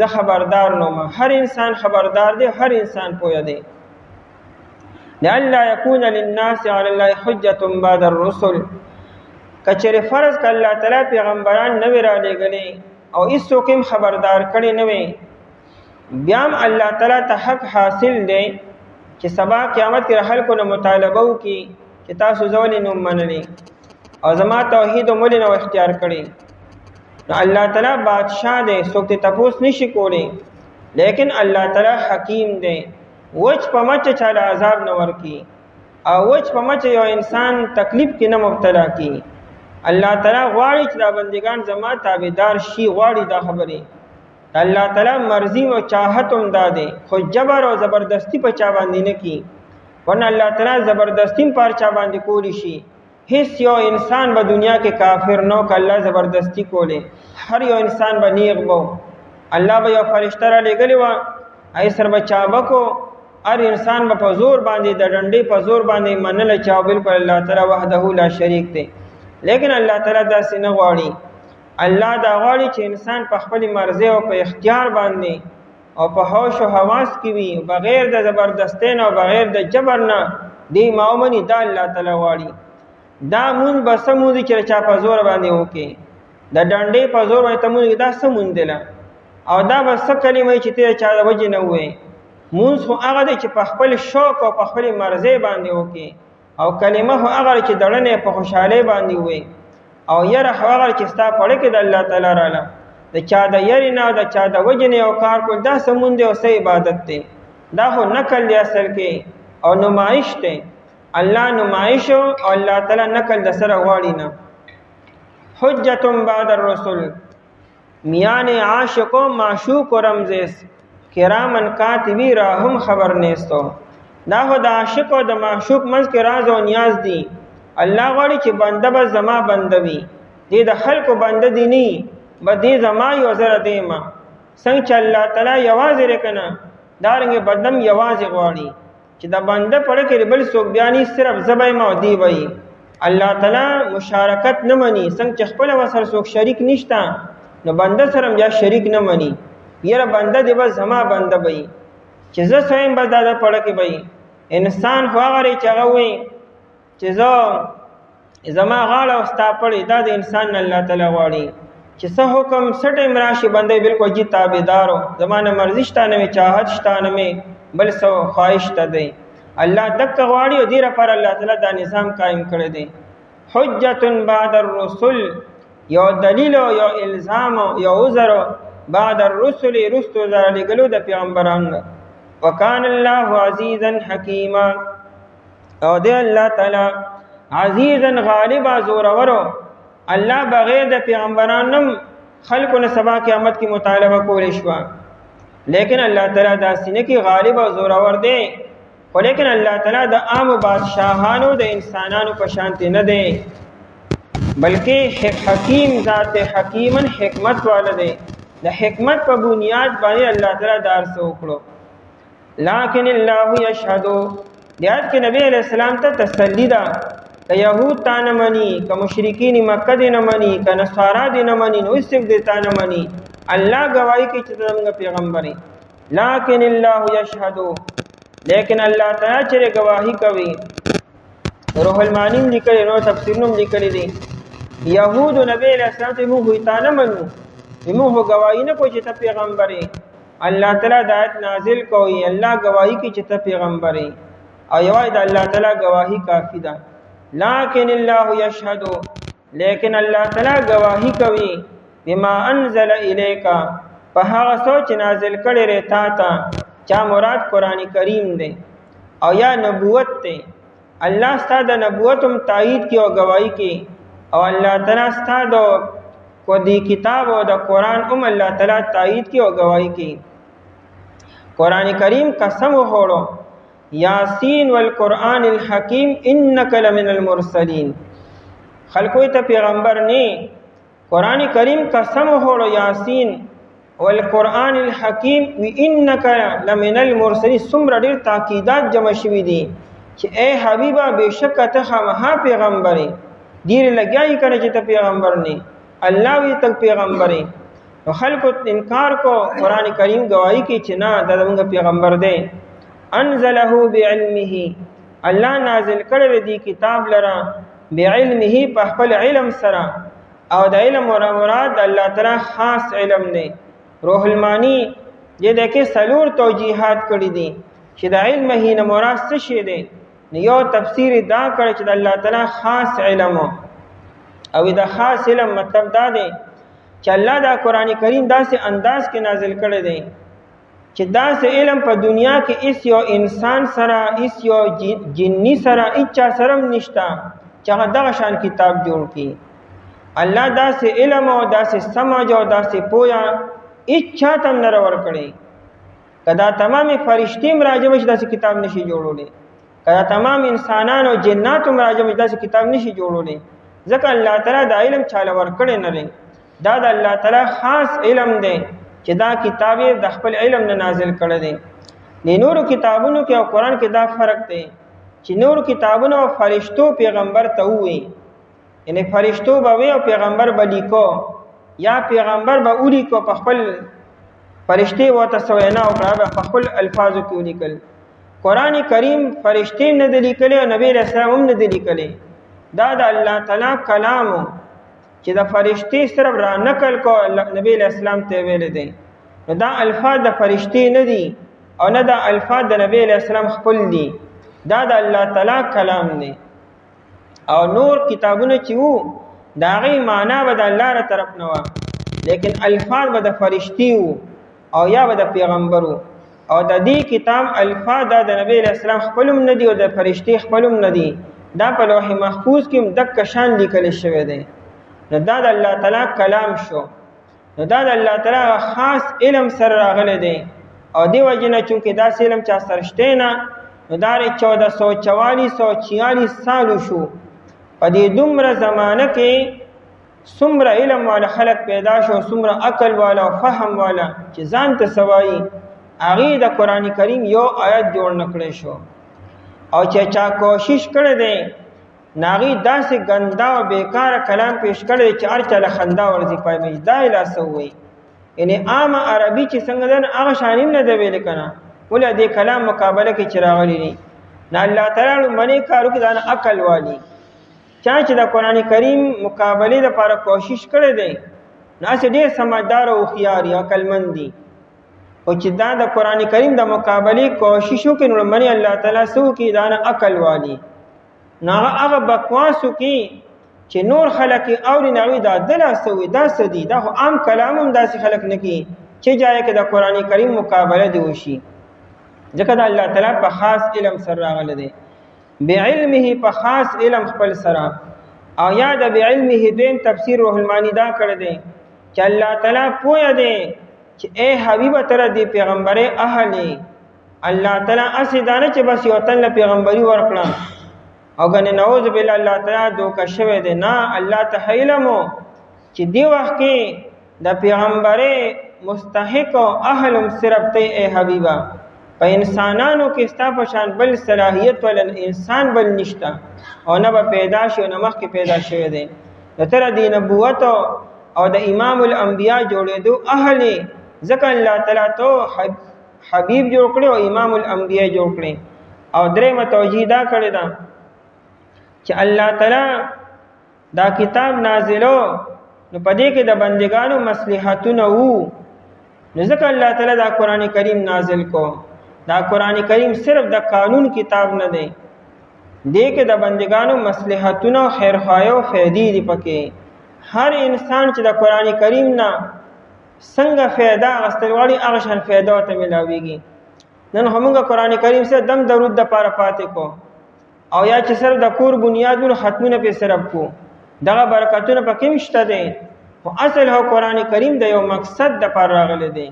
S1: زه خبردار نوم. هر انسان خبردار دی، هر انسان پوهه دی. لئلا یکون للناس علی الله حجة بعد الرسل. کچره فرض ک الله تعالی پیغمبران نه را لېږلي او هیڅوک هم خبردار کړي نه وي، بیا هم الله تعالی ته حق حاصل دی چې سبا قیامت کې خلکو نه مطالبه وکړي چې تاسو ولې نه منلي او زما توحید ولې نه اختیار کړي. نو الله تعالی بادشاہ دی، څوک ته تپوس نشي کولی، لیکن الله تعالی حکیم دی. وچ په مچ چاله عذاب نه ورکی او وچ په مچ یو انسان تکلیف کې نه مبتلا کی. الله تعالی غواړي چې دا بندگان زما تابعدار شي، غواړي دا خبره. الله تعالی مرضی او چاہت هم داده، خو جبر او زبردستی په چا باندې نه کی، ورنه الله تعالی زبردستی پر چا باندې کولی شي. هیڅ یو انسان په دنیا کې کافر نو ک الله زبردستی کوله، هر یو انسان به نیغ بو. الله به یو فرشتہ را لګلی و ای سر بچابکو، هر انسان په زور باندې د ډنډې په زور باندې منل چا بالکل الله تعالی وحده لا شریک دی. لیکن الله تعالی داسې نه غواړي. الله دا غواړي چې انسان په خپل مرزي او په اختیار باندې او په هوش او حواس کې وي، بغیر د زبردستۍ نه او بغیر د جبر نه دی مؤمنی. دا الله تعالی غواړي. دا مون بسمو دي چې چا په زور باندې وکي، د ډنډې په زور باندې تمون دا سمون دي او دا بس کلمه چې ته چا د وجه نه وې. مونږ خو هغه دی چې په خپل شوق او په خپل مرزي باندې وکي، او کلمه خو هغه چې دړنه په خوشاله باندې وي، او یره هغه چې ستا پړه کې د الله تعالی رااله د چا د یری نه د چا د وجنه او کار کول دا سمون دی او سه عبادت دی. دا خو نقل دی اصل کې او نمایش دی. الله نمایش او الله تعالی نقل د سره غواړي نه. حجة بعد الرسل، میان عاشق و معشوق و رمزیس کرامن کاتبی راهم خبر نیستو. دا خو د عاشق او د معشوق منځ کې راز او نیاز دی. الله غواړي چې بنده به زما بنده وي، دې د خلکو بنده دی نه به دې زما یو زره دیما. څنګه چې الله تعالی یوازې رکنه دارنګ بدم یوازې غواړي چې د بنده پړه کې بل څوک بیانې صرف زبای ما دی وي. الله تعالی مشارکت نه مني، څنګه چې خپل وسر څوک شریک نشتا نو بنده سره بیا شریک نه مني. یره بنده دی بس زما بنده وي چې زه سویم بس دا پړه کې وي. انسان خو هغه چې هغه وي چې زما غاړه او ستا پړې، دا د انسان الله تعالی غواړي چې څه حکم سټ امراشي بنده بالکل جی تابعدارو، زمانه مرضی شته نه چاہت شته نه بل سو خواهش ته دی. الله دک غواړي او دې لپاره الله تعالی دا نظام قائم کړی دی. حجة بعد الرسل، یو دلیل او یو الزام او یو عذر بعد الرسل، رستو زره لګلو د پیغمبرانو. وکان الله عزیزا حکیما، او دی الله تعالی عزیزا غالبا زورورو. الله بغیر د پیغمبرانو خلقو نه سبا قیامت کی مطالبه کولی شو، لیکن الله تعالی داسې نه کې غالب او زورور دی. خو لیکن الله تعالی د عام بادشاہانو د انسانانو په شانته نه دی، بلکې حکیم ذات حکیمن حکمت والا دی. د حکمت په بنیاد باندې الله تعالی دار سو کړو. لکن الله یشهد، دیات کې نبی علیہ السلام ته تسلی ده که یهود تا نه مني، که مشرکین مکه دې نه مني، که نصارا دې نه مني، نو هیڅوک دې تا نه مني. الله گواہی کوي چې زموږ پیغمبر یې. لکن الله یشهد، لیکن الله تعالی چې گواہی کوي. روح المانی لیکلي، نو تفسیرونو لیکلي دي یهود نبی علیہ السلام ته موږ تا نه منو، موږ گواہی نه کوي چې ته پیغمبر یې. الله تعالی د آیت نازل کوي، الله گواہی کوي چې ته پیغمبر یې، او یوازې د الله تعالی گواہی کافی ده. لکن الله یشهد، لیکن الله تعالی گواہی کوي بما انزل الیک په هغه څه چې نازل کړی ری تا ته، چا مراد قرآن کریم دی او یا نبوت دی. الله ستا د نبوت هم تایید کی او گواہی کی، او الله تعالی ستا د کو دی کتاب او د قرآن هم الله تعالی تایید کی او گواہی کی. قرآن کریم قسم وخوړو یاسین والقرآن الحکیم انک لمن المرسلین. خلقوی ته پیغمبر نه، قرآن کریم قسم وخوړو یاسین والقرآن الحکیم و انک لمن المرسلین. څومره ډیر تاکیدات جمع شوي دي چې اے حبیبا بشک ته خامخا پیغمبرې. ډیر لګیای کنه چې ته پیغمبر نه، الله وی ته پیغمبرې. نو خلکو انکار کو، قرآن کریم گواہی کی چې نه دا زموږ پیغمبر دی. انزله بعلمه، الله نازل کړی دی کتاب لرا بعلمه په خپل علم سره، او د علم مراد الله تعالی خاص علم دی. روح المانی دې دکې سلور توجیهات کړی دي چې د علم هی مراد څه شی دی. یو تفسیر دا کړی چې د الله تعالی خاص علم، او دا خاص علم مطلب دا دی چې الله دا قرآن کریم داسې انداز کې نازل کړی دی چې داسې علم په دنیا کې ایس یو انسان سره، ایس یو جنی سره، اچا سره نشتا چې هغه دغه شان کتاب جوړ کړي. الله داسې علم او داسې سمج او داسې پویا اچا تم نه ورکړي. کدا تمام فرشتي مراجم چې داسې کتاب نشي جوړولی، کدا تمام انسانان او جنات مراجم چې داسې کتاب نشي جوړولی، ځکه الله تعالی دا علم چاله ورکړي نه لري. دا د الله تعالی خاص علم دی چې دا کتاب د خپل علم نه نازل کړی دی. د نورو کتابونو کې او قرآن کې دا فرق دی چې نورو کتابونو او فرشتو پیغمبر ته ووي، یعنی فرشتو به وي او پیغمبر به لیکو، یا پیغمبر به ولیکو په خپل فرشتي ورته سوینا وکړه په خپل الفاظو کې ولیکل. قرآن کریم فرشتي نه دی لیکلی او نبی علیہ السلام هم نه دی لیکلی. دا د الله تعالی کلام چې د فرشتي صرف را نقل کو نبی علیہ السلام ته ویل دي. نو دا الفاظ د فرشتي نه دي او نه دا الفاظ د نبی علیہ السلام خپل دي، دا د الله تعالی کلام دی. او نور کتابونه چې وو دا غي معنا به د الله تر طرف نه و، لیکن الفاظ به د فرشتي وو او یا به د پیغمبرو. او د دې کتاب الفاظ د نبی علیہ السلام خپلم نه دي او د فرشتي خپلم نه دي، دا په لوح محفوظ کې دک شان لیکل شوی دی. نو دا د الله تعالی کلام شو، نو دا د الله تعالی خاص علم سره راغلی دی. او دی وجنه چونکه دا علم چا سره شته نه، نو دا 1444 سال شو. په دې دومره زمانه کې څومره علم والا خلق پیدا شو، څومره عقل والا او فهم والا چې ځان ته سوایي هغه د قرآن کریم یو آیت جوړ نکړی شو. او چې چا کوشش کړی دی ناغي داسې ګندا او بیکار کلام پیش کړی چې هر چا له خندا ورځي پای مجدا الاسه وي. یعنی عام عربي چې څنګه دن هغه شانیم نه دی ویل کنه، ولې دې کلام مقابله کې چراغلی نه. نه الله تعالی منی کارو کې دا عقل والی چا چې د قرآن کریم مقابله لپاره کوشش کړی دی ناس ډېر سمجھدار او خيار یا عقلمند دي، او چې دا د قرآن کریم د مقابله کوشش وکړي نو منی الله تعالی سو کې دا عقل والی. نه هغه بکواسو کې چې نور خلک اوري نوې دا دلا سوي دا سدي، دا خو عام کلامم داسې خلک نه کی چې جای کې د قرآن کریم مقابله دی وشي. ځکه دا الله تعالی په خاص علم سره راغلی دی، بعلمه په خاص علم خپل سره. او یا د بعلمه دیم تفسیر روح المانی دا کړی دی چې الله تعالی پوهه دی چې اے حبیب تر دې پیغمبره اهلی. الله تعالی اسی دانه چې بس یو تل پیغمبري ورکړه او غنه نعوذ بالله الله تعالی دوکه شوه دی. نه، الله ته علمو چې دی وخت کې د پیغمبره مستحق او اهل صرف ته اے حبیبا. په انسانانو کې ستا په شان بل صلاحیت ول انسان بل نشتا او نه به پیدا شي او نه مخکې پیدا شوی دی. تر دې نبوت او د امام الانبیاء جوړېدو اهل ځکه الله تعالی ته حبیب جوړ کړي او امام الانبیاء جوړ کړي. او درې متوجی دا کړی دا چې الله تعالی دا کتاب نازلو نو پدې کې د بندگانو مصلحتونه وو، نو ځکه الله تعالی دا قرآن کریم نازل کو. دا قرآن کریم صرف د قانون کتاب نه دی، دې کې د بندګانو مصلحتونه او خیرخواهی او فائدې دي پکې. هر انسان چې د قران کریم نه څنګه فائدہ اخیستل غواړي هغه شان فائدہ ورته ملاويږي. نن همغه قران کریم سره دم درود د پاره پاتې کو او یا چې سره د کور بنیادونو ختمونه په سرب کو دغه برکتونه پکې مشته دي. او اصل هو قران کریم د یو مقصد د پر راغلی دی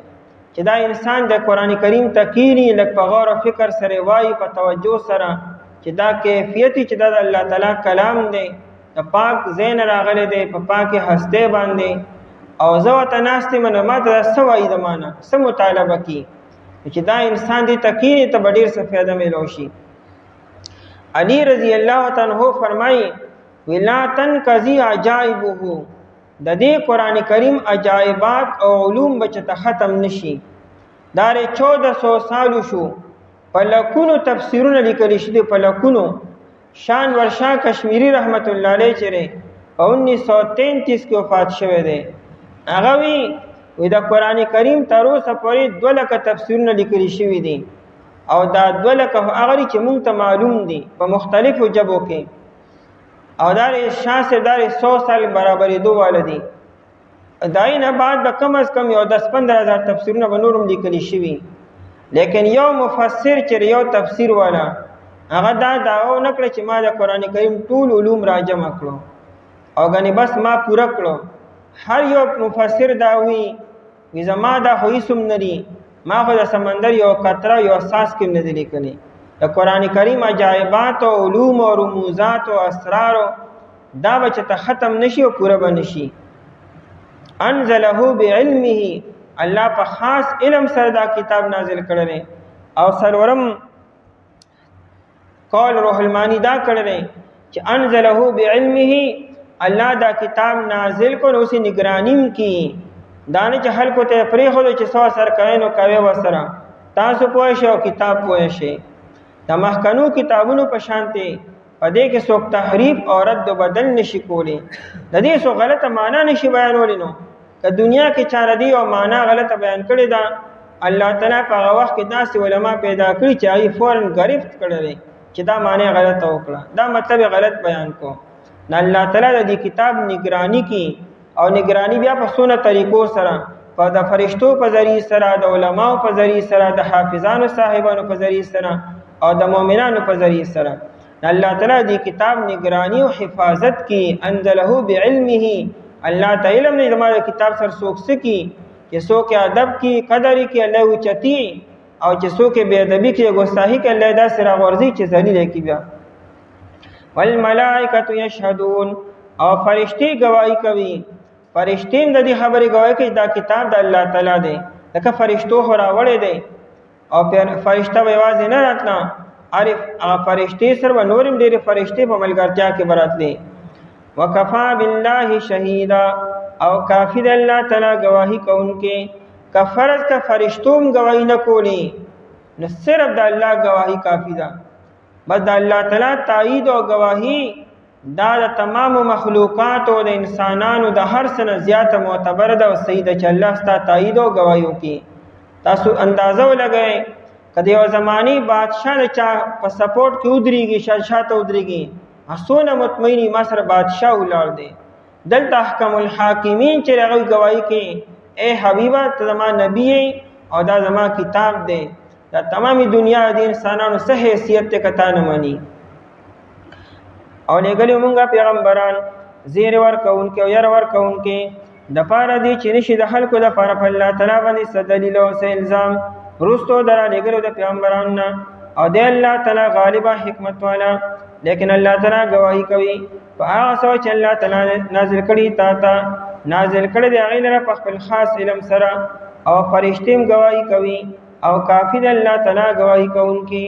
S1: چې دا انسان د قران کریم تکینی لک په غور او فکر سره وای په توجه سره چې دا کیفیت چې د الله تعالی کلام دی د پاک زین راغلی دی په پاکه هسته باندې او زو تناستی من ما ته سوای د معنا سم مطالبه کی چې دا انسان دی تکینی ته ډیر څه فائدہ ملو شي. علی رضی الله تعالی عنہ فرمایي ولا تنقضی عجائبه د دې قران کریم عجایبات او علوم بچته ختم نشي. دار 1400 سال شو په لکونو تفسیرونه لیکل شي په لکونو. شان ورشا کشمیری رحمت الله علیه چره 1933 کې وفات شوه دی. هغه وی د قران کریم تر اوسه پورې 2 لک تفسیرونه لیکل شوی دي او دا 2 لک هغه چې مونږ ته معلوم دي په مختلفو جبو کې او دار شاه سے دار 100 سال برابرې دوه والدي. داینه بعد به کم از کم یو 10-15 هزار تفسیرونه بنورم لیکل شوی. لیکن یو مفسر چې یو تفسیر والا هغه دا داو نکړه چې ما د قران کریم ټول علوم راجمع کړو او غني بس ما پوره کړو. هر یو مفسر دا وی زما دا هیڅم ندی ما خو د سمندر یو قطره یو اساس کې نه دی لیکلی. د قران کریم عجایبات او علوم او رموزات او اسرار دا بچته ختم نشي او پوره بنشي. انزله بعلمه الله په خاص علم سره دا کتاب نازل کړل او سرورم قول روح المانی دا کړل چې انزله بعلمه الله دا کتاب نازل کړو اوسې نگرانیم کی دانه چې خلکو ته پرې خو چې سوا سر کوي نو کوي وسره تاسو پوه شئ کتاب پوه شئ. د مخکنو کتابونو په شانته پدې کې څوک تحریف او رد بدل نشي کولی. د دې څو غلطه معنا نشي بیانولی. نو که دنیا کې چاره دی او معنا غلطه بیان کړي دا الله تعالی په هغه وخت کې داسې علما پیدا کړی چې هغه فورن گرفت کړي چې دا معنی غلطه وکړه دا مطلب غلط بیان کو. نه الله تعالی د دې کتاب نگرانی کی او نگرانی بیا په څونه طریقو سره په د فرشتو په ذریعہ سره د علماو په ذریعہ سره د حافظانو صاحبانو په ذریعہ سره او د مؤمنانو په ذریعہ سره الله تعالی دې کتاب نگرانی او حفاظت کی. انزله بعلمه الله تعالی علم نه زموږ کتاب سره څوک سکی چې څوک ادب کی قدر کی الله اوچتی او چې څوک بے ادبی کی ګستاهی کی الله دا سره ورزي چې ذلیل کی بیا. والملائکه یشهدون او فرشتي گواہی کوي. فرشتي د دې خبرې گواہی کوي دا کتاب د الله تعالی دی. لکه فرشتو هورا وړي دی او فرشتہ وایي نه راتنا عارف فرشتي سره نورم ډېر فرشتي په ملګرتیا کې براتلي. وکفا بالله شهیدا او کافی د الله تعالی گواہی کوونکې. کفرز کا فرشتوم گواہی نه کولی نو صرف د الله گواہی کافی ده. بس د الله تعالی تایید او گواہی دا د تمام مخلوقات او د انسانانو د هر څه نه زیاته معتبر ده او صحیح ده چې الله ستاسو تایید او گواہی وکړي. تاسو اندازه ولګئ کله یو زمانی بادشاہ چا په سپورټ کې ودرېږي شاته ودرېږي اسونه مطمئنی ما سره بادشاہ ولار دی. دلته احکم الحاکمین چې هغه گواہی کوي اے حبیبا ته زما نبی او دا زما کتاب دی دا تمامي دنیا د انسانانو څخه حیثیت ته کتا نه مانی. او لګلی مونږه پیغمبران زیر ورکوونکې او ير ورکوونکې د پاره دی چې نشي د خلکو د پاره په الله تعالی باندې دلیل او الزام رستو درا لګلو د پیغمبرانو او د الله تعالی غالبا حکمت والا. لیکن الله تعالی گواہی کوي په هغه څه چې الله تعالی نازل کړي تا نازل کړي دی هغه لپاره په خپل خاص علم سره او فرشتیم گواہی کوي او کافی د الله تعالی گواہی کوونکی.